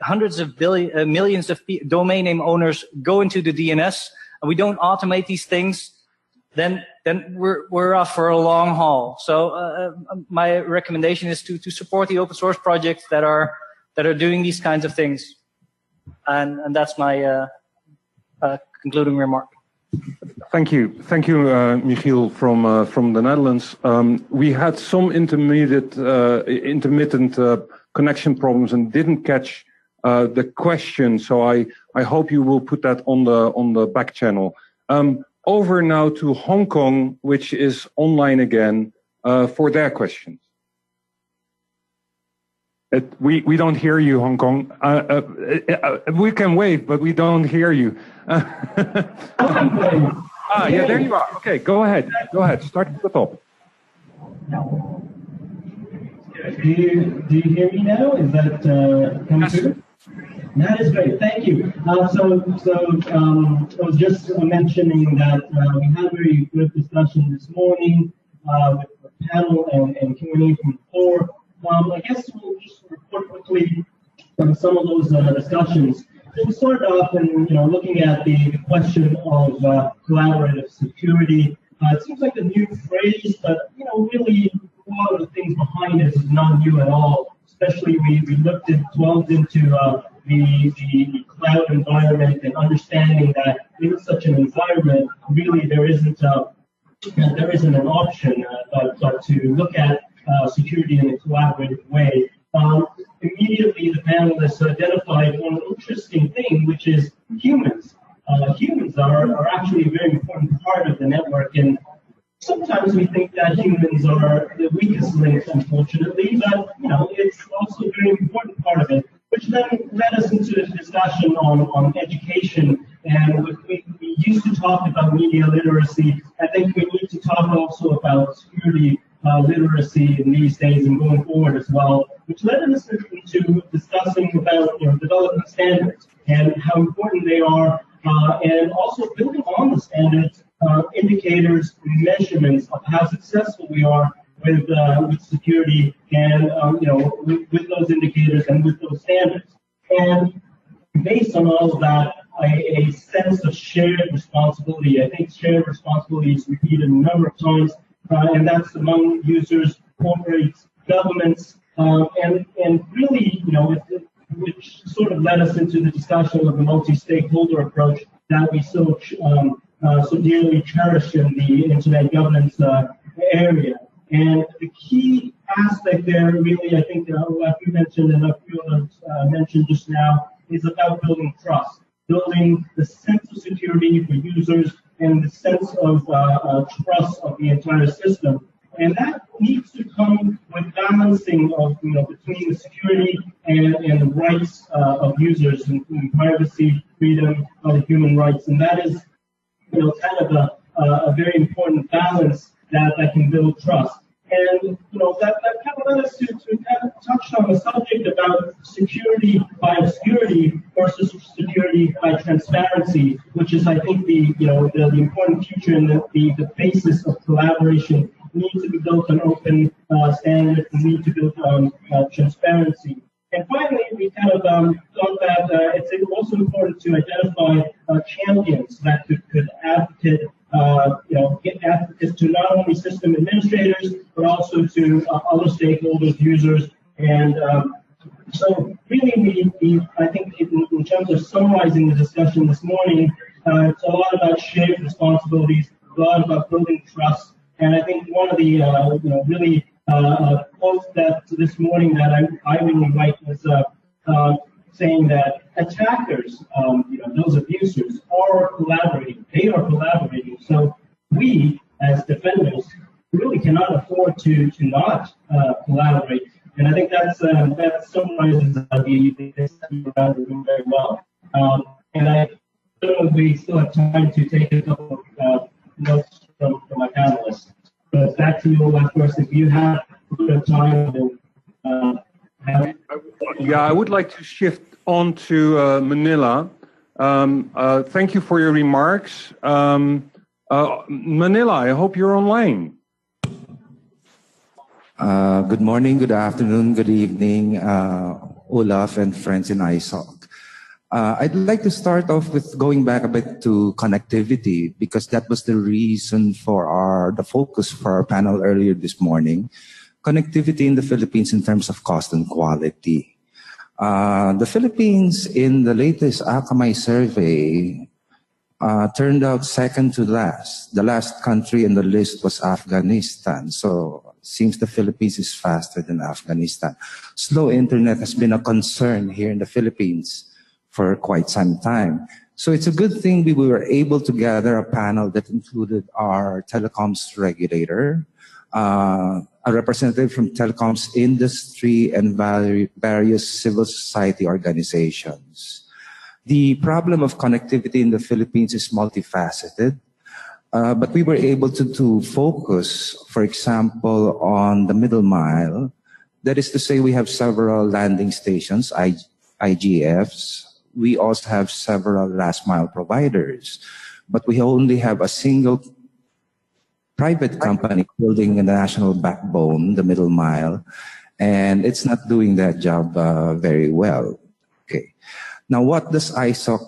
hundreds of millions of domain name owners go into the DNS, and we don't automate these things, then we're off for a long haul. So my recommendation is to support the open source projects that are doing these kinds of things, and that's my concluding remark. Thank you, Michiel from the Netherlands. We had some intermittent connection problems and didn't catch the question, so I hope you will put that on the back channel. Over now to Hong Kong, which is online again for their questions. We don't hear you, Hong Kong. We can wave, but we don't hear you. Yeah, there you are. Okay, go ahead. Start at the top. Do you hear me now? Is that coming through? That is great. Thank you. I was just mentioning that we had a very good discussion this morning with the panel and Q&A from the floor. I guess we'll just report quickly on some of those discussions. So we started off looking at the question of collaborative security. It seems like a new phrase, but really a lot of the things behind it is not new at all. Especially we dwelled into the cloud environment and understanding that in such an environment, really there isn't an option but to look at security in a collaborative way. Immediately, the panelists identified one interesting thing, which is humans. Humans are actually a very important part of the network, and sometimes we think that humans are the weakest link, unfortunately, but it's also a very important part of it, which then led us into a discussion on education. And we we used to talk about media literacy. I think we need to talk also about security literacy in these days and going forward as well, which led us into discussing about development standards and how important they are, and also building on the standards, indicators, measurements of how successful we are with security and with those indicators and with those standards. And based on all of that, a sense of shared responsibility. I think shared responsibility is repeated a number of times, and that's among users, corporates, governments, and really, which sort of led us into the discussion of the multi-stakeholder approach that we so dearly cherish in the internet governance area. And the key aspect there, really, I think, like you mentioned and a few others mentioned just now, is about building trust, building the sense of security for users and the sense of trust of the entire system. And that needs to come with balancing of, between the security and the rights of users, including privacy, freedom, other human rights. And that is, kind of a very important balance that can build trust. And, that kind of led us to kind of touch on the subject about security by obscurity versus security by transparency, which is, I think, the important future and the basis of collaboration. Need to be built on open standards and need to build on transparency. And finally, we kind of thought that it's also important to identify champions that could advocate, get advocates to not only system administrators, but also to other stakeholders, users. And so really, I think in terms of summarizing the discussion this morning, it's a lot about shared responsibilities, a lot about building trust. And I think one of the really quotes that this morning that I really liked was saying that attackers, those abusers, are collaborating. They are collaborating. So we, as defenders, really cannot afford to not collaborate. And I think that summarizes the discussion around the room very well. And I don't know if we still have time to take a couple of notes from my panelists. But back to you, Olaf, first, if you have a bit of time. I would like to shift on to Manila. Thank you for your remarks. Manila, I hope you're online. Good morning, good afternoon, good evening, Olaf and friends in ISOC. I'd like to start off with going back a bit to connectivity, because that was the reason for the focus for our panel earlier this morning. Connectivity in the Philippines in terms of cost and quality. The Philippines, in the latest Akamai survey, turned out second to last. The last country in the list was Afghanistan. So it seems the Philippines is faster than Afghanistan. Slow internet has been a concern here in the Philippines for quite some time. So it's a good thing we were able to gather a panel that included our telecoms regulator, a representative from telecoms industry, and various civil society organizations. The problem of connectivity in the Philippines is multifaceted, but we were able to focus, for example, on the middle mile. That is to say, we have several landing stations, IGFs. We also have several last mile providers, but we only have a single private company building a national backbone, the middle mile, and it's not doing that job very well. Okay. Now, what does ISOC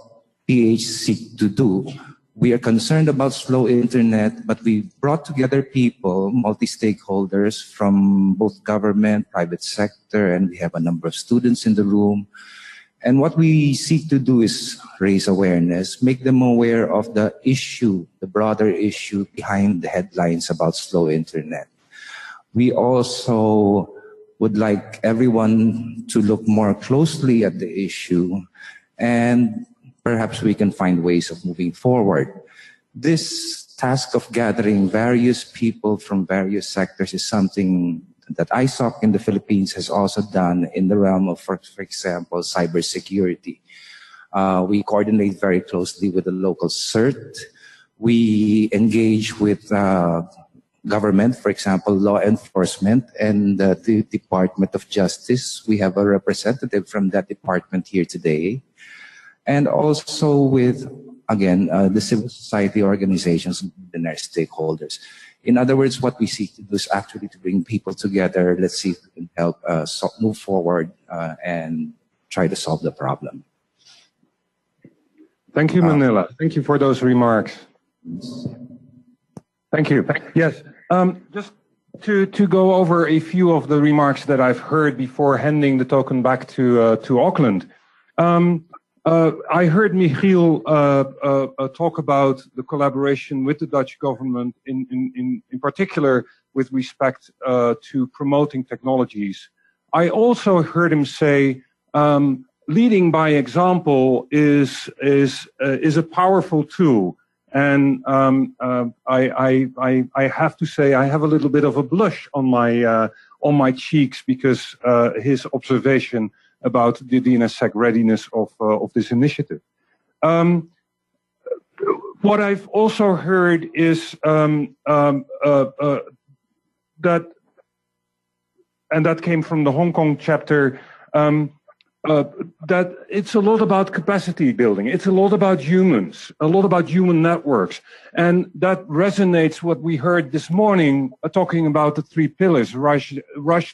PH seek to do? We are concerned about slow internet, but we brought together people, multi-stakeholders from both government, private sector, and we have a number of students in the room. And what we seek to do is raise awareness, make them aware of the issue, the broader issue behind the headlines about slow internet. We also would like everyone to look more closely at the issue, and perhaps we can find ways of moving forward. This task of gathering various people from various sectors is something that ISOC in the Philippines has also done in the realm of, for example, cybersecurity. We coordinate very closely with the local CERT. We engage with government, for example, law enforcement and the Department of Justice. We have a representative from that department here today. And also with, again, the civil society organizations and their stakeholders. In other words, what we seek to do is actually to bring people together. Let's see if we can help move forward and try to solve the problem. Thank you, Manila. Thank you for those remarks. Thank you. Yes, just to go over a few of the remarks that I've heard before handing the token back to Auckland. I heard Michiel talk about the collaboration with the Dutch government, in particular with respect to promoting technologies. I also heard him say leading by example is a powerful tool. And I have to say I have a little bit of a blush on my cheeks because his observation about the DNSSEC readiness of this initiative. What I've also heard is that, and that came from the Hong Kong chapter, that it's a lot about capacity building. It's a lot about humans, a lot about human networks. And that resonates what we heard this morning talking about the 3 pillars. Rush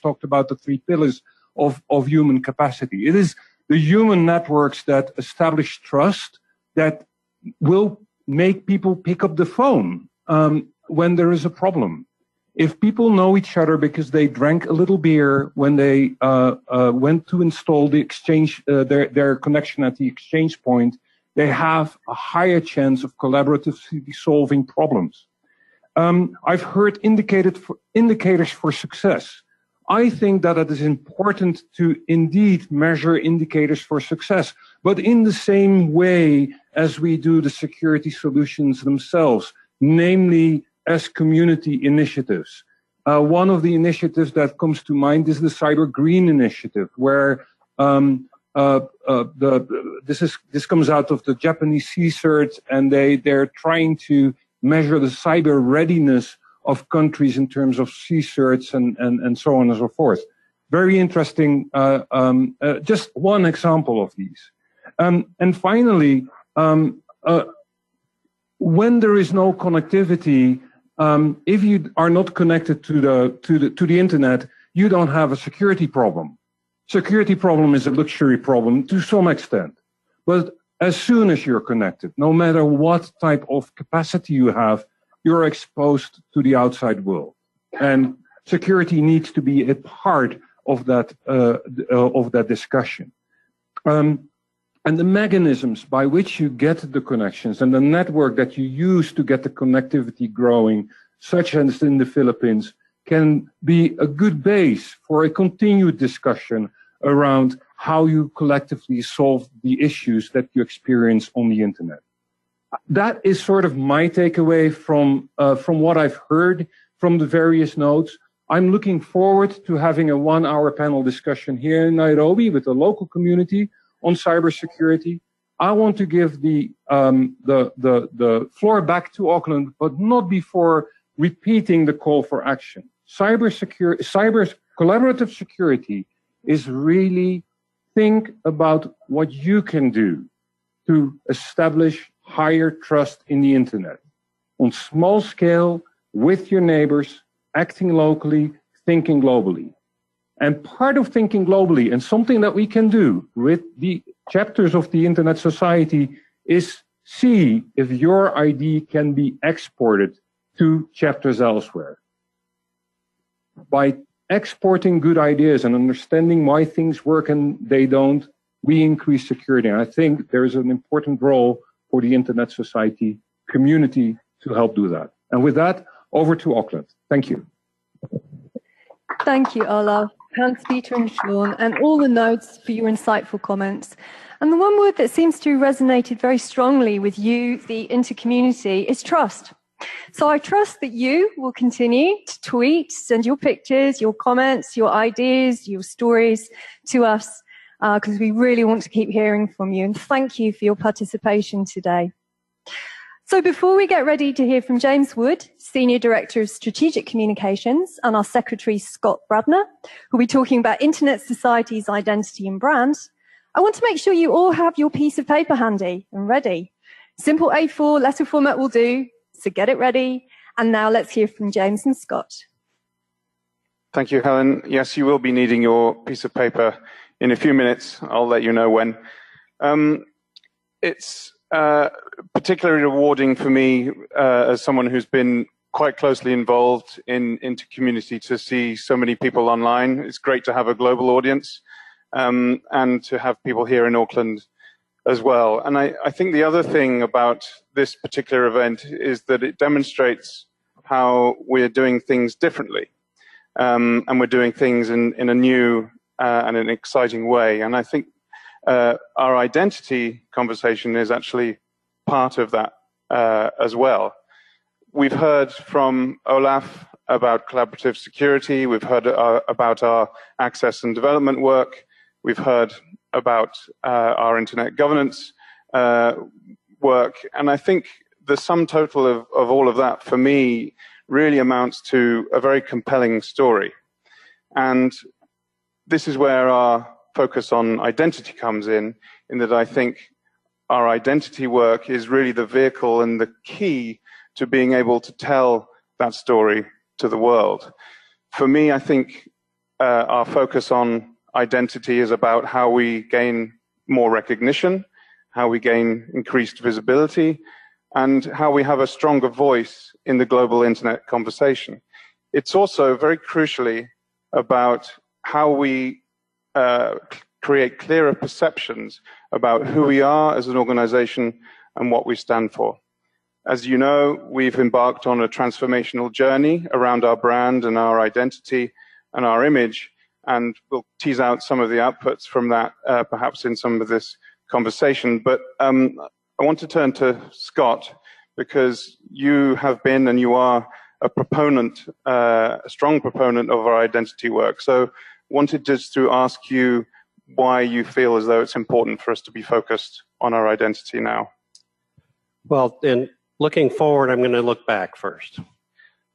talked about the 3 pillars of human capacity. It is the human networks that establish trust that will make people pick up the phone when there is a problem. If people know each other because they drank a little beer when they went to install the exchange, their connection at the exchange point, they have a higher chance of collaboratively solving problems. I've heard indicators for success. I think that it is important to indeed measure indicators for success, but in the same way as we do the security solutions themselves, namely as community initiatives. One of the initiatives that comes to mind is the Cyber Green Initiative, where this comes out of the Japanese CSIRT, and they're trying to measure the cyber readiness of countries in terms of CSIRTs and so on and so forth. Very interesting, just one example of these. And finally, when there is no connectivity, if you are not connected to the internet, you don't have a security problem. Security problem is a luxury problem to some extent. But as soon as you're connected, no matter what type of capacity you have, you're exposed to the outside world. And security needs to be a part of that discussion. And the mechanisms by which you get the connections and the network that you use to get the connectivity growing, such as in the Philippines, can be a good base for a continued discussion around how you collectively solve the issues that you experience on the internet. That is sort of my takeaway from what I've heard from the various notes. I'm looking forward to having a 1-hour panel discussion here in Nairobi with the local community on cybersecurity. I want to give the floor back to Auckland, but not before repeating the call for action. Cyber collaborative security is really think about what you can do to establish higher trust in the internet on small scale with your neighbors, acting locally, thinking globally. And part of thinking globally, and something that we can do with the chapters of the Internet Society, is see if your ID can be exported to chapters elsewhere. By exporting good ideas and understanding why things work and they don't, we increase security. And I think there is an important role for the Internet Society community to help do that. And with that, over to Auckland. Thank you. Thank you, Olaf, Hans-Peter and Sean, and all the notes for your insightful comments. And the one word that seems to have resonated very strongly with you, the InterCommunity, is trust. So I trust that you will continue to tweet, send your pictures, your comments, your ideas, your stories to us. because we really want to keep hearing from you. And thank you for your participation today. So before we get ready to hear from James Wood, Senior Director of Strategic Communications, and our Secretary, Scott Bradner, who'll be talking about Internet Society's identity and brand, I want to make sure you all have your piece of paper handy and ready. Simple A4 letter format will do, so get it ready. And now let's hear from James and Scott. Thank you, Helen. Yes, you will be needing your piece of paper in a few minutes. I'll let you know when. It's particularly rewarding for me as someone who's been quite closely involved in InterCommunity to see so many people online. It's great to have a global audience and to have people here in Auckland as well. And I think the other thing about this particular event is that it demonstrates how we're doing things differently. And we're doing things in a new and an exciting way. And I think our identity conversation is actually part of that as well. We've heard from Olaf about collaborative security. We've heard about our access and development work. We've heard about our internet governance work. And I think the sum total of all of that, for me, really amounts to a very compelling story. And this is where our focus on identity comes in that I think our identity work is really the vehicle and the key to being able to tell that story to the world. For me, I think our focus on identity is about how we gain more recognition, how we gain increased visibility, and how we have a stronger voice in the global internet conversation. It's also very crucially about how we create clearer perceptions about who we are as an organization and what we stand for. As you know, we've embarked on a transformational journey around our brand and our identity and our image, and we'll tease out some of the outputs from that perhaps in some of this conversation. But I want to turn to Scott, because you have been and you are a proponent, a strong proponent of our identity work. So wanted just to ask you why you feel as though it's important for us to be focused on our identity now. Well, in looking forward, I'm going to look back first.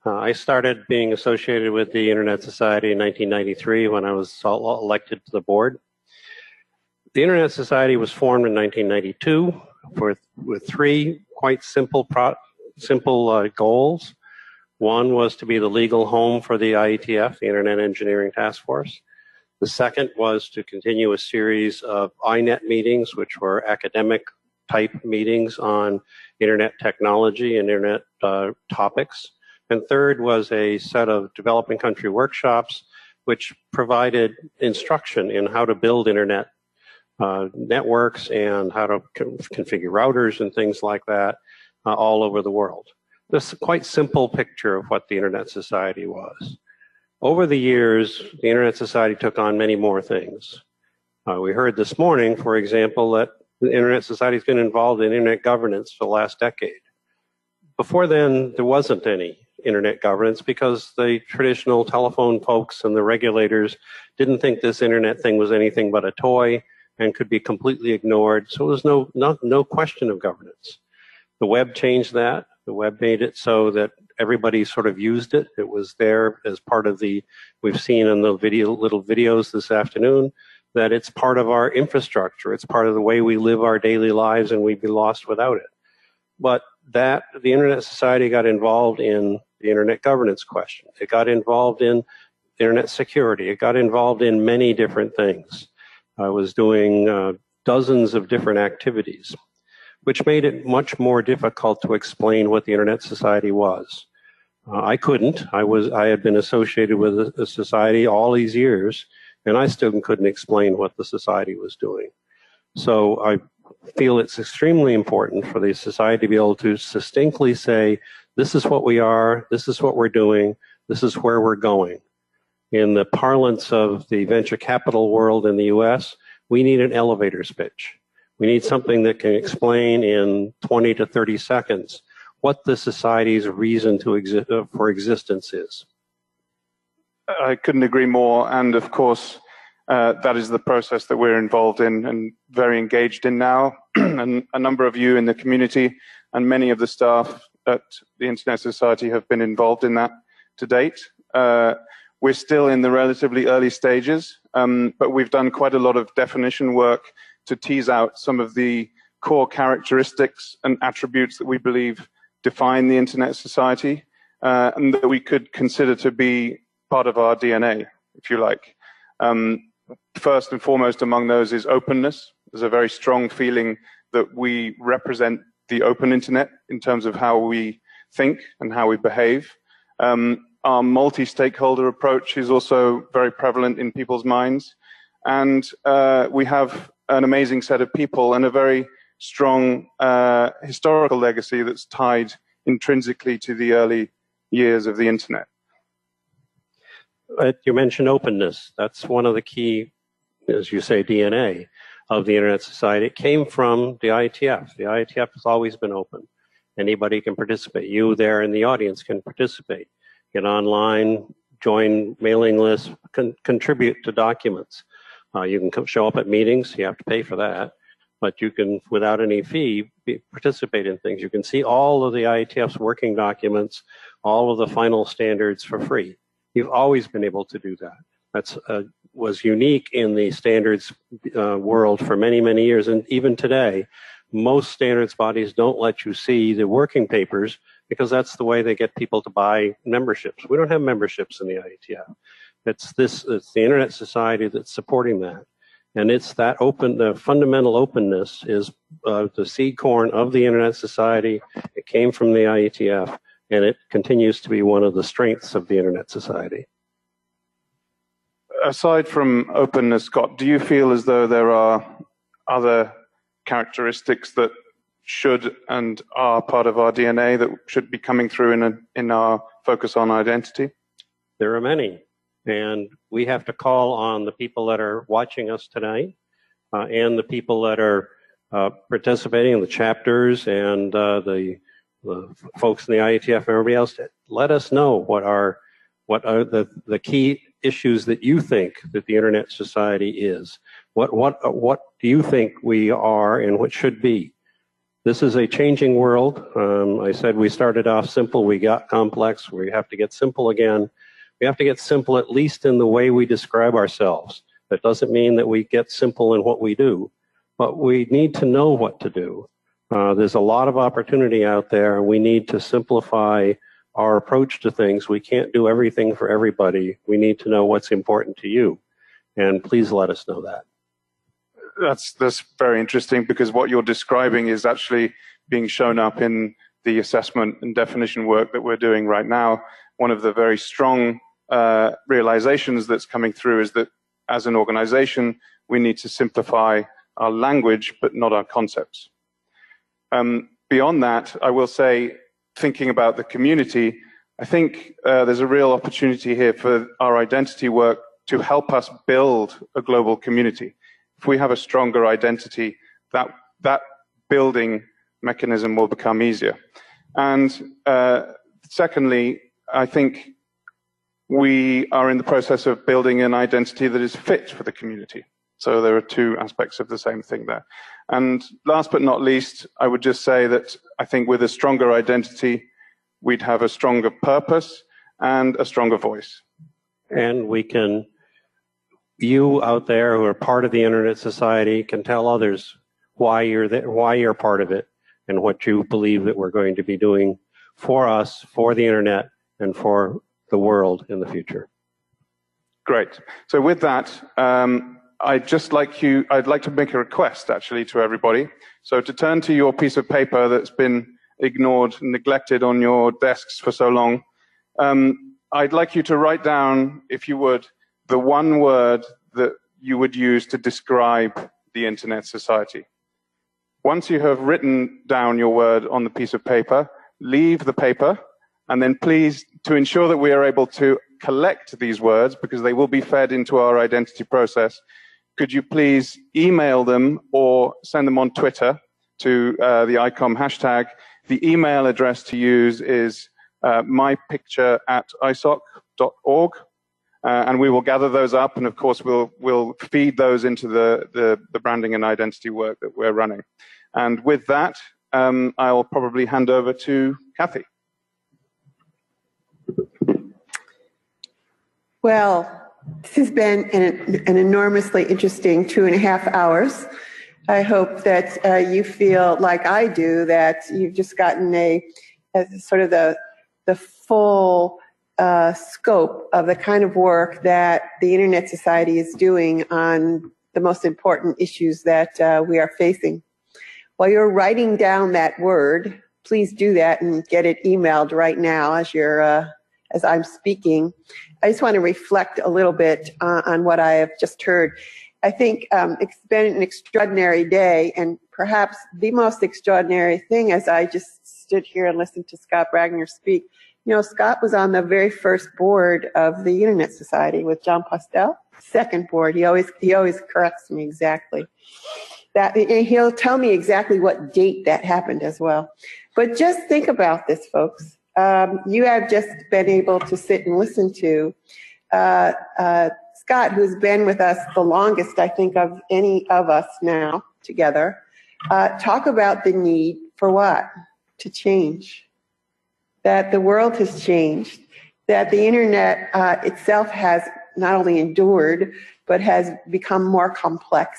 I started being associated with the Internet Society in 1993 when I was elected to the board. The Internet Society was formed in 1992 with three quite simple goals. One was to be the legal home for the IETF, the Internet Engineering Task Force. The second was to continue a series of INET meetings, which were academic-type meetings on Internet technology and Internet topics. And third was a set of developing country workshops, which provided instruction in how to build Internet networks and how to configure routers and things like that all over the world. This is a quite simple picture of what the Internet Society was. Over the years, the Internet Society took on many more things. We heard this morning, for example, that the Internet Society has been involved in Internet governance for the last decade. Before then, there wasn't any Internet governance because the traditional telephone folks and the regulators didn't think this Internet thing was anything but a toy and could be completely ignored. So there was no question of governance. The web changed that. The web made it so that everybody sort of used it. It was there as part of we've seen in the little videos this afternoon, that it's part of our infrastructure. It's part of the way we live our daily lives, and we'd be lost without it. But the Internet Society got involved in the Internet governance question. It got involved in Internet security. It got involved in many different things. I was doing dozens of different activities, which made it much more difficult to explain what the Internet Society was. I couldn't. I had been associated with the society all these years, and I still couldn't explain what the society was doing. So I feel it's extremely important for the society to be able to succinctly say, this is what we are, this is what we're doing, this is where we're going. In the parlance of the venture capital world in the US, we need an elevator pitch. We need something that can explain in 20 to 30 seconds what the society's reason for existence is. I couldn't agree more. And of course, that is the process that we're involved in and very engaged in now. And a number of you in the community and many of the staff at the Internet Society have been involved in that to date. We're still in the relatively early stages, but we've done quite a lot of definition work to tease out some of the core characteristics and attributes that we believe define the Internet Society, and that we could consider to be part of our DNA, if you like. First and foremost among those is openness. There's a very strong feeling that we represent the open internet in terms of how we think and how we behave. Our multi-stakeholder approach is also very prevalent in people's minds. And we have an amazing set of people and a very strong historical legacy that's tied intrinsically to the early years of the internet. You mentioned openness. That's one of the key, as you say, DNA of the Internet Society. It came from the IETF. The IETF has always been open. Anybody can participate. You there in the audience can participate. Get online, join mailing lists, contribute to documents. You can show up at meetings. You have to pay for that. But you can, without any fee, participate in things. You can see all of the IETF's working documents, all of the final standards for free. You've always been able to do that. That's was unique in the standards world for many, many years. And even today, most standards bodies don't let you see the working papers because that's the way they get people to buy memberships. We don't have memberships in the IETF. It's the Internet Society that's supporting that. And it's that the fundamental openness is the seed corn of the Internet Society. It came from the IETF, and it continues to be one of the strengths of the Internet Society. Aside from openness, Scott, do you feel as though there are other characteristics that should and are part of our DNA that should be coming through in our focus on identity? There are many. And we have to call on the people that are watching us tonight and the people that are participating in the chapters and the folks in the IETF and everybody else to let us know what are the key issues that you think that the Internet Society is. What do you think we are and what should be? This is a changing world. I said we started off simple, we got complex, we have to get simple again. We have to get simple at least in the way we describe ourselves. That doesn't mean that we get simple in what we do, but we need to know what to do. There's a lot of opportunity out there, and we need to simplify our approach to things. We can't do everything for everybody. We need to know what's important to you, and please let us know that. That's very interesting because what you're describing is actually being shown up in the assessment and definition work that we're doing right now. One of the very strong realizations that's coming through is that as an organization, we need to simplify our language, but not our concepts. Beyond that, I will say, thinking about the community, I think there's a real opportunity here for our identity work to help us build a global community. If we have a stronger identity, that building mechanism will become easier. And secondly, I think we are in the process of building an identity that is fit for the community. So there are two aspects of the same thing there. And last but not least, I would just say that I think with a stronger identity, we'd have a stronger purpose and a stronger voice. And you out there who are part of the Internet Society can tell others why you're part of it and what you believe that we're going to be doing for us, for the Internet, and for the world in the future. Great. So with that, I'd like to make a request actually to everybody. So to turn to your piece of paper that's been ignored and neglected on your desks for so long, I'd like you to write down, if you would, the one word that you would use to describe the Internet Society. Once you have written down your word on the piece of paper, leave the paper, and then please, to ensure that we are able to collect these words, because they will be fed into our identity process, could you please email them or send them on Twitter to the ICOM hashtag. The email address to use is mypicture@isoc.org. And we will gather those up, and of course we'll feed those into the branding and identity work that we're running. And with that, I'll probably hand over to Kathy. Well, this has been an enormously interesting 2.5 hours. I hope that you feel like I do, that you've just gotten a sort of the full scope of the kind of work that the Internet Society is doing on the most important issues that we are facing. While you're writing down that word, please do that and get it emailed right now as I'm speaking. I just want to reflect a little bit on what I have just heard. I think it's been an extraordinary day, and perhaps the most extraordinary thing as I just stood here and listened to Scott Bragner speak. You know, Scott was on the very first board of the Internet Society with John Postel. Second board. He always corrects me exactly. And he'll tell me exactly what date that happened as well. But just think about this, folks. You have just been able to sit and listen to Scott, who's been with us the longest, I think, of any of us now together, talk about the need for what? To change. That the world has changed, that the Internet itself has not only endured, but has become more complex,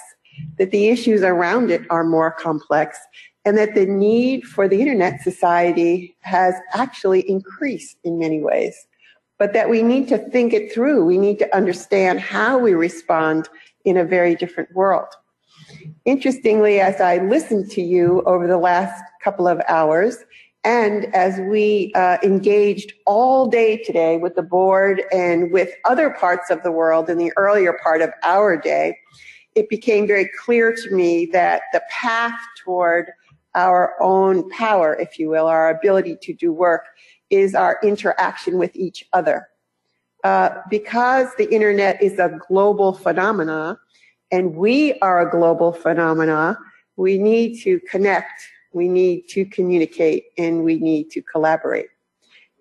that the issues around it are more complex, and that the need for the Internet Society has actually increased in many ways, but that we need to think it through. We need to understand how we respond in a very different world. Interestingly, as I listened to you over the last couple of hours, and as we engaged all day today with the board and with other parts of the world in the earlier part of our day, it became very clear to me that the path toward our own power, if you will, our ability to do work, is our interaction with each other. Because the Internet is a global phenomena, and we are a global phenomena, we need to connect, we need to communicate, and we need to collaborate.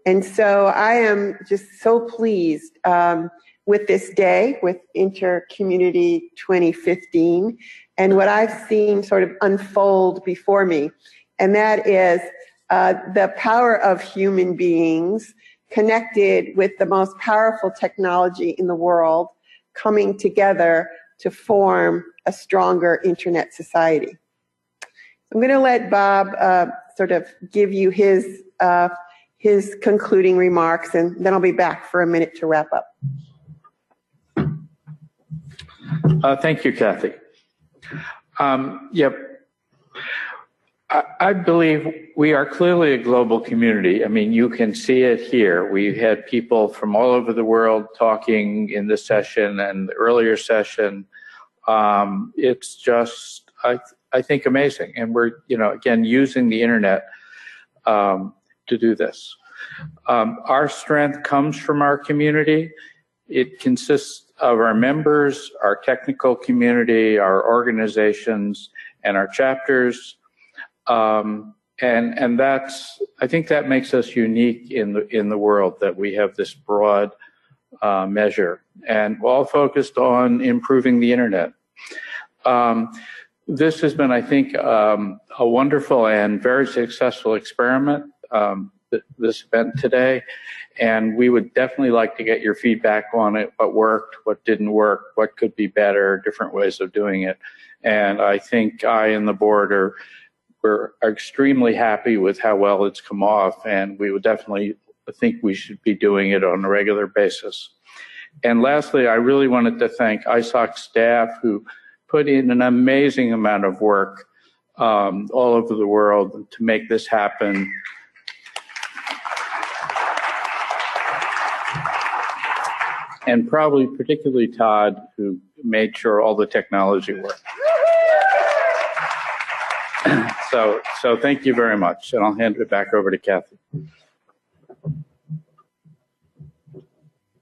And so I am just so pleased with this day, with InterCommunity 2015, and what I've seen sort of unfold before me. And that is the power of human beings connected with the most powerful technology in the world coming together to form a stronger Internet society. I'm going to let Bob sort of give you his concluding remarks, and then I'll be back for a minute to wrap up. Thank you, Kathy. I believe we are clearly a global community. I mean, you can see it here. We've had people from all over the world talking in this session and the earlier session. It's just, I think, amazing. And we're, again, using the Internet to do this. Our strength comes from our community. It consists of our members, our technical community, our organizations, and our chapters. And that's, I think that makes us unique in the world, that we have this broad measure, and all focused on improving the Internet. This has been, I think, a wonderful and very successful experiment, this event today, and we would definitely like to get your feedback on it, what worked, what didn't work, what could be better, different ways of doing it. And I think I and the board we're extremely happy with how well it's come off, and we would definitely think we should be doing it on a regular basis. And lastly, I really wanted to thank ISOC staff who put in an amazing amount of work all over the world to make this happen. And probably particularly Todd, who made sure all the technology worked. So thank you very much, and I'll hand it back over to Kathy.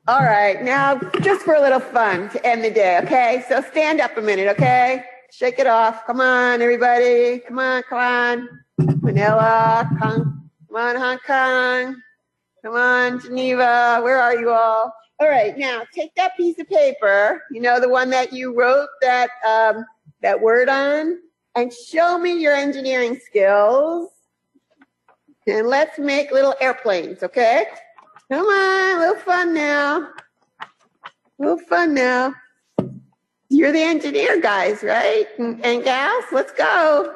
All right, now just for a little fun to end the day, okay? So stand up a minute, okay? Shake it off. Come on, everybody. Come on, come on. Manila, come on, Hong Kong. Come on, Geneva. Where are you all? All right, now take that piece of paper, you know, the one that you wrote that, that word on, and show me your engineering skills. And let's make little airplanes, okay? Come on, a little fun now. A little fun now. You're the engineer guys, right? And gals, let's go.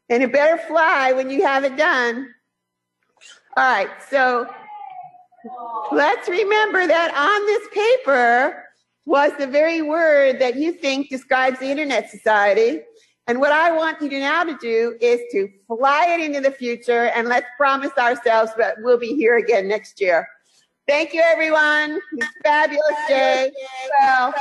And it better fly when you have it done. All right, so let's remember that on this paper was the very word that you think describes the Internet Society. And what I want you to now to do is to fly it into the future, and let's promise ourselves that we'll be here again next year. Thank you, everyone. It's a fabulous day. Well.